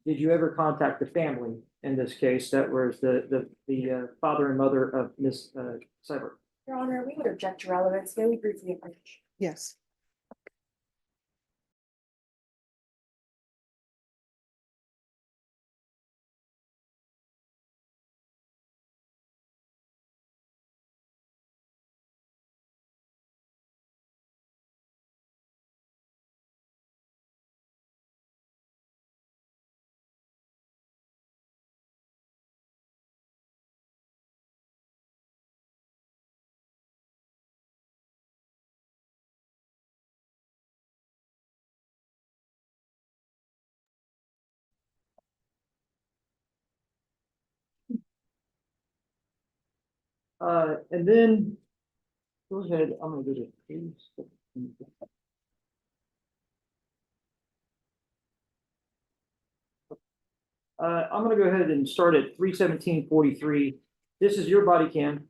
did you ever contact the family in this case? That was the father and mother of Miss Seibert? Your Honor, we would object to relevance. May we briefly approach? Yes. And then, go ahead, I'm gonna go to page. I'm gonna go ahead and start at 317:43. This is your body cam.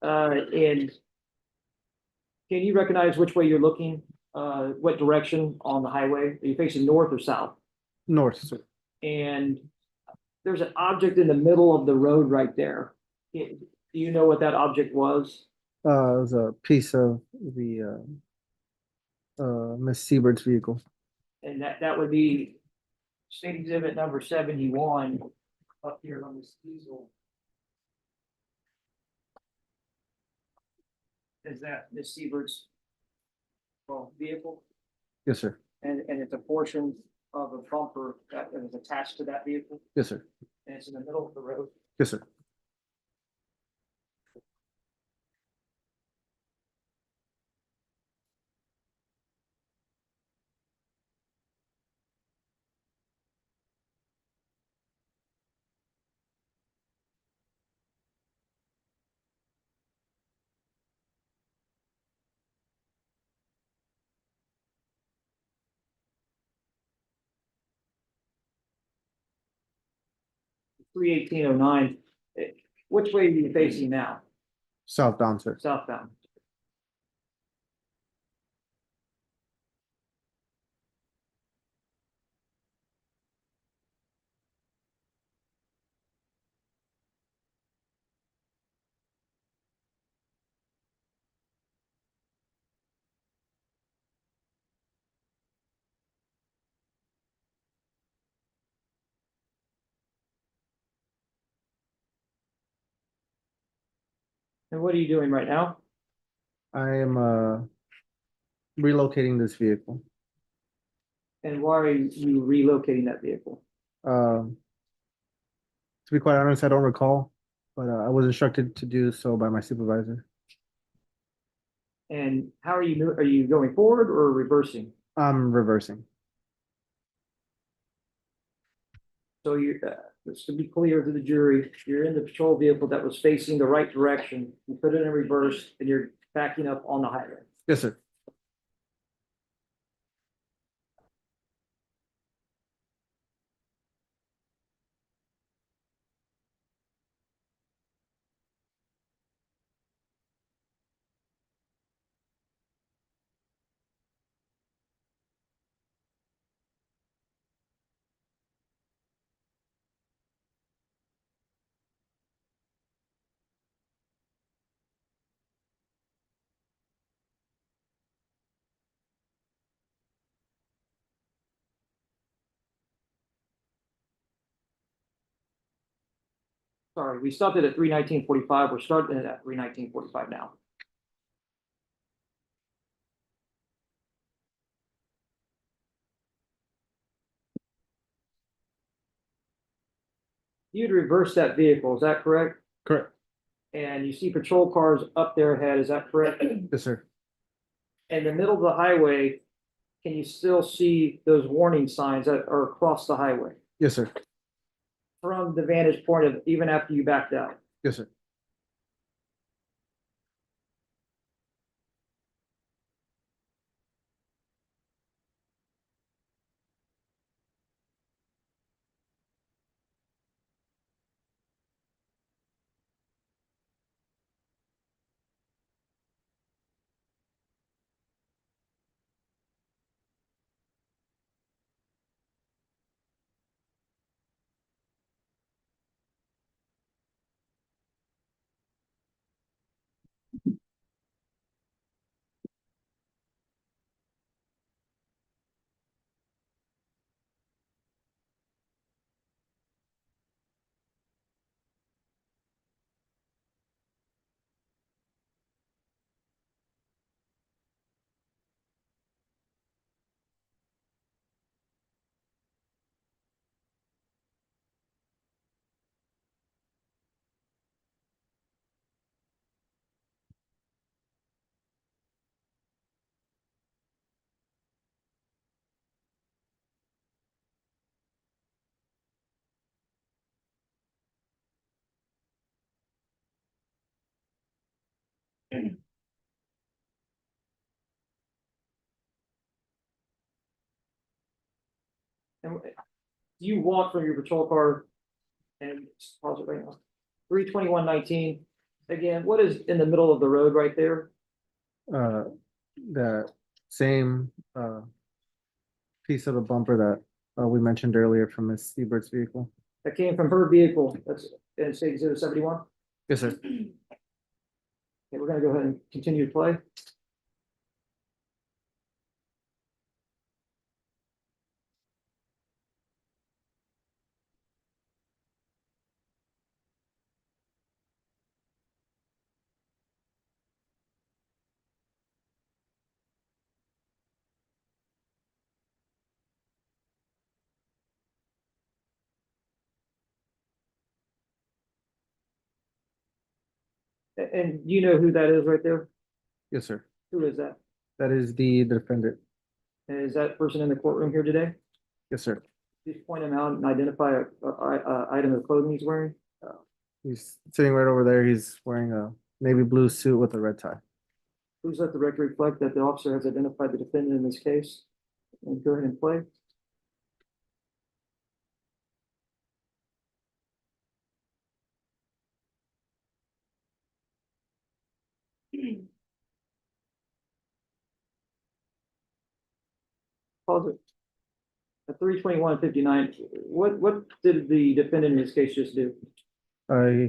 And can you recognize which way you're looking? What direction on the highway? Are you facing north or south? north, sir. And there's an object in the middle of the road right there. Do you know what that object was? It was a piece of the Miss Siebert's vehicle. And that would be state exhibit number 71 up here on this easel. Is that Miss Siebert's vehicle? Yes, sir. And it's a portion of a bumper that is attached to that vehicle, Yes, sir. and it's in the middle of the road. Yes, sir. Three 1809. Which way are you facing now? Southbound, sir. Southbound. And what are you doing right now? I am relocating this vehicle. And why are you relocating that vehicle? To be quite honest, I don't recall, but I was instructed to do so by my supervisor. And how are you going forward or reversing? I'm reversing. So you, just to be clear to the jury, you're in the patrol vehicle that was facing the right direction. You put it in reverse and you're backing up on the highway. Yes, sir. Sorry, we stopped it at 319:45. We're starting it at 319:45 now. You'd reverse that vehicle, is that correct? Correct. And you see patrol cars up there ahead, is that correct? Yes, sir. In the middle of the highway, can you still see those warning signs that are across the highway? Yes, sir. From the vantage point of even after you backed out? Yes, sir. And you walk from your patrol car and pause it right now. 32119. Again, what is in the middle of the road right there? The same, piece of the bumper that, we mentioned earlier from Ms. Seabird's vehicle. That came from her vehicle. That's in state 071. Yes, sir. Okay, we're gonna go ahead and continue to play. And you know who that is right there? Yes, sir. Who is that? That is the defendant. And is that person in the courtroom here today? Yes, sir. Just point him out and identify a item of clothing he's wearing. He's sitting right over there. He's wearing a navy blue suit with a red tie. Please let the record reflect that the officer has identified the defendant in this case. And go ahead and play. Pause it. At 321:59, what did the defendant in this case just do?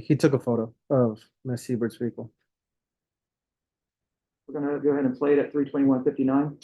He took a photo of Ms. Seabird's vehicle. We're gonna go ahead and play it at 321:59.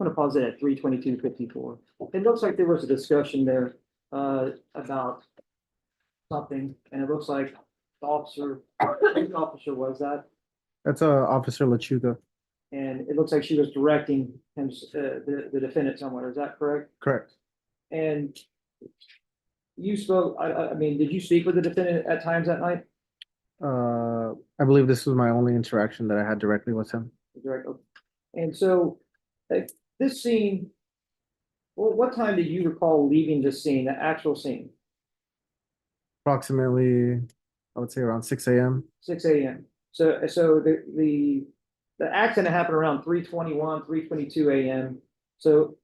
I'm gonna pause it at 322:54. It looks like there was a discussion there about something, and it looks like the officer, which officer was that? That's Officer Lechuga. And it looks like she was directing him, the defendant somewhere. Is that correct? Correct. And you spoke, I mean, did you speak with the defendant at times that night? I believe this was my only interaction that I had directly with him. Directly. And so, this scene, well, what time do you recall leaving this scene, the actual scene? Approximately, I would say around 6 a.m. 6 a.m. So the accident happened around 3:21, 3:22 a.m. So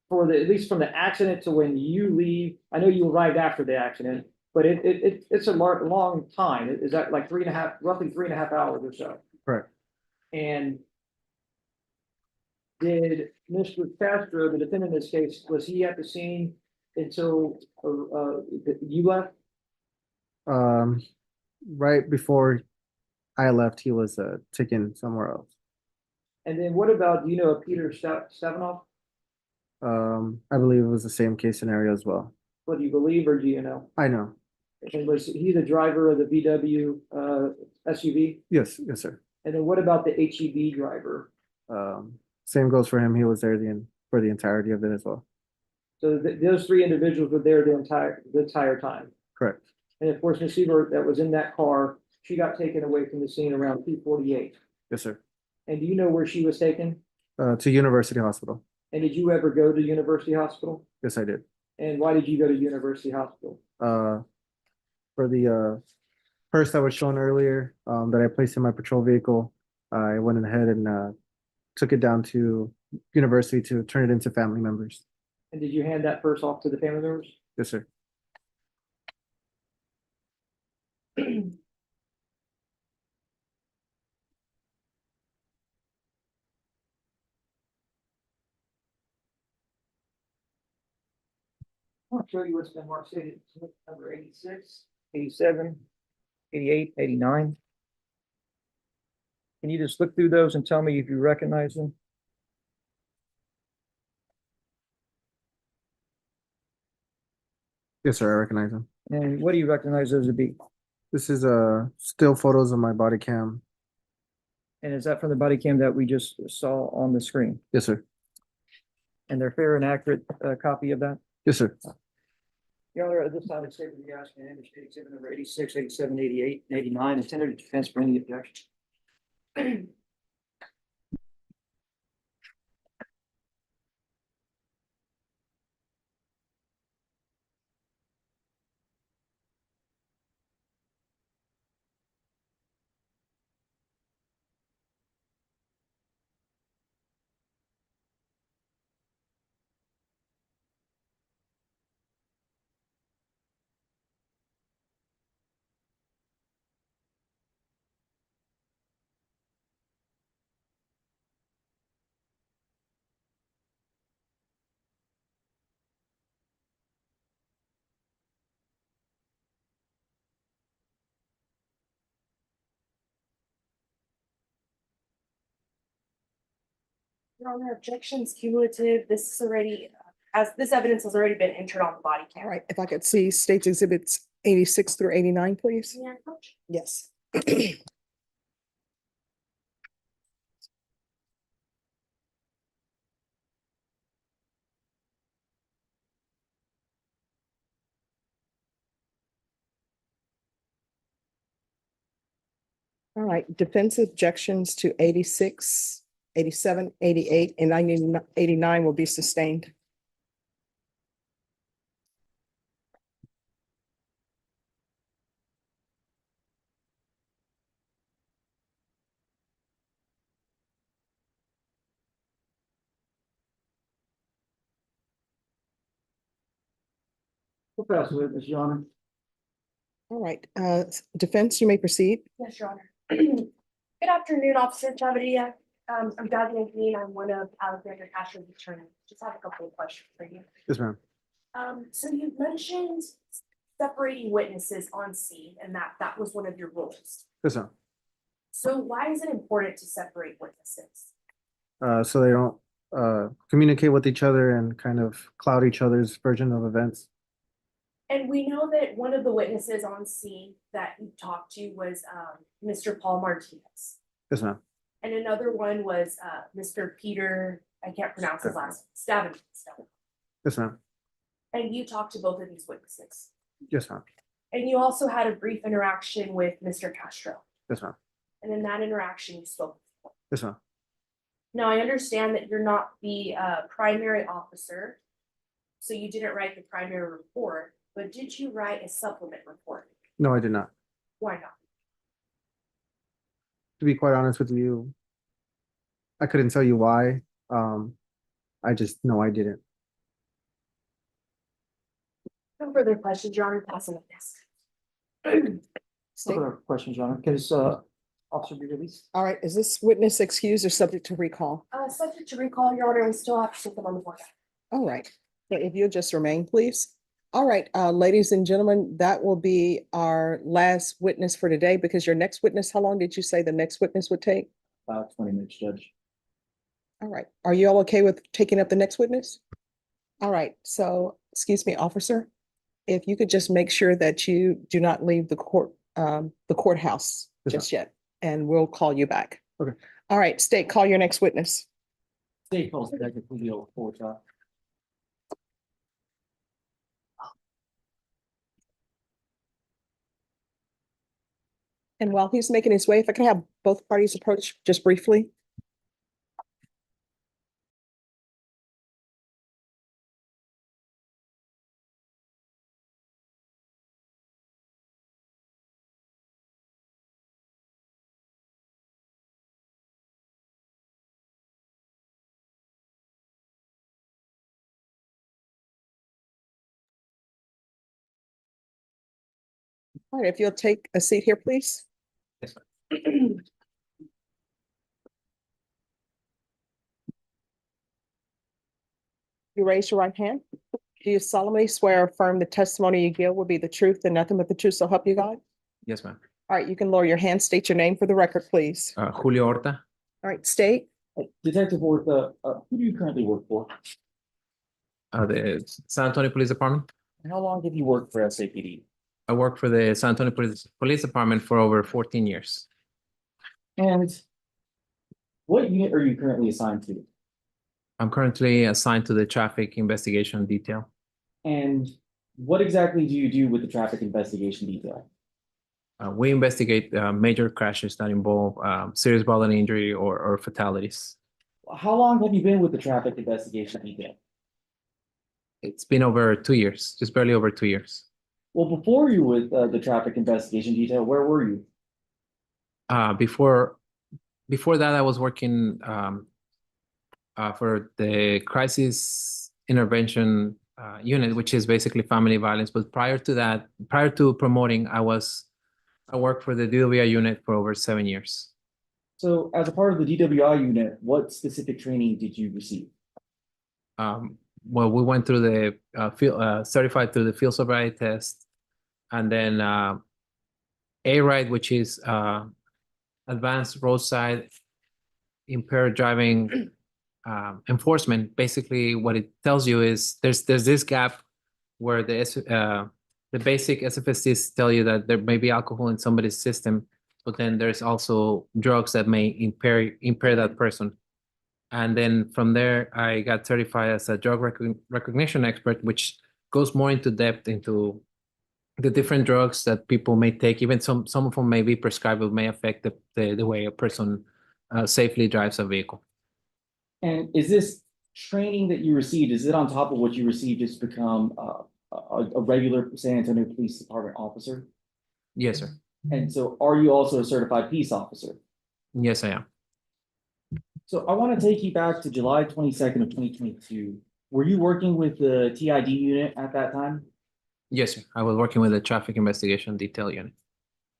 for at least from the accident to when you leave, I know you arrived after the accident, but it's a long time. Is that like roughly 3.5 hours or so? Correct. And did Mr. Castro, the defendant in this case, was he at the scene until you left? Right before I left, he was taken somewhere else. And then what about, do you know Peter Stepanov? I believe it was the same case scenario as well. What do you believe or do you know? I know. And was he the driver of the VW SUV? Yes, yes, sir. And then what about the HEV driver? Same goes for him. He was there for the entirety of it as well. So those three individuals were there the entire time. Correct. And of course, Ms. Seaver that was in that car, she got taken away from the scene around 2:48. Yes, sir. And do you know where she was taken? To University Hospital. And did you ever go to University Hospital? Yes, I did. And why did you go to University Hospital? For the purse that was shown earlier, that I placed in my patrol vehicle, I went ahead and took it down to University to turn it into family members. And did you hand that purse off to the family members? Yes, sir. I'll show you what's been marked stated, number 86, 87. 88, 89. Can you just look through those and tell me if you recognize them? Yes, sir, I recognize them. And what do you recognize those to be? This is still photos of my body cam. And is that from the body cam that we just saw on the screen? Yes, sir. And they're fair and accurate copy of that? Yes, sir. Your Honor, at this time, it's stated the asking and state exhibit number 86, 87, 88, and 89, intended to defense for any objection. Your Honor, objections cumulative. This is already, as this evidence has already been entered on the body All camera. right, if I could see State's Exhibits 86 through 89, please. Yeah, Coach. Yes. All right, defense objections to 86, 87, 88, and 89 will be sustained. We'll pass the witness, Your Honor. All right, defense, you may proceed. Yes, Your Honor. Good afternoon, Officer Chavarria. I'm Jasmine Green. I'm one of Alexander Castro's attorneys. Just have a couple of questions for you. Yes, ma'am. So you mentioned separating witnesses on scene and that was one of your rules. Yes, ma'am. So why is it important to separate witnesses? So they don't communicate with each other and kind of cloud each other's version of events. And we know that one of the witnesses on scene that you talked to was Mr. Paul Martinez. Yes, ma'am. And another one was Mr. Peter, I can't pronounce his last name, Stepanov. Yes, ma'am. And you talked to both of these witnesses. Yes, ma'am. And you also had a brief interaction with Mr. Castro. Yes, ma'am. And in that interaction, you spoke. Yes, ma'am. Now, I understand that you're not the primary officer, so you didn't write the primary report, but did you write a supplement report? No, I did not. Why not? To be quite honest with you, I couldn't tell you why. I just know I didn't. No further questions, Your Honor, passing the desk. Other questions, Your Honor. Can this officer be released? All right, is this witness excused or subject to recall? Subject to recall, Your Honor, we still have to put them on the board. All right, so if you'll just remain, please. All right, ladies and gentlemen, that will be our last witness for today because your next witness, how long did you say the next witness would take? About 20 minutes, Judge. All right, are you all okay with taking up the next witness? All right, so, excuse me, officer, if you could just make sure that you do not leave the courthouse just yet, and we'll call you back. Okay. All right, State, call your next witness. State calls Detective Julio Orta. And while he's making his way, if I can have both parties approach just briefly. All right, if you'll take a seat here, please. Yes, sir. You raise your right hand. Do you solemnly swear or affirm the testimony you give will be the truth and nothing but the truth, so help you God? Yes, ma'am. All right, you can lower your hand, state your name for the record, please. Julio Orta, All right, state. Detective Orta, who do you currently work for? the San Antonio Police Department. And how long have you worked for SAPD? I work for the San Antonio Police Department for over 14 years. And what unit are you currently assigned to? I'm currently assigned to the traffic investigation detail. And what exactly do you do with the traffic investigation detail? We investigate major crashes that involve serious bodily injury or fatalities. How long have you been with the traffic investigation detail? It's been over 2 years, just barely over 2 years. Well, before you with the traffic investigation detail, where were you? Before that, I was working for the crisis intervention unit, which is basically family violence. But prior to that, prior to promoting, I worked for the DWI unit for over 7 years. So as a part of the DWI unit, what specific training did you receive? Well, we went through the certified through the field sobriety test, and then A-RIDE, which is advanced roadside impaired driving enforcement. Basically, what it tells you is there's this gap where the basic SFSTs tell you that there may be alcohol in somebody's system, but then there's also drugs that may impair that person. And then from there, I got certified as a drug recognition expert, which goes more into depth into the different drugs that people may take. Even some of them may be prescribed, but may affect the way a person safely drives a vehicle. And is this training that you received, is it on top of what you received just to become a regular San Antonio Police Department officer? Yes, sir. And so are you also a certified peace officer? Yes, I am. So I want to take you back to July 22nd of 2022. Were you working with the TID unit at that time? Yes, sir. I was working with the traffic investigation detail unit.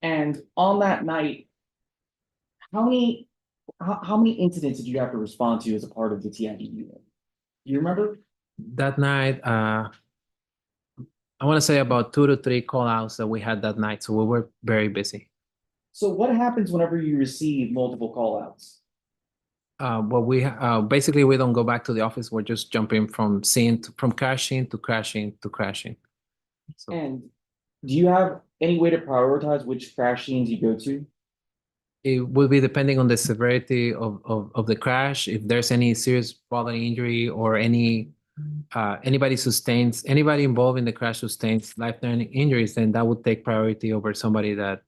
And on that night, how many incidents did you have to respond to as a part of the TID unit? Do you remember? That night, I want to say about 2 to 3 call outs that we had that night. So we were very busy. So what happens whenever you receive multiple call outs? Well, we basically we don't go back to the office. We're just jumping from crashing to crashing to crashing. So, And do you have any way to prioritize which crash scenes you go to? it will be depending on the severity of the crash. If there's any serious bodily injury or anybody involved in the crash sustains life-threatening injuries, then that would take priority over somebody that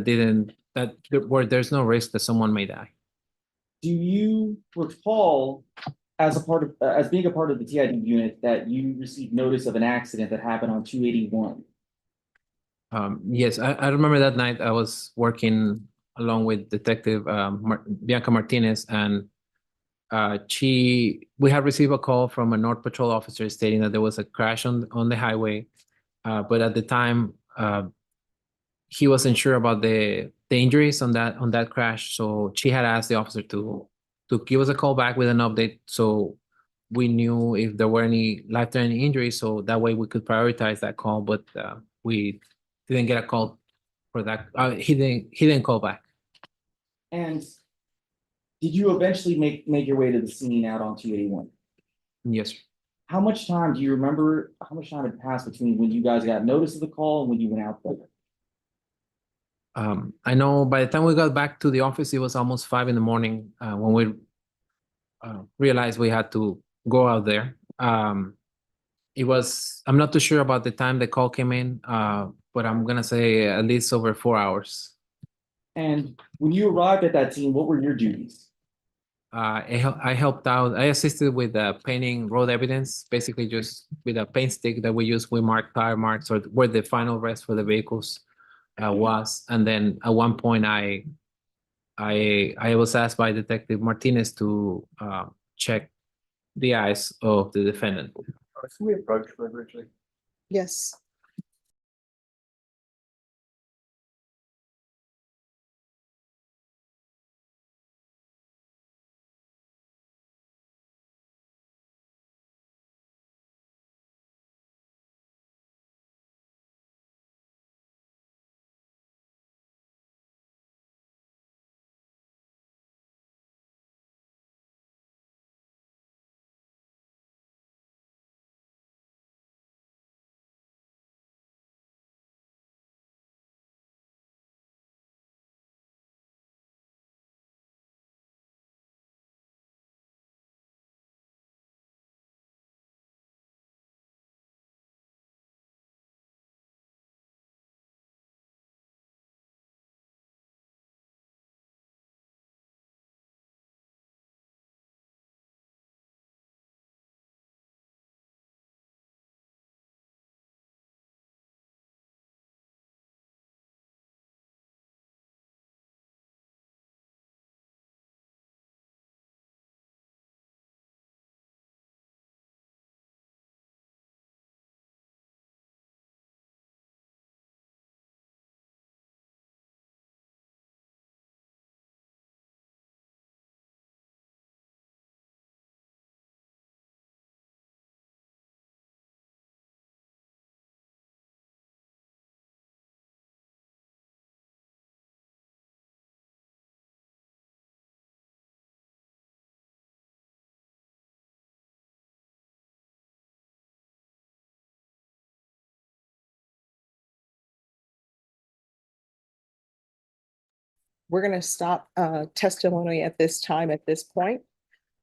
didn't, where there's no risk that someone may die. Do you recall as being a part of the TID unit that you received notice of an accident that happened on 281? Yes, I remember that night I was working along with Detective Bianca Martinez, and we had received a call from a North Patrol officer stating that there was a crash on the highway, but at the time he wasn't sure about the injuries on that crash, so she had asked the officer to give us a call back with an update, so we knew if there were any life-threatening injuries, so that way we could prioritize that call. But we didn't get a call for that. He didn't call back. And did you eventually make your way to the scene out on 281? Yes, sir. How much time do you remember? How much time had passed between when you guys got notice of the call and when you went out there? I know by the time we got back to the office, it was almost 5 in the morning when we realized we had to go out there. I'm not too sure about the time the call came in, but I'm gonna say at least over 4 hours. And when you arrived at that scene, what were your duties? I helped out. I assisted with painting road evidence, basically just with a paint stick that we use. We mark tire marks or where the final rest for the vehicles was. And then at one point, I was asked by Detective Martinez to check the eyes of the defendant. Can we approach them originally? Yes. we're gonna stop testimony at this time, at this point.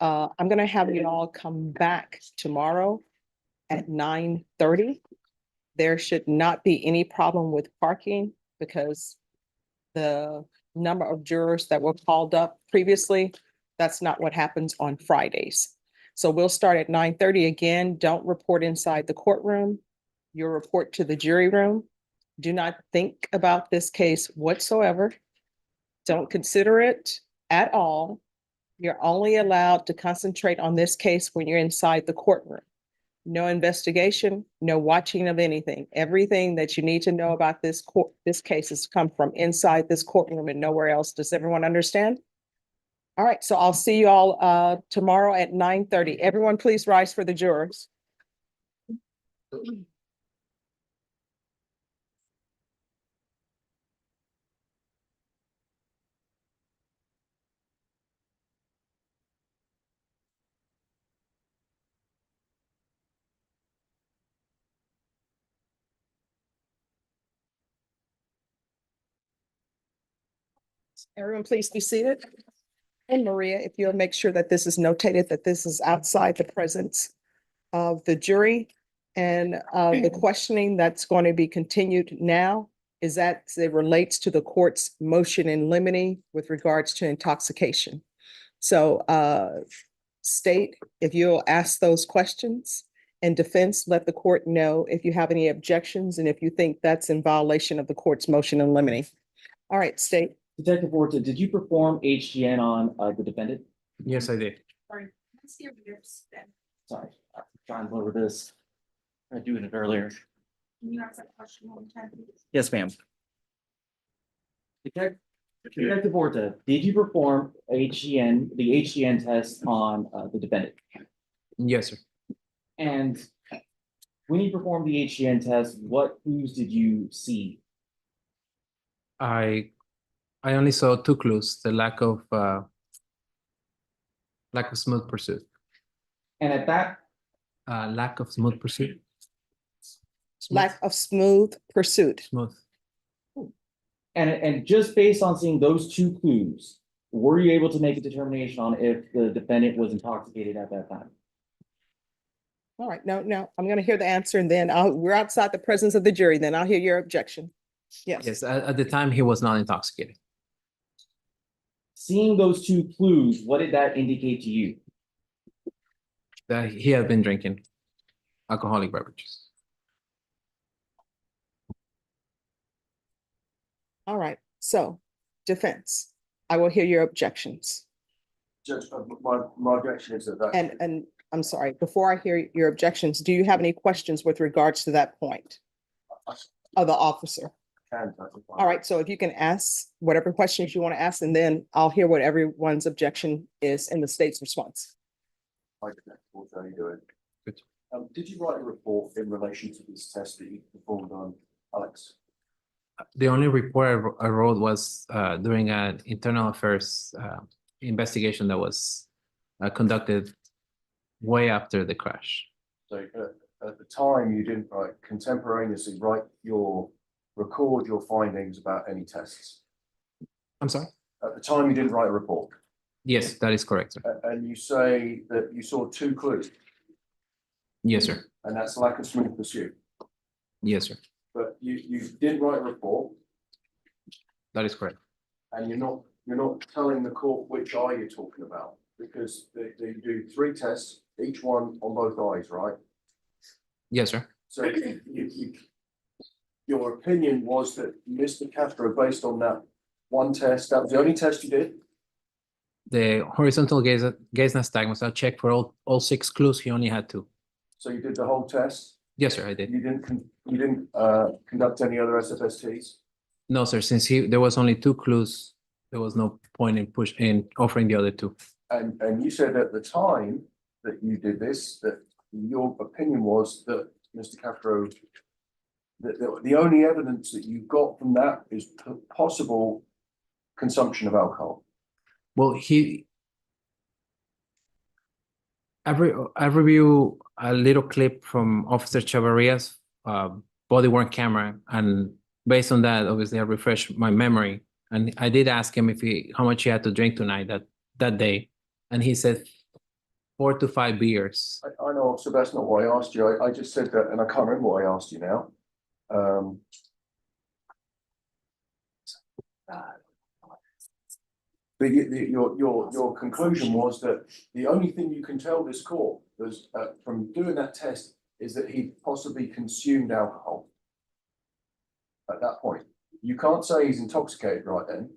I'm gonna have you all come back tomorrow at 9:30. There should not be any problem with parking because the number of jurors that were called up previously, that's not what happens on Fridays. So we'll start at 9:30 again. Don't report inside the courtroom. You'll report to the jury room. Do not think about this case whatsoever. Don't consider it at all. You're only allowed to concentrate on this case when you're inside the courtroom. No investigation, no watching of anything. Everything that you need to know about this case has come from inside this courtroom and nowhere else. Does everyone understand? All right, so I'll see you all tomorrow at 9:30. Everyone, please rise for the jurors. Everyone, please be seated. And Maria, if you'll make sure that this is notated, that this is outside the presence of the jury. And the questioning that's going to be continued now is that it relates to the court's motion in limine with regards to intoxication. So state if you'll ask those questions, and defense, let the court know if you have any objections and if you think that's in violation of the court's motion in limine. All right, state. Detective Orta, did you perform HGN on the defendant? Yes, I did. Sorry, I'm trying to lower this. I doing it earlier. Can you ask that question one time, please? Yes, ma'am. Detective Orta, did you perform the HGN test on the defendant? Yes, sir. And when you performed the HGN test, what clues did you see? I only saw two clues: the lack of smooth pursuit. And at that, lack of smooth pursuit. Lack of smooth pursuit. Smooth. and just based on seeing those two clues, were you able to make a determination on if the defendant was intoxicated at that time? All right, no, I'm gonna hear the answer and then we're outside the presence of the jury, then I'll hear your objection. Yes. Yes, at the time he was not intoxicated. Seeing those two clues, what did that indicate to you? That he had been drinking alcoholic beverages. All right, so defense, I will hear your objections. Judge, my objection is that. And I'm sorry, before I hear your objections, do you have any questions with regards to that point of the officer? All right, so if you can ask whatever questions you want to ask, and then I'll hear what everyone's objection is in the state's response. Hi, how are you doing? Good. Did you write a report in relation to this test that you performed on Alex? The only report I wrote was during an internal affairs investigation that was conducted way after the crash. So at the time, you didn't contemporaneously record your findings about any tests. I'm sorry? At the time, you didn't write a report. Yes, that is correct, sir. And you say that you saw two clues. Yes, sir. And that's lack of smooth pursuit. Yes, sir. But you did write a report. That is correct. And you're not telling the court which eye you're talking about, because they do three tests, each one on both eyes, right? Yes, sir. So your opinion was that Mr. Castro, based on that one test, that was the only test you did? The horizontal gaze nystagmus, I checked for all six clues. He only had two. So you did the whole test? Yes, sir, I did. You didn't conduct any other SFSTs? No, sir. Since there was only two clues, there was no point in offering the other two. And you said at the time that you did this, that your opinion was that Mr. Castro, that the only evidence that you got from that is possible consumption of alcohol. Well, I review a little clip from Officer Chavarria's body worn camera, and based on that, obviously I refreshed my memory. And I did ask him how much he had to drink tonight that day. And he said 4 to 5 beers. I know, so that's not what I asked you. I just said that, and I can't remember what I asked you now. But your conclusion was that the only thing you can tell this court was from doing that test is that he possibly consumed alcohol. At that point, you can't say he's intoxicated right then.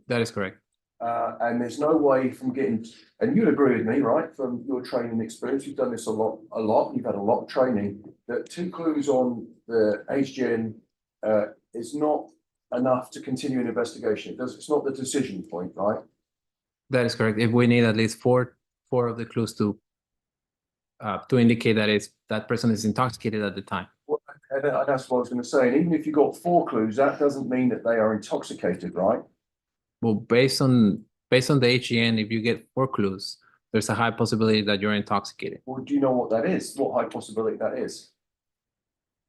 That is correct. And there's no way from getting, and you'll agree with me, right? From your training experience, you've done this a lot. You've had a lot of training. That 2 clues on the HGN is not enough to continue an investigation. It's not the decision point, right? That is correct. If we need at least four of the clues to indicate that person is intoxicated at the time. Well, and that's what I was going to say. And even if you got 4 clues, that doesn't mean that they are intoxicated, right? Well, based on the HGN, if you get 4 clues, there's a high possibility that you're intoxicated. Well, do you know what that is? What high possibility that is?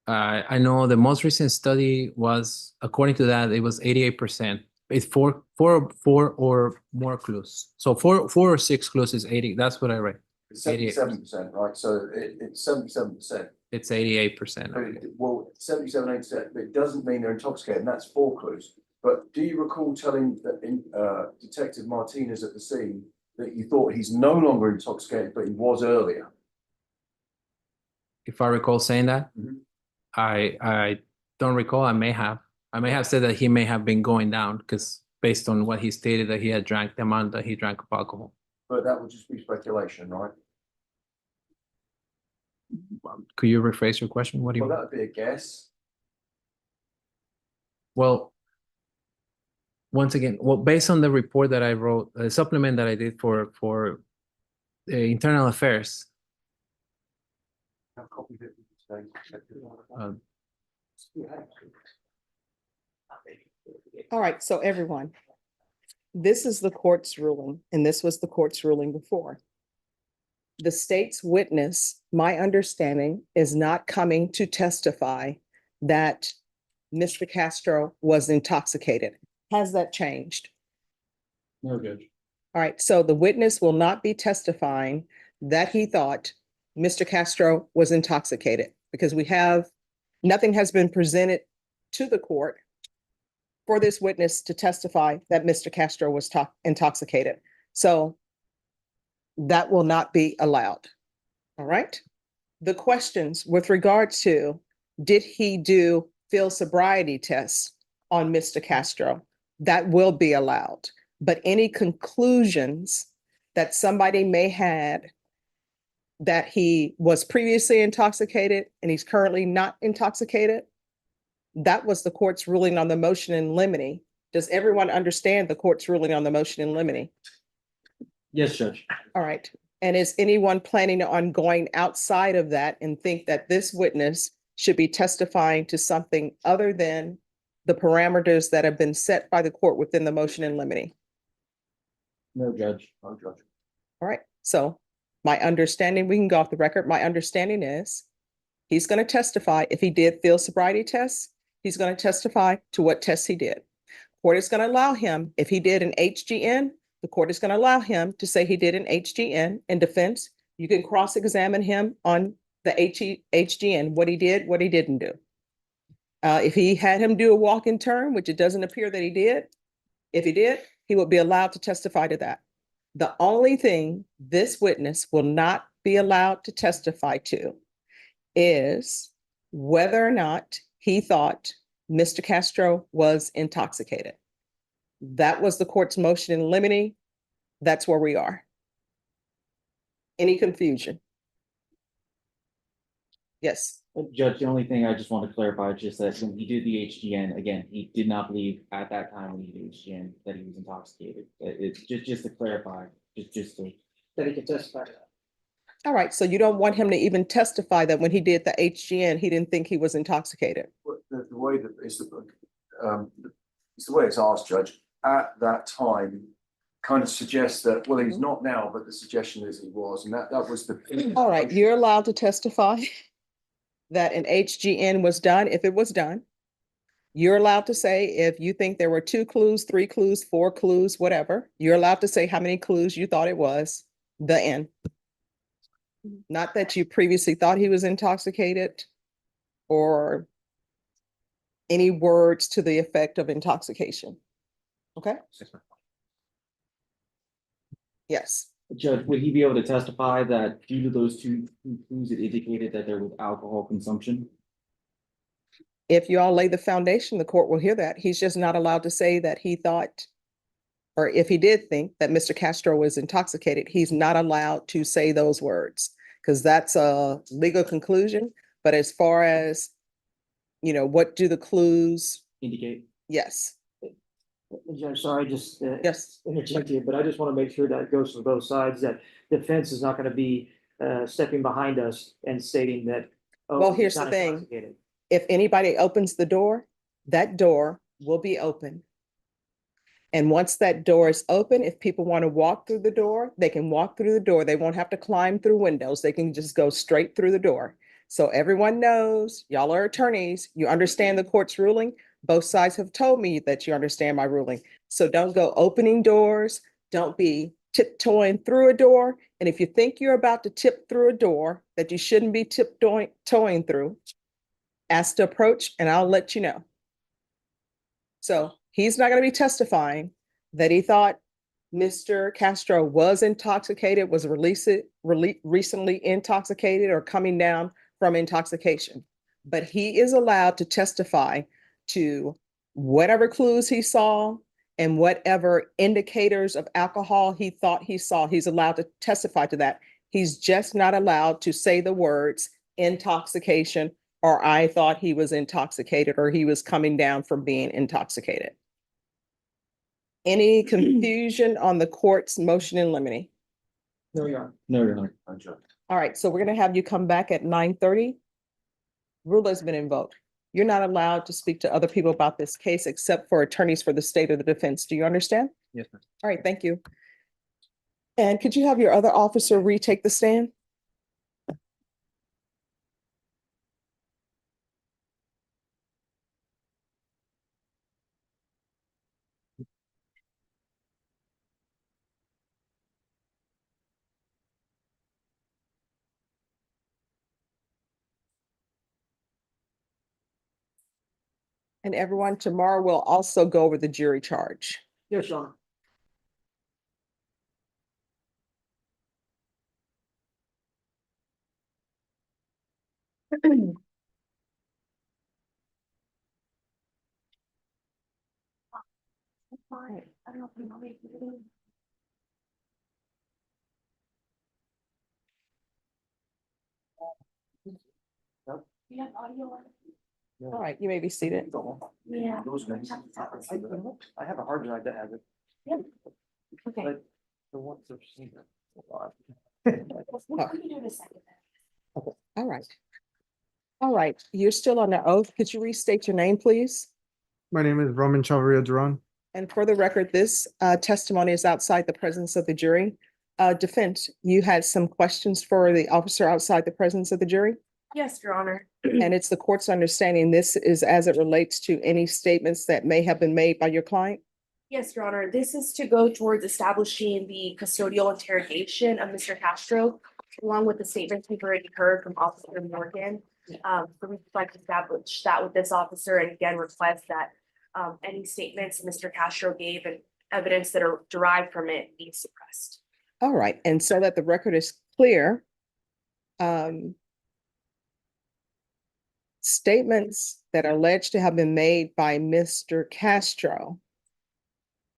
I know the most recent study was, according to that, it was 88%. It's four or more clues. So four or 6 clues is 80. That's what I read. It's 77%, right? So it's 77%. It's 88%. Well, 77, 8%, but it doesn't mean they're intoxicated, and that's 4 clues. But do you recall telling Detective Martinez at the scene that you thought he's no longer intoxicated, but he was earlier? If I recall saying that, I don't recall. I may have said that he may have been going down because based on what he stated that he had drank the amount that he drank of alcohol. But that would just be speculation, right? Could you rephrase your question? What do you? Well, that would be a guess. Well, once again, based on the report that I wrote, the supplement that I did for internal affairs. All right, so everyone, this is the court's ruling, and this was the court's ruling before. The state's witness, my understanding, is not coming to testify that Mr. Castro was intoxicated. Has that changed? No, Judge. All right, so the witness will not be testifying that he thought Mr. Castro was intoxicated because nothing has been presented to the court for this witness to testify that Mr. Castro was intoxicated. So that will not be allowed. All right. The questions with regard to, did he do field sobriety tests on Mr. Castro? That will be allowed. But any conclusions that somebody may have that he was previously intoxicated and he's currently not intoxicated, that was the court's ruling on the motion in limine. Does everyone understand the court's ruling on the motion in limine? Yes, Judge. All right. And is anyone planning on going outside of that and think that this witness should be testifying to something other than the parameters that have been set by the court within the motion in limine? No, Judge. No, Judge. All right. So my understanding, we can go off the record. My understanding is he's going to testify if he did field sobriety tests. He's going to testify to what tests he did. Court is going to allow him, if he did an HGN, the court is going to allow him to say he did an HGN in defense. You can cross-examine him on the HGN, what he did, what he didn't do. If he had him do a walk-in turn, which it doesn't appear that he did, if he did, he would be allowed to testify to that. The only thing this witness will not be allowed to testify to is whether or not he thought Mr. Castro was intoxicated. That was the court's motion in limine. That's where we are. Any confusion? Yes. Well, Judge, the only thing I just want to clarify is just that when he did the HGN, again, he did not believe at that time when he did HGN that he was intoxicated. It's just to clarify, just to. That he can testify to that. All right, so you don't want him to even testify that when he did the HGN, he didn't think he was intoxicated. The way that it's the way it's asked, Judge, at that time kind of suggests that, well, he's not now, but the suggestion is he was, and that was the. All right, you're allowed to testify that an HGN was done if it was done. You're allowed to say if you think there were 2 clues, 3 clues, 4 clues, whatever. You're allowed to say how many clues you thought it was, the end. Not that you previously thought he was intoxicated or any words to the effect of intoxication. Okay? Yes. Judge, would he be able to testify that due to those two clues, it indicated that there was alcohol consumption? If you all lay the foundation, the court will hear that. He's just not allowed to say that he thought, or if he did think that Mr. Castro was intoxicated, he's not allowed to say those words because that's a legal conclusion. But as far as, what do the clues? Indicate? Yes. Judge, sorry, just Yes. interject here, but I just want to make sure that it goes from both sides, that defense is not going to be stepping behind us and stating that. oh, Well, he's here's the not thing. intoxicated. If anybody opens the door, that door will be open. And once that door is open, if people want to walk through the door, they can walk through the door. They won't have to climb through windows. They can just go straight through the door. So everyone knows, y'all are attorneys, you understand the court's ruling. Both sides have told me that you understand my ruling. So don't go opening doors. Don't be tiptoeing through a door. And if you think you're about to tip through a door that you shouldn't be tiptoeing through, ask to approach and I'll let you know. So he's not going to be testifying that he thought Mr. Castro was intoxicated, was recently intoxicated or coming down from intoxication. But he is allowed to testify to whatever clues he saw and whatever indicators of alcohol he thought he saw. He's allowed to testify to that. He's just not allowed to say the words intoxication or I thought he was intoxicated or he was coming down from being intoxicated. Any confusion on the court's motion in limine? No, Your Honor. No, Your Honor. All right, so we're going to have you come back at 9:30. Rule has been invoked. You're not allowed to speak to other people about this case except for attorneys for the state or the defense. Do you understand? Yes, ma'am. All right, thank you. And could you have your other officer retake the stand? And everyone, tomorrow we'll also go over the jury charge. Yes, Your Honor. I don't know if you want me to do it. You have audio on? All right, you may be seated. Yeah. I have a hard drive that has it. Yep. Okay. But the ones that are seen there. What can you do in a second? All right. All right, you're still on the oath. Could you restate your name, please? My name is Roman Chavarria Duran. And for the record, this testimony is outside the presence of the jury. Defense, you had some questions for the officer outside the presence of the jury? Yes, Your Honor. And it's the court's understanding this is as it relates to any statements that may have been made by your client? Yes, Your Honor. This is to go towards establishing the custodial interrogation of Mr. Castro, along with the statements we've already heard from Officer Morgan. For me to like to establish that with this officer and again request that any statements Mr. Castro gave and evidence that are derived from it be suppressed. All right, and so that the record is clear, statements that are alleged to have been made by Mr. Castro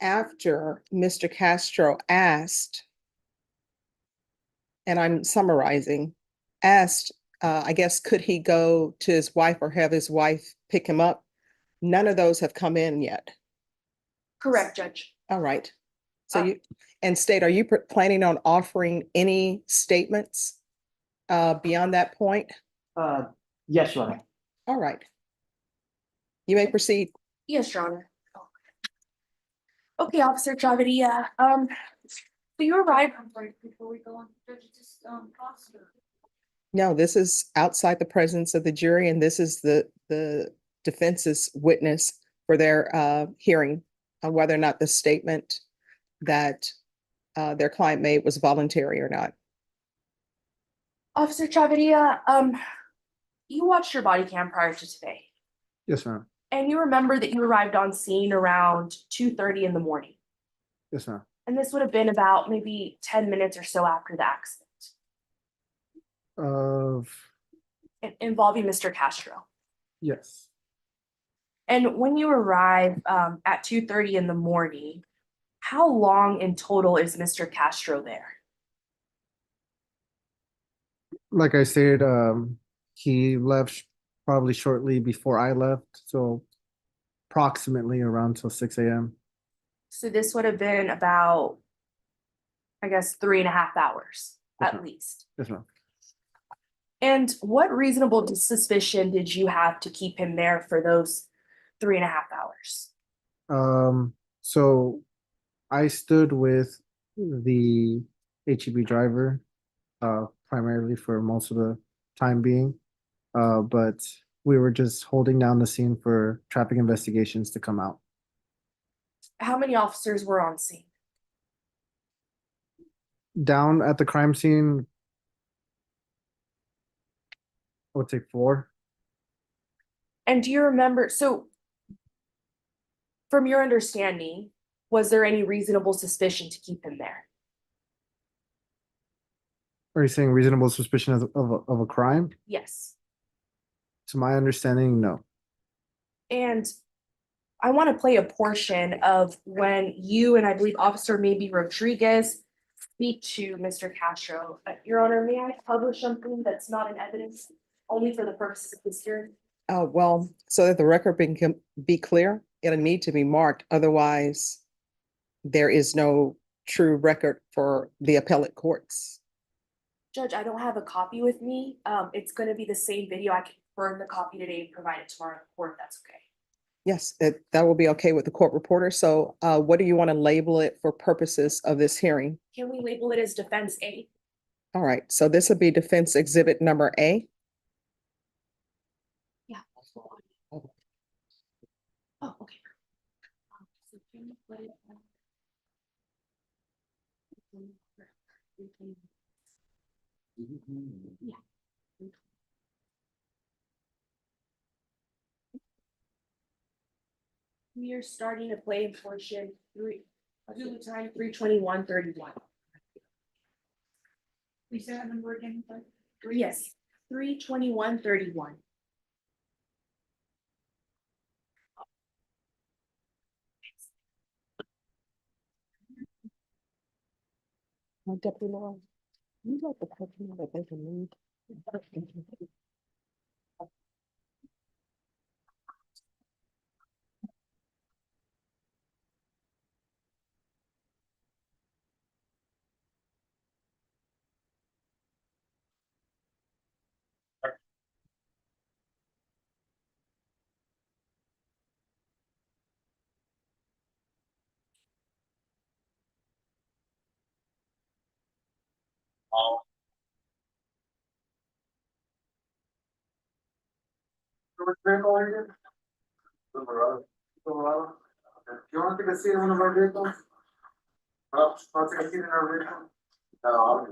after Mr. Castro asked, and I'm summarizing, asked, I guess, could he go to his wife or have his wife pick him up? None of those have come in yet. Correct, Judge. All right. So State, are you planning on offering any statements beyond that point? Yes, Your Honor. All right. You may proceed. Yes, Your Honor. Okay, Officer Chavarria, so you arrived. Before we go on, Judge, just No, this is outside the presence of the jury, and this is the defense's witness for their hearing on whether or not the statement that their client made was voluntary or not. Officer Chavarria, you watched your body cam prior to today, Yes, ma'am. and you remember that you arrived on scene around 2:30 in the morning. Yes, ma'am. And this would have been about maybe 10 minutes or so after the accident Of, involving Mr. Castro. yes. And when you arrive at 2:30 in the morning, how long in total is Mr. Castro there? Like I said, he left probably shortly before I left, so approximately around till 6 a.m. So this would have been about, I guess, 3.5 hours Yes, at ma'am. least. Yes, ma'am. And what reasonable suspicion did you have to keep him there for those 3.5 hours? So I stood with the HEB driver, primarily for most of the time being. But we were just holding down the scene for traffic investigations to come out. How many officers were on scene? Down at the crime scene, I would say 4. And do you remember, so from your understanding, was there any reasonable suspicion to keep him there? Are you saying reasonable suspicion of a crime? Yes. To my understanding, no. And I want to play a portion of when you and I believe Officer maybe Rodriguez speak to Mr. Castro. Your Honor, may I publish something that's not in evidence only for the purposes of this hearing? Well, so that the record can be clear, it'll need to be marked. Otherwise, there is no true record for the appellate courts. Judge, I don't have a copy with me. It's going to be the same video. I can burn the copy today and provide it tomorrow in court. That's okay. Yes, that will be okay with the court reporter. So what do you want to label it for purposes of this hearing? Can we label it as Defense A? All right, so this would be defense exhibit number A. Yeah. Oh, okay. So can you put it on? Yeah. We are starting to play in portion 3, time 3:21:31. We say that number again, but yes, 3:21:31. Deputy Laura, you let the person know that they can leave. You want to take a seat in one of our vehicles? Oh, want to take a seat in our vehicle? No.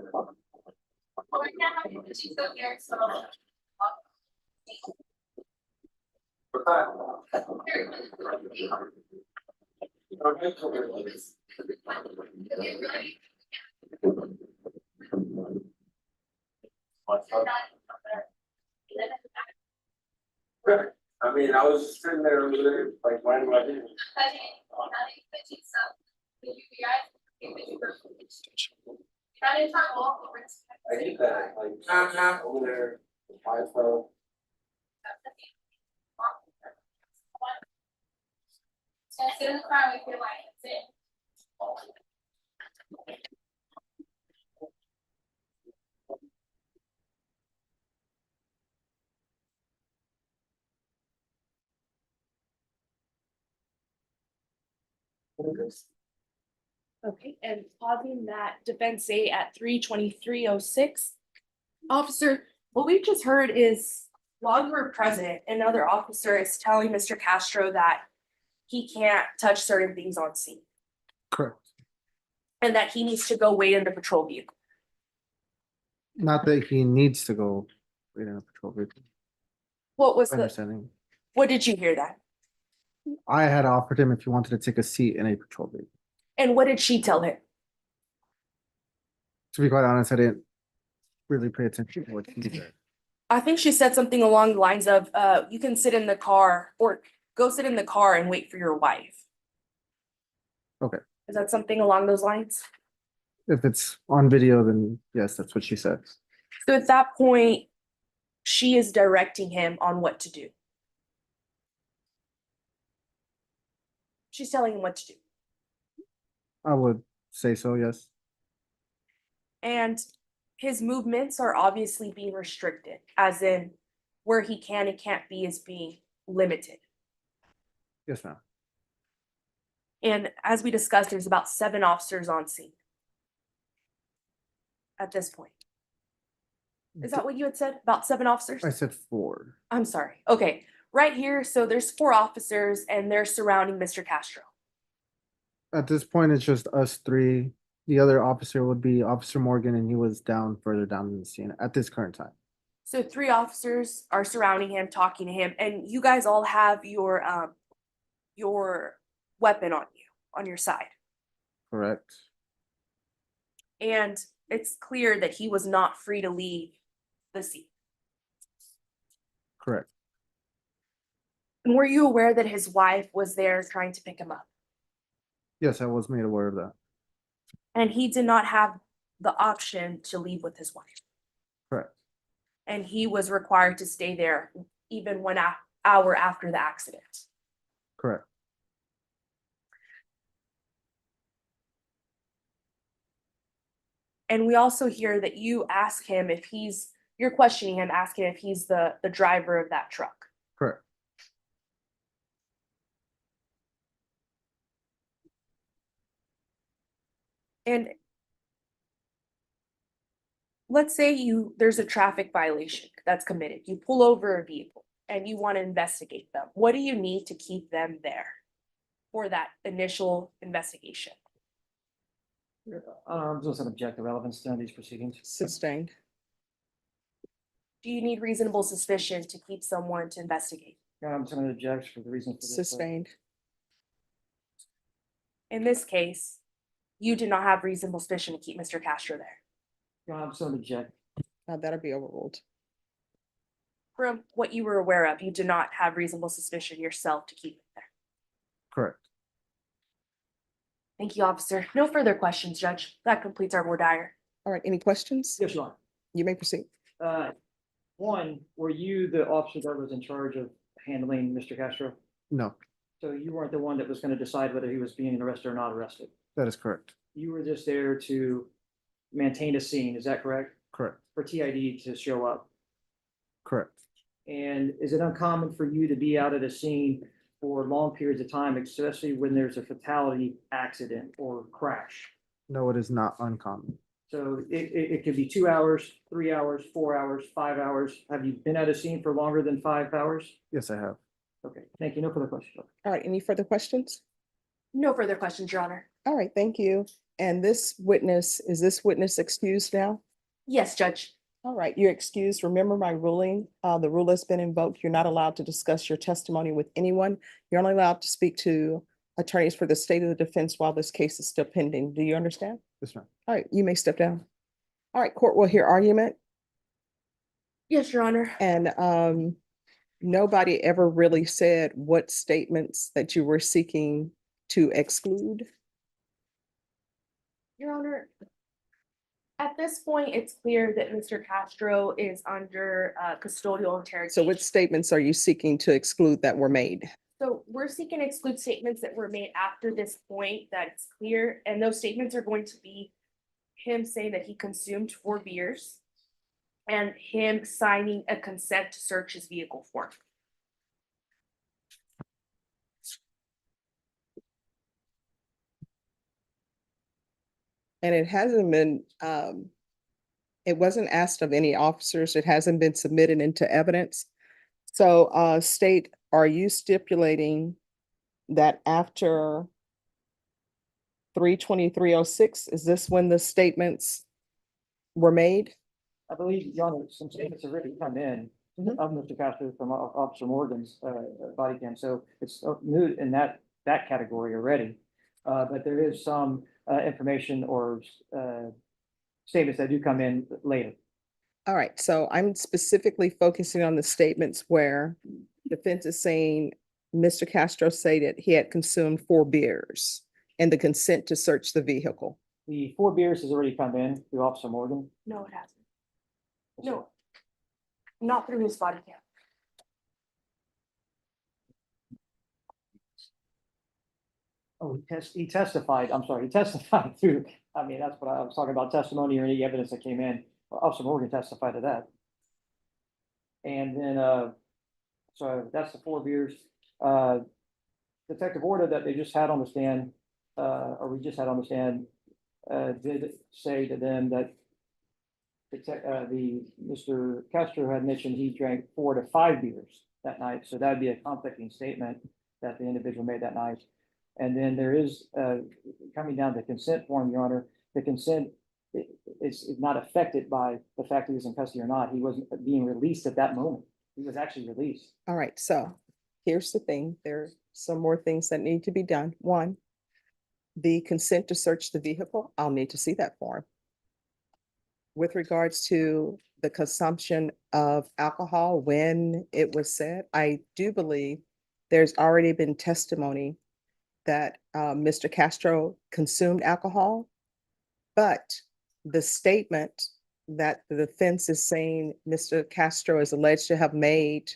I mean, I was just sitting there over there, like, minding my business. I get that, like, over there, my phone. Sit in the car with your life, that's it. Okay, and pausing that Defense A at 3:23:06. Officer, what we've just heard is while you were present, another officer is telling Mr. Castro that he can't touch certain things on scene Correct. and that he needs to go wait in the patrol vehicle. Not that he needs to go wait in a patrol vehicle. What was the, Understanding. what did you hear that? I had offered him if he wanted to take a seat in a patrol vehicle. And what did she tell him? To be quite honest, I didn't really pay attention to what he said. I think she said something along the lines of, you can sit in the car or go sit in the car and wait for your wife. Okay. Is that something along those lines? If it's on video, then yes, that's what she said. So at that point, she is directing him on what to do. She's telling him what to do. I would say so, yes. And his movements are obviously being restricted, as in where he can and can't be is being limited. Yes, ma'am. And as we discussed, there's about 7 officers on scene at this point. Is that what you had said? About 7 officers? I said 4. I'm sorry. Okay, right here, so there's 4 officers and they're surrounding Mr. Castro. At this point, it's just us 3. The other officer would be Officer Morgan, and he was further down in the scene at this current time. So 3 officers are surrounding him, talking to him, and you guys all have your weapon on you, on your side. Correct. And it's clear that he was not free to leave the scene. Correct. And were you aware that his wife was there trying to pick him up? Yes, I was made aware of that. And he did not have the option to leave with his wife. Correct. And he was required to stay there even 1 hour after the accident. Correct. And we also hear that you ask him if you're questioning him, asking if he's the driver of that truck. Correct. And let's say there's a traffic violation that's committed. You pull over a vehicle and you want to investigate them. What do you need to keep them there for that initial investigation? Just an objective relevance to these proceedings. Sustained. Do you need reasonable suspicion to keep someone to investigate? I'm just gonna object for the reason for this. Sustained. In this case, you did not have reasonable suspicion to keep Mr. Castro there. I'm just gonna object. That'll be overruled. From what you were aware of, you did not have reasonable suspicion yourself to keep him there. Correct. Thank you, officer. No further questions, Judge. That completes our voir dire. All right, any questions? Yes, Your Honor. You may proceed. One, were you the officer that was in charge of handling Mr. Castro? No, So you weren't the one that was gonna decide whether he was being arrested or not arrested? that is correct. You were just there to maintain a scene, is that correct? Correct. For TID to show up? Correct. And is it uncommon for you to be out at a scene for long periods of time, especially when there's a fatality, accident, or crash? No, it is not uncommon. So it could be 2 hours, 3 hours, 4 hours, 5 hours. Have you been at a scene for longer than 5 hours? Yes, I have. Okay, thank you. No further questions. All right, any further questions? No further questions, Your Honor. All right, thank you. And is this witness excused now? Yes, Judge. All right, you're excused. Remember my ruling. The rule has been invoked. You're not allowed to discuss your testimony with anyone. You're only allowed to speak to attorneys for the state of the defense while this case is still pending. Do you understand? Yes, ma'am. All right, you may step down. All right, court will hear argument. Yes, Your Honor. And nobody ever really said what statements that you were seeking to exclude. Your Honor, at this point, it's clear that Mr. Castro is under custodial interrogation. So what statements are you seeking to exclude that were made? So we're seeking to exclude statements that were made after this point that it's clear, and those statements are going to be him saying that he consumed 4 beers and him signing a consent to search his vehicle form. And it hasn't been, it wasn't asked of any officers. It hasn't been submitted into evidence. So, state, are you stipulating that after 3/23/06, is this when the statements were made? I believe, Your Honor, some statements have already come in Mhm. of Mr. Castro from Officer Morgan's body cam, so it's moot in that category already. But there is some information or statements that do come in later. All right, so I'm specifically focusing on the statements where defense is saying Mr. Castro stated he had consumed 4 beers and the consent to search the vehicle. The 4 beers has already come in through Officer Morgan. No, it hasn't. No. Not through his body cam. Oh, he testified, I'm sorry, he testified through, I mean, that's what I was talking about, testimony or any evidence that came in. Officer Morgan testified to that. And then, so that's the 4 beers. Detective Orta that they just had on the stand, or we just had on the stand, did say to them that Mr. Castro had mentioned he drank 4 to 5 beers that night, so that'd be a conflicting statement that the individual made that night. And then there is, coming down to consent form, Your Honor, the consent is not affected by the fact that he was in custody or not. He wasn't being released at that moment. He was actually released. All right, so here's the thing. There are some more things that need to be done. One, the consent to search the vehicle, I'll need to see that form. With regards to the consumption of alcohol, when it was said, I do believe there's already been testimony that Mr. Castro consumed alcohol, but the statement that the defense is saying Mr. Castro is alleged to have made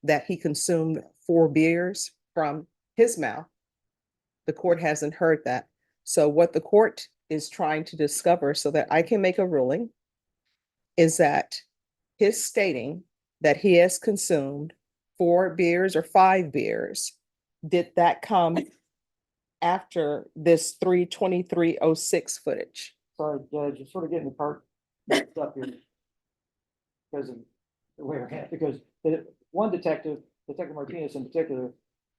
that he consumed 4 beers from his mouth, the court hasn't heard that. So what the court is trying to discover so that I can make a ruling is that his stating that he has consumed 4 beers or 5 beers, did that come after this 3/23/06 footage? Sorry, Judge, you're sort of getting the part mixed up here. Because of the way we're at, because the one detective, Detective Martinez in particular,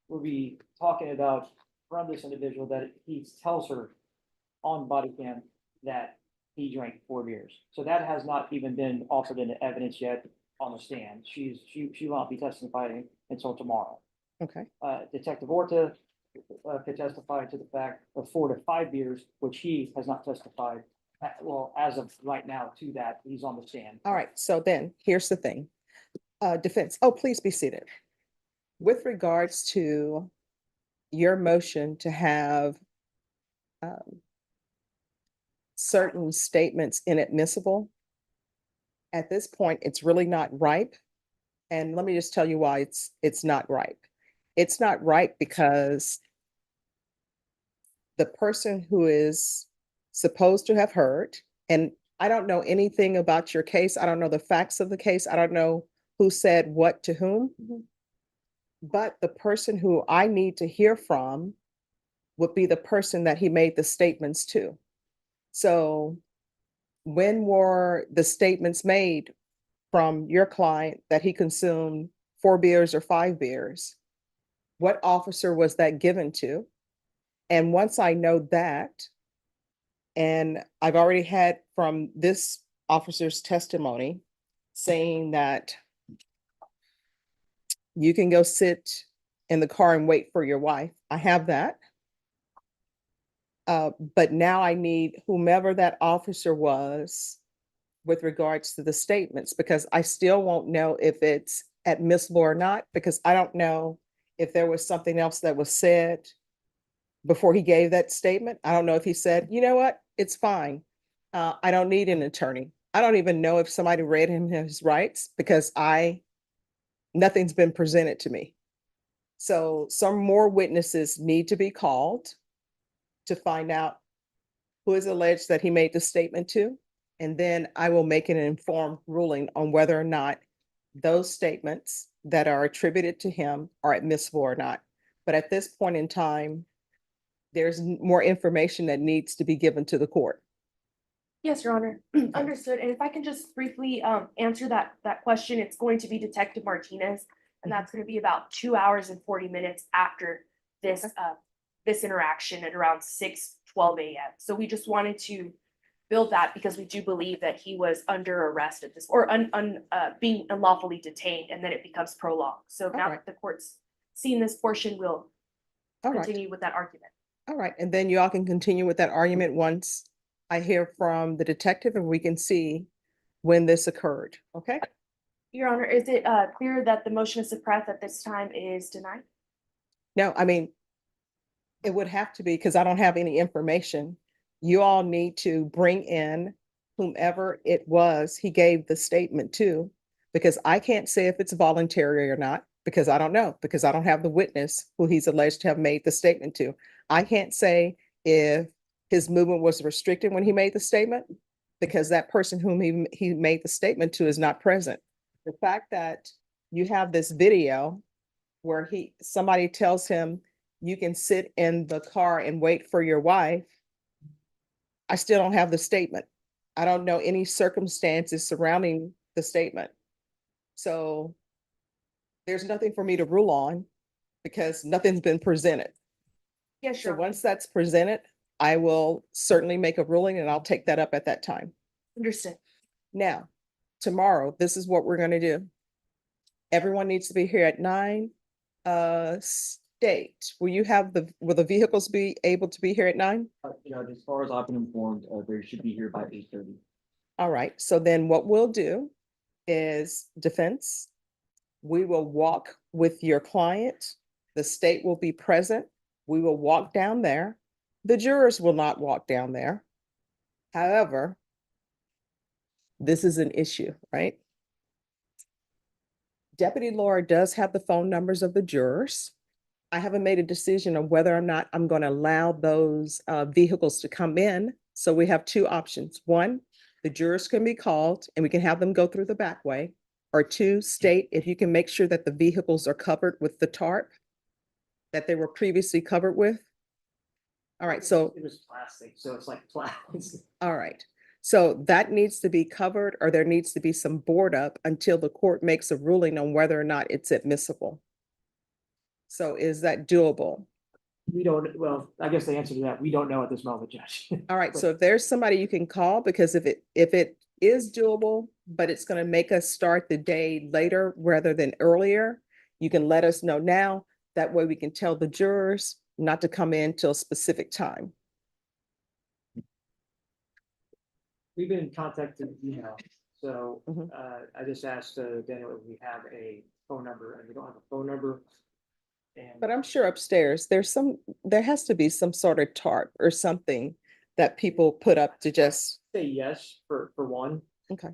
will be talking about from this individual that he tells her on body cam that he drank 4 beers. So that has not even been offered into evidence yet on the stand. She will not be testifying until tomorrow. Okay. Detective Orta could testify to the fact of 4 to 5 beers, which he has not testified. Well, as of right now to that, he's on the stand. All right, so then here's the thing. Defense, oh, please be seated. With regards to your motion to have certain statements inadmissible, at this point, it's really not ripe. And let me just tell you why it's not ripe. It's not ripe because the person who is supposed to have heard, and I don't know anything about your case. I don't know the facts of the case. I don't know who said what to whom. But the person who I need to hear from would be the person that he made the statements to. So when were the statements made from your client that he consumed 4 beers or 5 beers? What officer was that given to? And once I know that, and I've already had from this officer's testimony saying that you can go sit in the car and wait for your wife. I have that. But now I need whomever that officer was with regards to the statements, because I still won't know if it's admissible or not, because I don't know if there was something else that was said before he gave that statement. I don't know if he said, you know what, it's fine. I don't need an attorney. I don't even know if somebody read him his rights because nothing's been presented to me. So some more witnesses need to be called to find out who is alleged that he made the statement to. And then I will make an informed ruling on whether or not those statements that are attributed to him are admissible or not. But at this point in time, there's more information that needs to be given to the court. Yes, Your Honor. Understood. And if I can just briefly answer that question, it's going to be Detective Martinez. And that's gonna be about 2 hours and 40 minutes after this, this interaction at around 6:12 a.m. So we just wanted to build that because we do believe that he was under arrest at this, or being unlawfully detained, and then it becomes prolonged. So now right. that the court's seen this portion, we'll All right. continue with that argument. All right, and then you all can continue with that argument once I hear from the detective and we can see when this occurred, okay? Your Honor, is it clear that the motion to suppress at this time is denied? No, I mean, it would have to be because I don't have any information. You all need to bring in whomever it was he gave the statement to, because I can't say if it's voluntary or not, because I don't know, because I don't have the witness who he's alleged to have made the statement to. I can't say if his movement was restricted when he made the statement, because that person whom he made the statement to is not present. The fact that you have this video where somebody tells him, you can sit in the car and wait for your wife. I still don't have the statement. I don't know any circumstances surrounding the statement. So there's nothing for me to rule on because nothing's been presented. Yeah, So sure. once that's presented, I will certainly make a ruling and I'll take that up at that time. Understood. Now, tomorrow, this is what we're gonna do. Everyone needs to be here at 9. State, will the vehicles be able to be here at 9? As far as I've been informed, they should be here by 8:30. All right, so then what we'll do is defense. We will walk with your client. The state will be present. We will walk down there. The jurors will not walk down there. However, this is an issue, right? Deputy Laura does have the phone numbers of the jurors. I haven't made a decision on whether or not I'm going to allow those vehicles to come in. So we have two options. One, the jurors can be called and we can have them go through the back way. Or two, state if you can make sure that the vehicles are covered with the tarp that they were previously covered with. All right, so. It was plastic, so it's like plastic. All right, so that needs to be covered, or there needs to be some board up until the court makes a ruling on whether or not it's admissible. So is that doable? We don't, well, I guess the answer to that, we don't know at this moment, Judge. All right, so if there's somebody you can call, because if it is doable, but it's gonna make us start the day later rather than earlier, you can let us know now. That way we can tell the jurors not to come in till a specific time. We've been in contact through email, so Mhm. I just asked Daniel if we have a phone number, and we don't have a phone number. And But I'm sure upstairs, there has to be some sort of tarp or something that people put up to just, say yes for one, okay.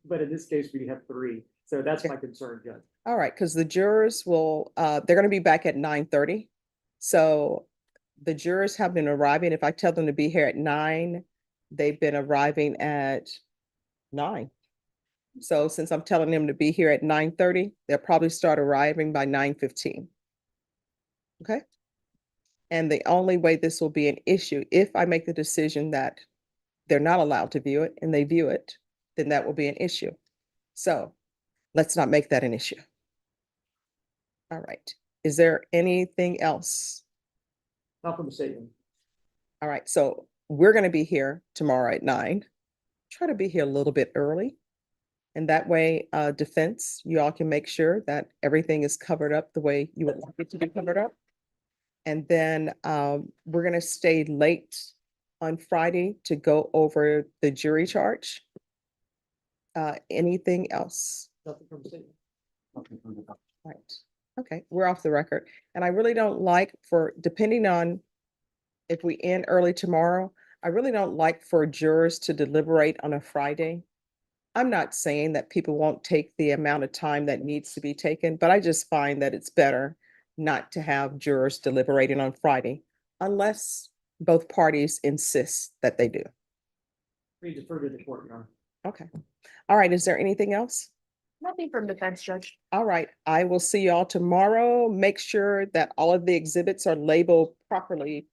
but in this case, we have 3, so that's my concern, Judge. All right, because the jurors will, they're gonna be back at 9:30. So the jurors have been arriving. If I tell them to be here at 9, they've been arriving at 9. So since I'm telling them to be here at 9:30, they'll probably start arriving by 9:15. Okay? And the only way this will be an issue, if I make the decision that they're not allowed to view it and they view it, then that will be an issue. So let's not make that an issue. All right. Is there anything else? Not from the statement. All right. So we're going to be here tomorrow at 9. Try to be here a little bit early. And that way, defense, you all can make sure that everything is covered up the way you would like it to be covered up. And then we're going to stay late on Friday to go over the jury charge. Anything else? Nothing from the statement. Right. Okay, we're off the record. And I really don't like depending on if we end early tomorrow, I really don't like for jurors to deliberate on a Friday. I'm not saying that people won't take the amount of time that needs to be taken, but I just find that it's better not to have jurors deliberating on Friday unless both parties insist that they do. We defer to the court, Your Honor. Okay. All right, is there anything else? Nothing from defense, Judge. All right, I will see y'all tomorrow. Make sure that all of the exhibits are labeled properly